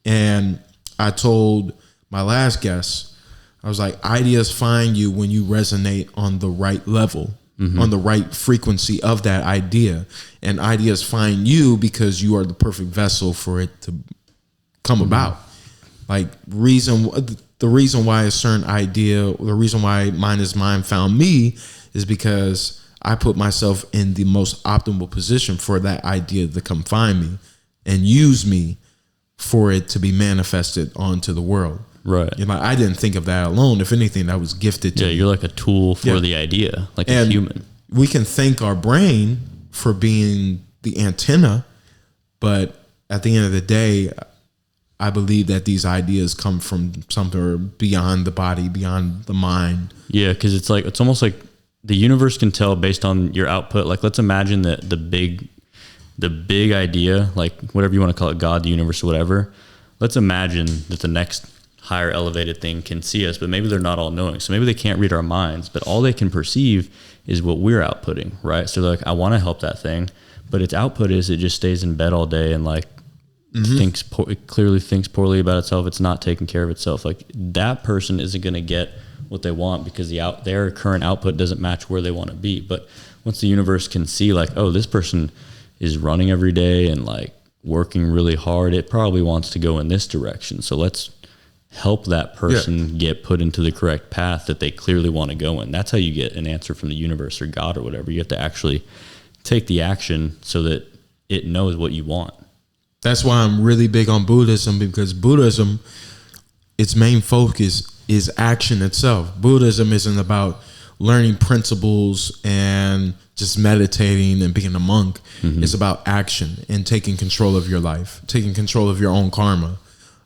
And I told my last guest, I was like, ideas find you when you resonate on the right level, on the right frequency of that idea. And ideas find you because you are the perfect vessel for it to come about. Like the reason why a certain idea, the reason why Mine is Mine found me is because I put myself in the most optimal position for that idea to come find me and use me for it to be manifested onto the world. Right. You know, I didn't think of that alone. If anything, that was gifted to me. You're like a tool for the idea, like a human. We can thank our brain for being the antenna, but at the end of the day, I believe that these ideas come from something beyond the body, beyond the mind. Yeah, because it's almost like the universe can tell based on your output. Like, let's imagine that the big idea, like whatever you want to call it, God, the universe, or whatever. Let's imagine that the next higher elevated thing can see us, but maybe they're not all knowing. So maybe they can't read our minds, but all they can perceive is what we're outputting, right? So they're like, I want to help that thing, but its output is it just stays in bed all day and like it clearly thinks poorly about itself. It's not taking care of itself. Like, that person isn't going to get what they want because their current output doesn't match where they want to be. But once the universe can see like, oh, this person is running every day and like working really hard, it probably wants to go in this direction. So let's help that person get put into the correct path that they clearly want to go in. That's how you get an answer from the universe or God or whatever. You have to actually take the action so that it knows what you want. That's why I'm really big on Buddhism, because Buddhism, its main focus is action itself. Buddhism isn't about learning principles and just meditating and being a monk. It's about action and taking control of your life, taking control of your own karma.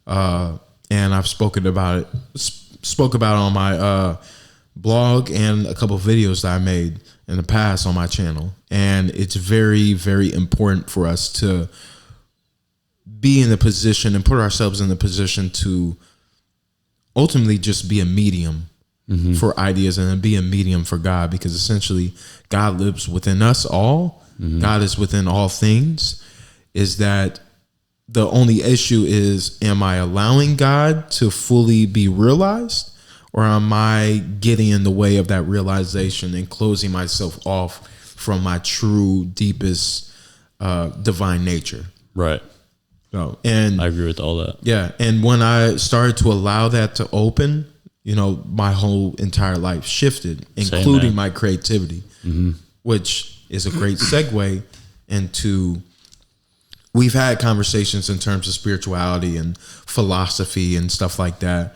And I've spoke about it on my blog and a couple of videos that I made in the past on my channel. And it's very, very important for us to be in the position and put ourselves in the position to ultimately just be a medium for ideas and be a medium for God, because essentially God lives within us all. God is within all things. Is that the only issue is, am I allowing God to fully be realized, or am I getting in the way of that realization and closing myself off from my true, deepest divine nature? Right. So, and I agree with all that. Yeah. And when I started to allow that to open, you know, my whole entire life shifted, including my creativity, which is a great segue into, we've had conversations in terms of spirituality and philosophy and stuff like that.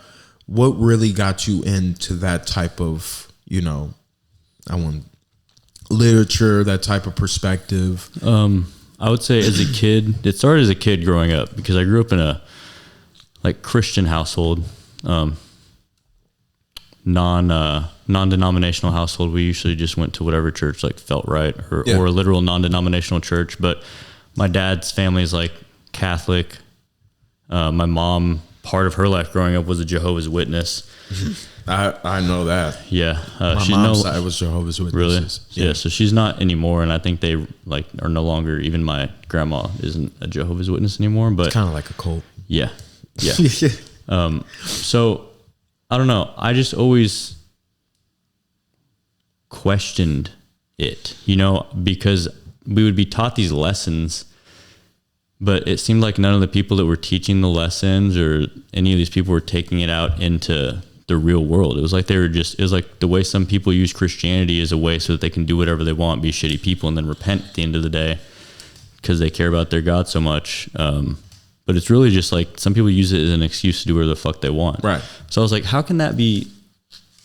what really got you into that type of, literature, that type of perspective? I would say as a kid, it started as a kid growing up because I grew up in a Christian household, non-denominational household. We usually just went to whatever church felt right or a literal non-denominational church. But my dad's family is Catholic. My mom, part of her life growing up was a Jehovah's Witness. I know that. Yeah. My mom's side was Jehovah's Witnesses. Really? Yeah. So she's not anymore. And I think they are no longer, even my grandma isn't a Jehovah's Witness anymore, but it's kind of like a cult. Yeah. Yeah. So I don't know. I just always questioned it, because we would be taught these lessons, but it seemed like none of the people that were teaching the lessons or any of these people were taking it out into the real world. It was like it was like the way some people use Christianity as a way so that they can do whatever they want, be shitty people, and then repent at the end of the day because they care about their God so much. But it's really just some people use it as an excuse to do whatever the fuck they want. Right. So I was like, how can that be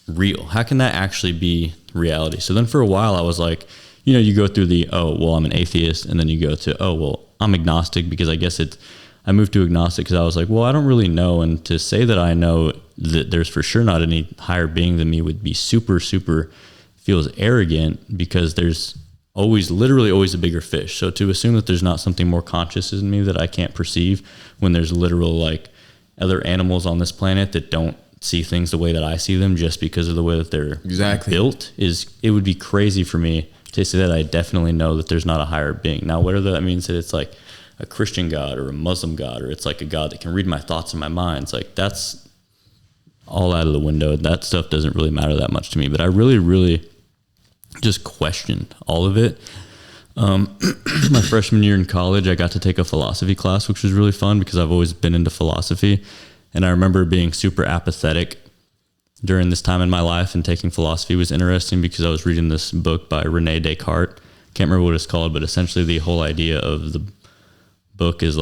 real? How can that actually be reality? So then for a while I was like, you go through I'm an atheist. And then you go to, I'm agnostic because I guess I moved to agnostic because I was like, well, I don't really know. And to say that I know that there's for sure not any higher being than me would be super, super feels arrogant because there's literally always a bigger fish. So to assume that there's not something more conscious in me that I can't perceive when there's literal other animals on this planet that don't see things the way that I see them just because of the way that they're built it would be crazy for me to say that I definitely know that there's not a higher being. Now, whether that means that it's a Christian God or a Muslim God, or it's a God that can read my thoughts and my mind, that's all out of the window. That stuff doesn't really matter that much to me, but I really, really just questioned all of it. My freshman year in college, I got to take a philosophy class, which was really fun because I've always been into philosophy. And I remember being super apathetic during this time in my life, and taking philosophy was interesting because I was reading this book by Rene Descartes. Can't remember what it's called, but essentially the whole idea of the book is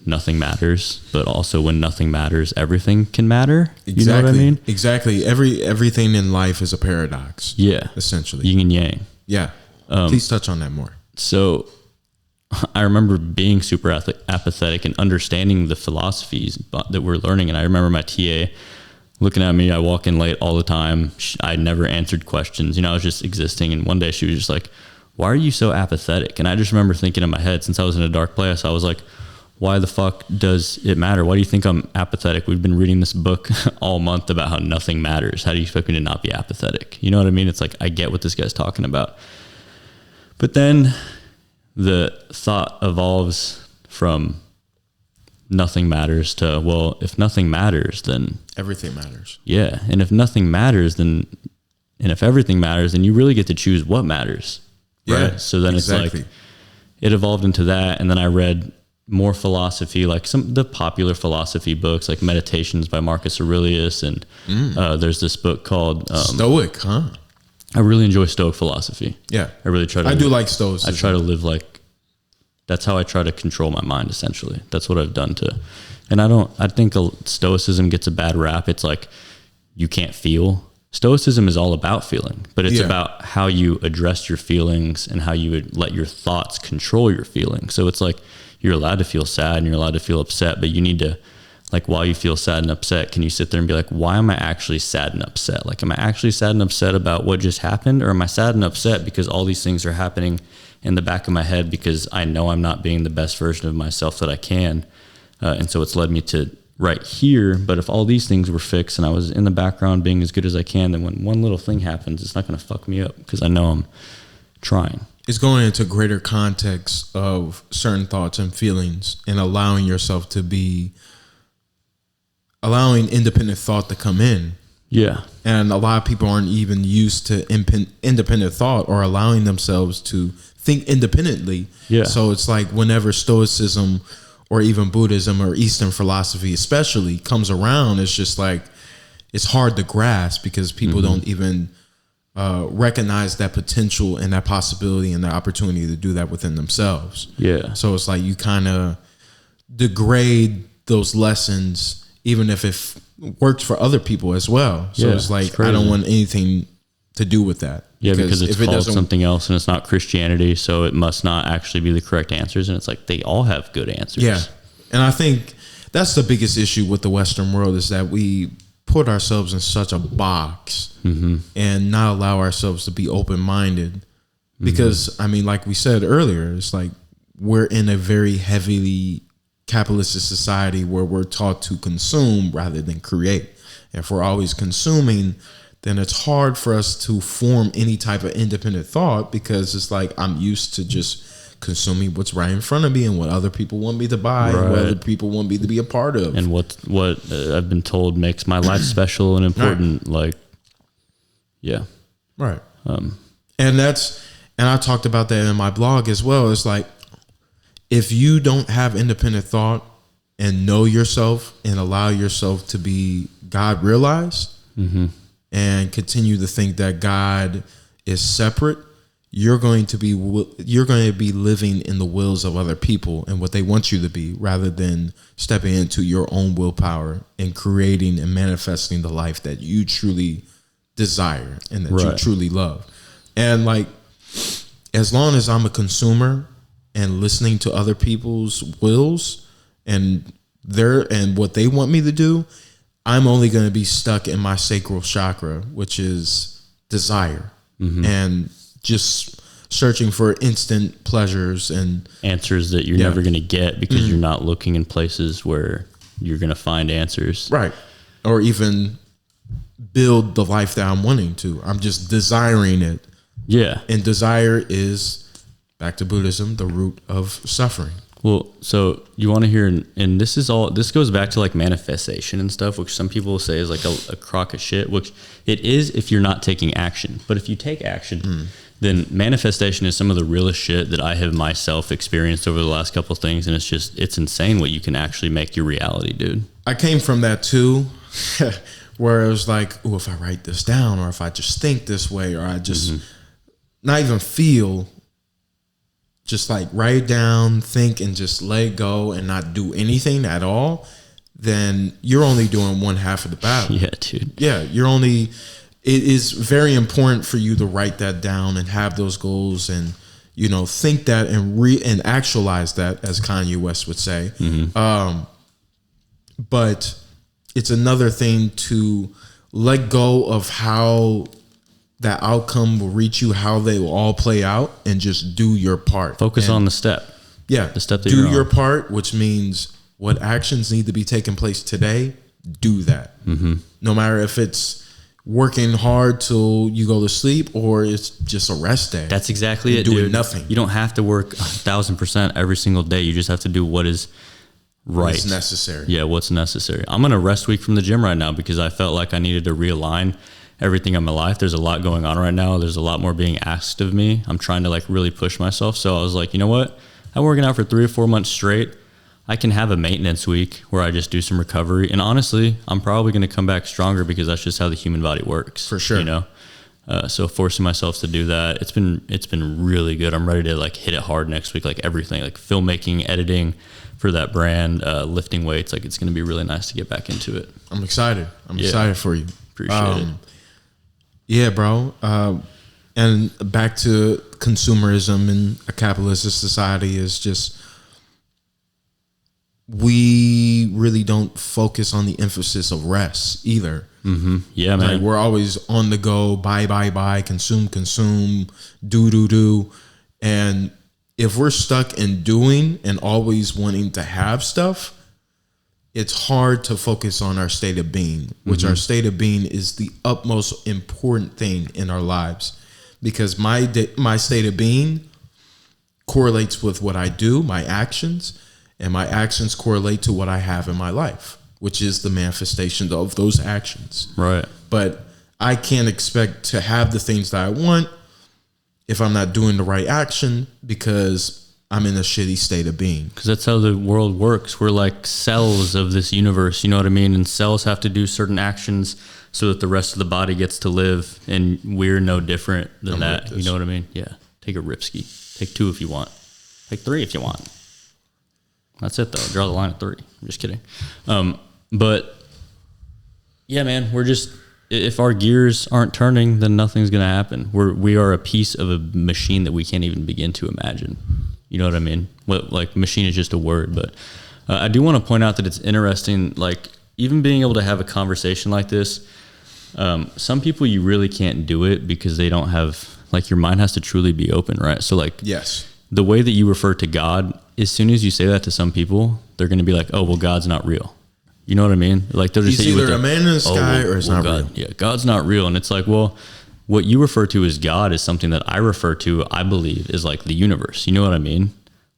nothing matters, but also when nothing matters, everything can matter. Exactly. You know what I mean? Exactly. Everything in life is a paradox. Yeah. Essentially. Yin and yang. Yeah. Please touch on that more. So I remember being super apathetic and understanding the philosophies that we're learning. And I remember my TA looking at me. I walk in late all the time. I never answered questions. I was just existing. And one day she was just like, why are you so apathetic? And I just remember thinking in my head, since I was in a dark place, I was like, why the fuck does it matter? Why do you think I'm apathetic? We've been reading this book all month about how nothing matters. How do you expect me to not be apathetic? You know what I mean? It's I get what this guy's talking about. But then the thought evolves from nothing matters to, well, if nothing matters, then everything matters. Yeah. And if nothing matters, and if everything matters, then you really get to choose what matters. Yeah. Right? So then exactly. It's it evolved into that. And then I read more philosophy, the popular philosophy books, Meditations by Marcus Aurelius. And there's this book called Stoic, huh? I really enjoy Stoic philosophy. Yeah. I really try to. I do like Stoicism. I try to live that's how I try to control my mind, essentially. That's what I've done and I think Stoicism gets a bad rap. It's you can't feel. Stoicism is all about feeling, but it's about how you address your feelings and how you would let your thoughts control your feelings. So it's you're allowed to feel sad and you're allowed to feel upset, but you need to, while you feel sad and upset, can you sit there and be why am I actually sad and upset? Am I actually sad and upset about what just happened? Or am I sad and upset because all these things are happening in the back of my head because I know I'm not being the best version of myself that I can? And so it's led me to right here. But if all these things were fixed and I was in the background being as good as I can, then when one little thing happens, it's not going to fuck me up because I know I'm trying. It's going into greater context of certain thoughts and feelings and allowing yourself to allowing independent thought to come in. Yeah. And a lot of people aren't even used to independent thought or allowing themselves to think independently. Yeah. So it's whenever Stoicism or even Buddhism or Eastern philosophy especially comes around, it's just it's hard to grasp because people don't even recognize that potential and that possibility and the opportunity to do that within themselves. Yeah. So it's you kind of degrade those lessons, even if works for other people as well. So it's like, I don't want anything to do with that. Yeah, because it's called something else and it's not Christianity, so it must not actually be the correct answers. And it's like, they all have good answers. Yeah. And I think that's the biggest issue with the Western world, is that we put ourselves in such a box and not allow ourselves to be open-minded. Because, I mean, like we said earlier, it's like we're in a very heavily capitalistic society where we're taught to consume rather than create. And if we're always consuming, then it's hard for us to form any type of independent thought, because it's like I'm used to just consuming what's right in front of me and what other people want me to buy and what other people want me to be a part of. And what I've been told makes my life special and important. Like, yeah. Right. And I talked about that in my blog as well. It's like, if you don't have independent thought and know yourself and allow yourself to be God realized and continue to think that God is separate, you're going to be living in the wills of other people and what they want you to be, rather than stepping into your own willpower and creating and manifesting the life that you truly desire and that you truly love. And like, as long as I'm a consumer and listening to other people's wills and what they want me to do, I'm only going to be stuck in my sacral chakra, which is desire, and just searching for instant pleasures and answers that you're never going to get, because you're not looking in places where you're going to find answers. Right. Or even build the life that I'm wanting to. I'm just desiring it. Yeah. And desire is, back to Buddhism, the root of suffering. Well, so you want to hear, and this goes back to like manifestation and stuff, which some people will say is like a crock of shit, which it is if you're not taking action. But if you take action, then manifestation is some of the realest shit that I have myself experienced over the last couple of things. And it's insane what you can actually make your reality, dude. I came from that too, where it was like, oh, if I write this down, or if I just think this way, or I just not even feel, just like write it down, think, and just let it go and not do anything at all, then you're only doing one half of the battle. Yeah, dude. Yeah, it is very important for you to write that down and have those goals and, you know, think that and actualize that, as Kanye West would say. But it's another thing to let go of how that outcome will reach you, how they will all play out, and just do your part. Focus on the step. Yeah. The step that do you're your on. part, which means what actions need to be taking place today, do that. No matter if it's working hard till you go to sleep or it's just a rest day. That's exactly it, doing dude. Nothing. You don't have to work 1,000% every single day. You just have to do what is right. What's necessary. Yeah, what's necessary. I'm on a rest week from the gym right now because I felt like I needed to realign everything in my life. There's a lot going on right now. There's a lot more being asked of me. I'm trying to like really push myself. So I was like, you know what? I'm working out for 3 or 4 months straight. I can have a maintenance week where I just do some recovery. And honestly, I'm probably going to come back stronger because that's just how the human body works. For sure. You know? So forcing myself to do that, it's been really good. I'm ready to like hit it hard next week, like everything, like filmmaking, editing for that brand, lifting weights. Like it's going to be really nice to get back into it. I'm excited. I'm excited for you. Appreciate it. Yeah, bro. And back to consumerism in a capitalist society is just, we really don't focus on the emphasis of rest either. Yeah, man. Like we're always on the go, buy, consume, do. And if we're stuck in doing and always wanting to have stuff, it's hard to focus on our state of being, which our state of being is the utmost important thing in our lives, because my state of being correlates with what I do, my actions, and my actions correlate to what I have in my life, which is the manifestation of those actions. Right. But I can't expect to have the things that I want if I'm not doing the right action, because I'm in a shitty state of being. Because that's how the world works. We're like cells of this universe, you know what I mean? And cells have to do certain actions so that the rest of the body gets to live. And we're no different than that. You know what I mean? Yeah. Take a ripski. Take 2 if you want. Take 3 if you want. That's it, though. Draw the line at 3. I'm just kidding. But yeah, man, we're just, if our gears aren't turning, then nothing's going to happen. We are a piece of a machine that we can't even begin to imagine. You know what I mean? Like machine is just a word, but I do want to point out that it's interesting, like even being able to have a conversation like this, some people you really can't do it because they don't have, like your mind has to truly be open, right? So like, yes, the way that you refer to God, as soon as you say that to some people, they're going to be like, oh, well, God's not real. You know what I mean? Like they'll just He's say either a man in the sky or it's not God, real. Yeah, God's not real. And it's like, well, what you refer to as God is something that I refer to, I believe, is like the universe. You know what I mean?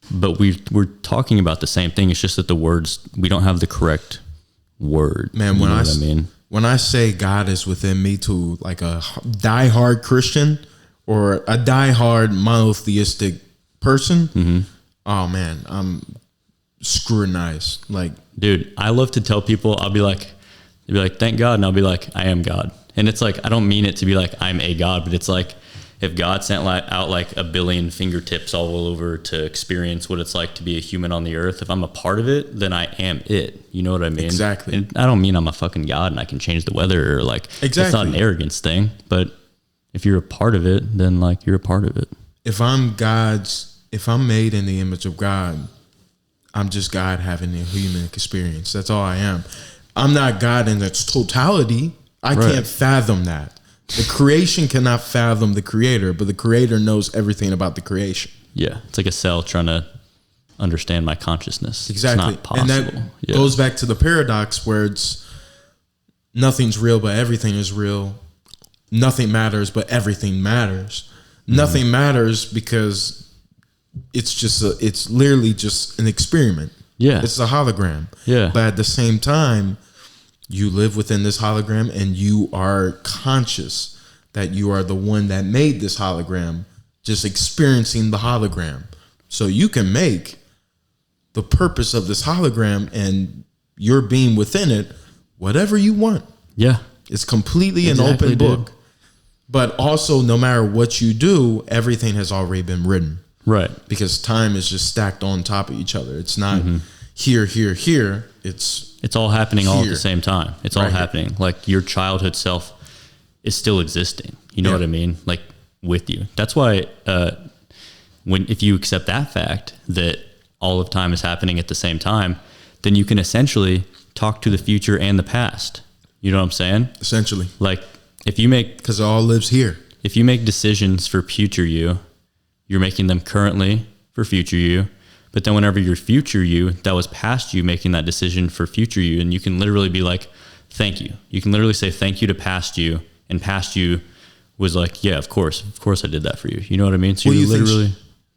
But we're talking about the same thing. It's just that the words, we don't have the correct word. Man, when I say God is within me to like a diehard Christian or a diehard monotheistic person, oh man, I'm scrutinized. Like, dude, I love to tell people, they'll be like, thank God. And I'll be like, I am God. And it's like, I don't mean it to be like, I'm a God, but it's like, if God sent out like a billion fingertips all over to experience what it's like to be a human on the earth, if I'm a part of it, then I am it. You know what I mean? Exactly. And I don't mean I'm a fucking God and I can change the weather or like, It's not an arrogance thing, but if you're a part of it, then like you're a part of it. If I'm made in the image of God, I'm just God having a human experience. That's all I am. I'm not God in its totality. I can't fathom that. The creation cannot fathom the creator, but the creator knows everything about the creation. Yeah. It's like a cell trying to understand my consciousness. Exactly. It's not possible. And that goes back to the paradox where it's nothing's real, but everything is real. Nothing matters, but everything matters. Nothing matters because it's literally just an experiment. Yeah. It's a hologram. Yeah. But at the same time, you live within this hologram and you are conscious that you are the one that made this hologram, just experiencing the hologram. So you can make the purpose of this hologram and your being within it whatever you want. Yeah. It's completely an open book. But also, no matter what you do, everything has already been written. Right. Because time is just stacked on top of each other. It's not here, here, here. It's all happening here. all at the same time. It's all happening. Here. Like your childhood self is still existing. You know what I mean? Like with you. That's why if you accept that fact that all of time is happening at the same time, then you can essentially talk to the future and the past. You know what I'm saying? Essentially. Like if you make... Because it all lives here. If you make decisions for future you, you're making them currently for future you. But then whenever your future you, that was past you making that decision for future you, and you can literally be like, thank you. You can literally say thank you to past you, and past you was like, yeah, of course I did that for you. You know what I mean? So you literally...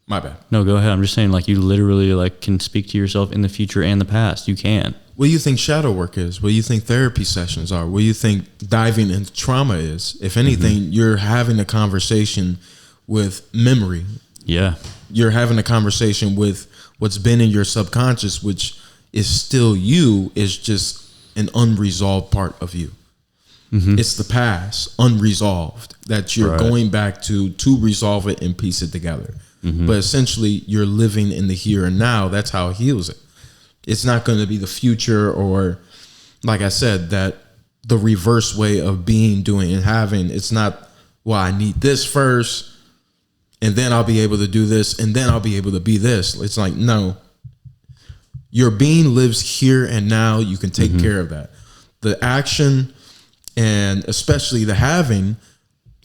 My bad. No, go ahead. I'm just saying, like, you literally like can speak to yourself in the future and the past. You can. What do you think shadow work is? What do you think therapy sessions are? What do you think diving into trauma is? If anything, you're having a conversation with memory. Yeah. You're having a conversation with what's been in your subconscious, which is still you, is just an unresolved part of you. It's the past, unresolved, that you're going back to resolve it and piece it together. But essentially, you're living in the here and now. That's how it heals it. It's not going to be the future or, like I said, that the reverse way of being, doing, and having. It's not, well, I need this first, and then I'll be able to do this, and then I'll be able to be this. It's like, no. Your being lives here and now. You can take care of that. The action, and especially the having,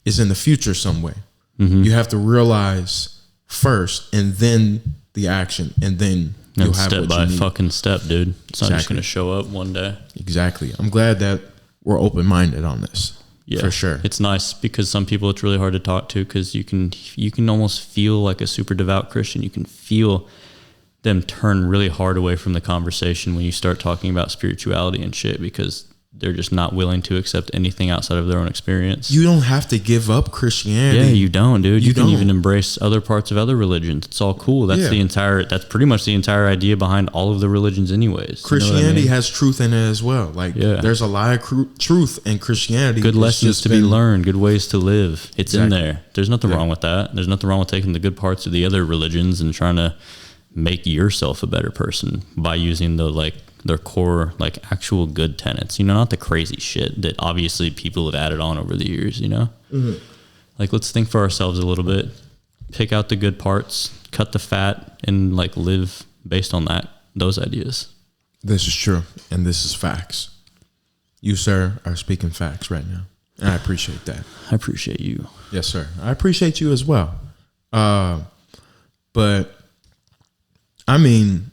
is in the future some way. You have to realize first, and then the action, and then you'll have step what by you need. fucking step, dude. It's not just going to show up one day. Exactly. I'm glad that we're open-minded on this. Yeah, for sure. It's nice because some people it's really hard to talk to because you can almost feel like a super devout Christian. You can feel them turn really hard away from the conversation when you start talking about spirituality and shit because they're just not willing to accept anything outside of their own experience. You don't have to give up Christianity. Yeah, you don't, dude. You can even embrace other parts of other religions. It's all cool. That's that's pretty much the entire idea behind all of the religions anyways. Christianity has truth in it as well. Like there's a lot of truth in Christianity. Good lessons to be learned, good ways to live. It's in there. There's nothing wrong with that. There's nothing wrong with taking the good parts of the other religions and trying to make yourself a better person by using the their core, like actual good tenets, you know, not the crazy shit that obviously people have added on over the years, you know? Like, let's think for ourselves a little bit, pick out the good parts, cut the fat, and like live based on those ideas. This is true, and this is facts. You, sir, are speaking facts right now, and I appreciate that. I appreciate you. Yes, sir. I appreciate you as well. But I mean,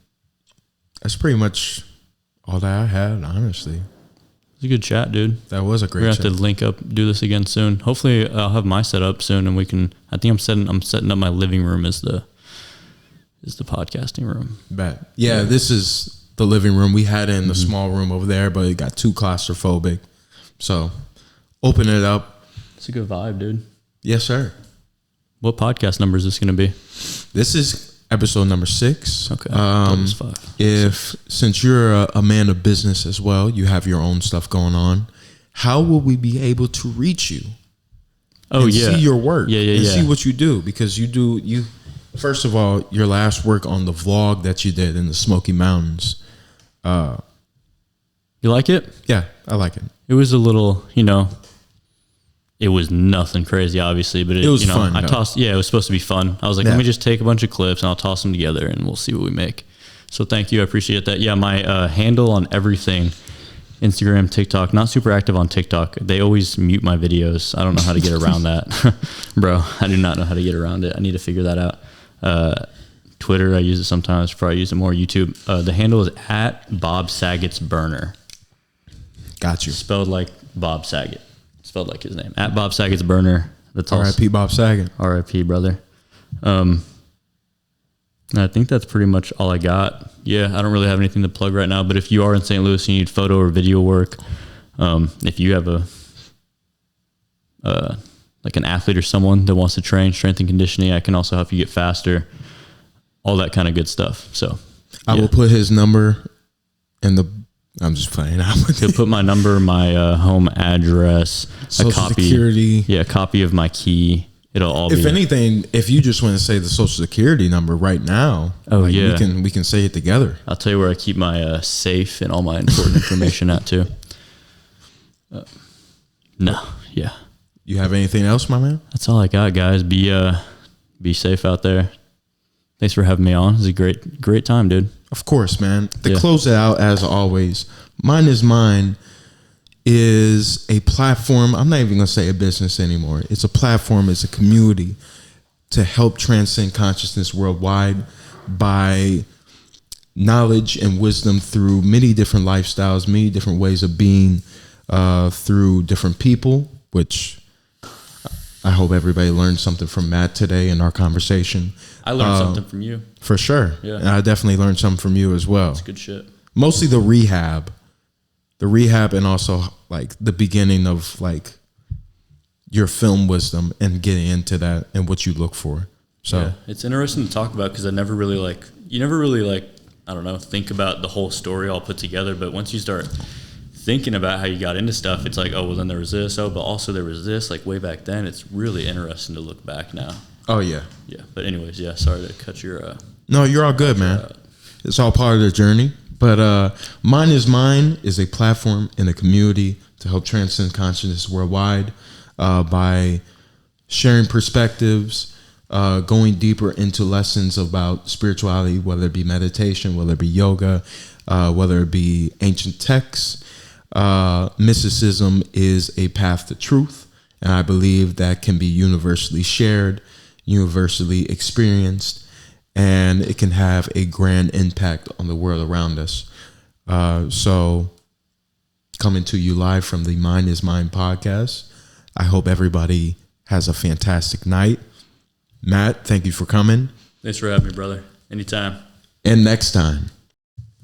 that's pretty much all that I had, honestly. It was a good chat, dude. That was a great chat. We're gonna have to link up, do this again soon. Hopefully, I'll have my setup soon, and we can. I think I'm setting up my living room as the podcasting room. Bet. Yeah, this is the living room. We had it in the small room over there, but it got too claustrophobic. So open it up. It's a good vibe, dude. Yes, sir. What podcast number is this going to be? This is episode number 6. Okay. That was 5. Since you're a man of business as well, you have your own stuff going on, how will we be able to reach you? See your work. And see what you do, because you first of all, your last work on the vlog that you did in the Smoky Mountains. You like it? Yeah, I like it. It was a little, it was nothing crazy, obviously, but it was fun. It was supposed to be fun. I was like, let me just take a bunch of clips and I'll toss them together and we'll see what we make. So thank you. I appreciate that. Yeah, my handle on everything, Instagram, TikTok, not super active on TikTok. They always mute my videos. I don't know how to get around that. Bro, I do not know how to get around it. I need to figure that out. Twitter, I use it sometimes. Probably use it more. YouTube. The handle is @Bob Saget's Burner. Got you. Spelled like Bob Saget. Spelled like his name. @Bob Saget's Burner. That's R.I.P. Bob Saget. R.I.P. brother. I think that's pretty much all I got. Yeah, I don't really have anything to plug right now, but if you are in St. Louis and you need photo or video work, if you have like an athlete or someone that wants to train strength and conditioning, I can also help you get faster, all that kind of good stuff. So I will put his number in the, I'm just playing. He'll put my number, my home address, Social Security. Yeah, a copy of my key. It'll all be. If anything, if you just want to say the Social Security number right now, we can say it together. I'll tell you where I keep my safe and all my important information at too. Yeah. You have anything else, my man? That's all I got, guys. Be safe out there. Thanks for having me on. It was a great time, dude. Of course, man. To close it out, as always, Mine is Mine is a platform. I'm not even going to say a business anymore. It's a platform. It's a community to help transcend consciousness worldwide by knowledge and wisdom through many different lifestyles, many different ways of being, through different people, which I hope everybody learned something from Matt today in our conversation. I learned something from you. For sure. Yeah. And I definitely learned something from you as well. That's good shit. Mostly the rehab and also like the beginning of like your film wisdom and getting into that and what you look for. So it's interesting to talk about because you never really I don't know, think about the whole story all put together. But once you start thinking about how you got into stuff, it's like, oh, well, then there was this. Oh, but also there was this, like way back then. It's really interesting to look back now. Oh, yeah. Yeah. But anyways, sorry to cut your... No, you're all good, man. It's all part of the journey. But Mine is Mine is a platform in a community to help transcend consciousness worldwide by sharing perspectives, going deeper into lessons about spirituality, whether it be meditation, whether it be yoga, whether it be ancient texts. Mysticism is a path to truth, and I believe that can be universally shared, universally experienced, and it can have a grand impact on the world around us. So coming to you live from the Mine is Mine podcast. I hope everybody has a fantastic night. Matt, thank you for coming. Thanks for having me, brother. Anytime. And next time.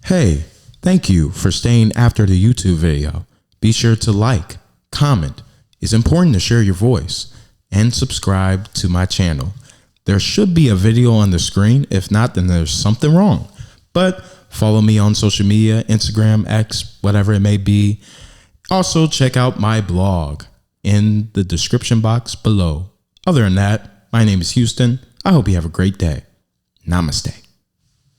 Hey, thank you for staying after the YouTube video. Be sure to like, comment. It's important to share your voice and subscribe to my channel. There should be a video on the screen. If not, then there's something wrong. But follow me on social media, Instagram, X, whatever it may be. Also, check out my blog in the description box below. Other than that, my name is Houston. I hope you have a great day. Namaste.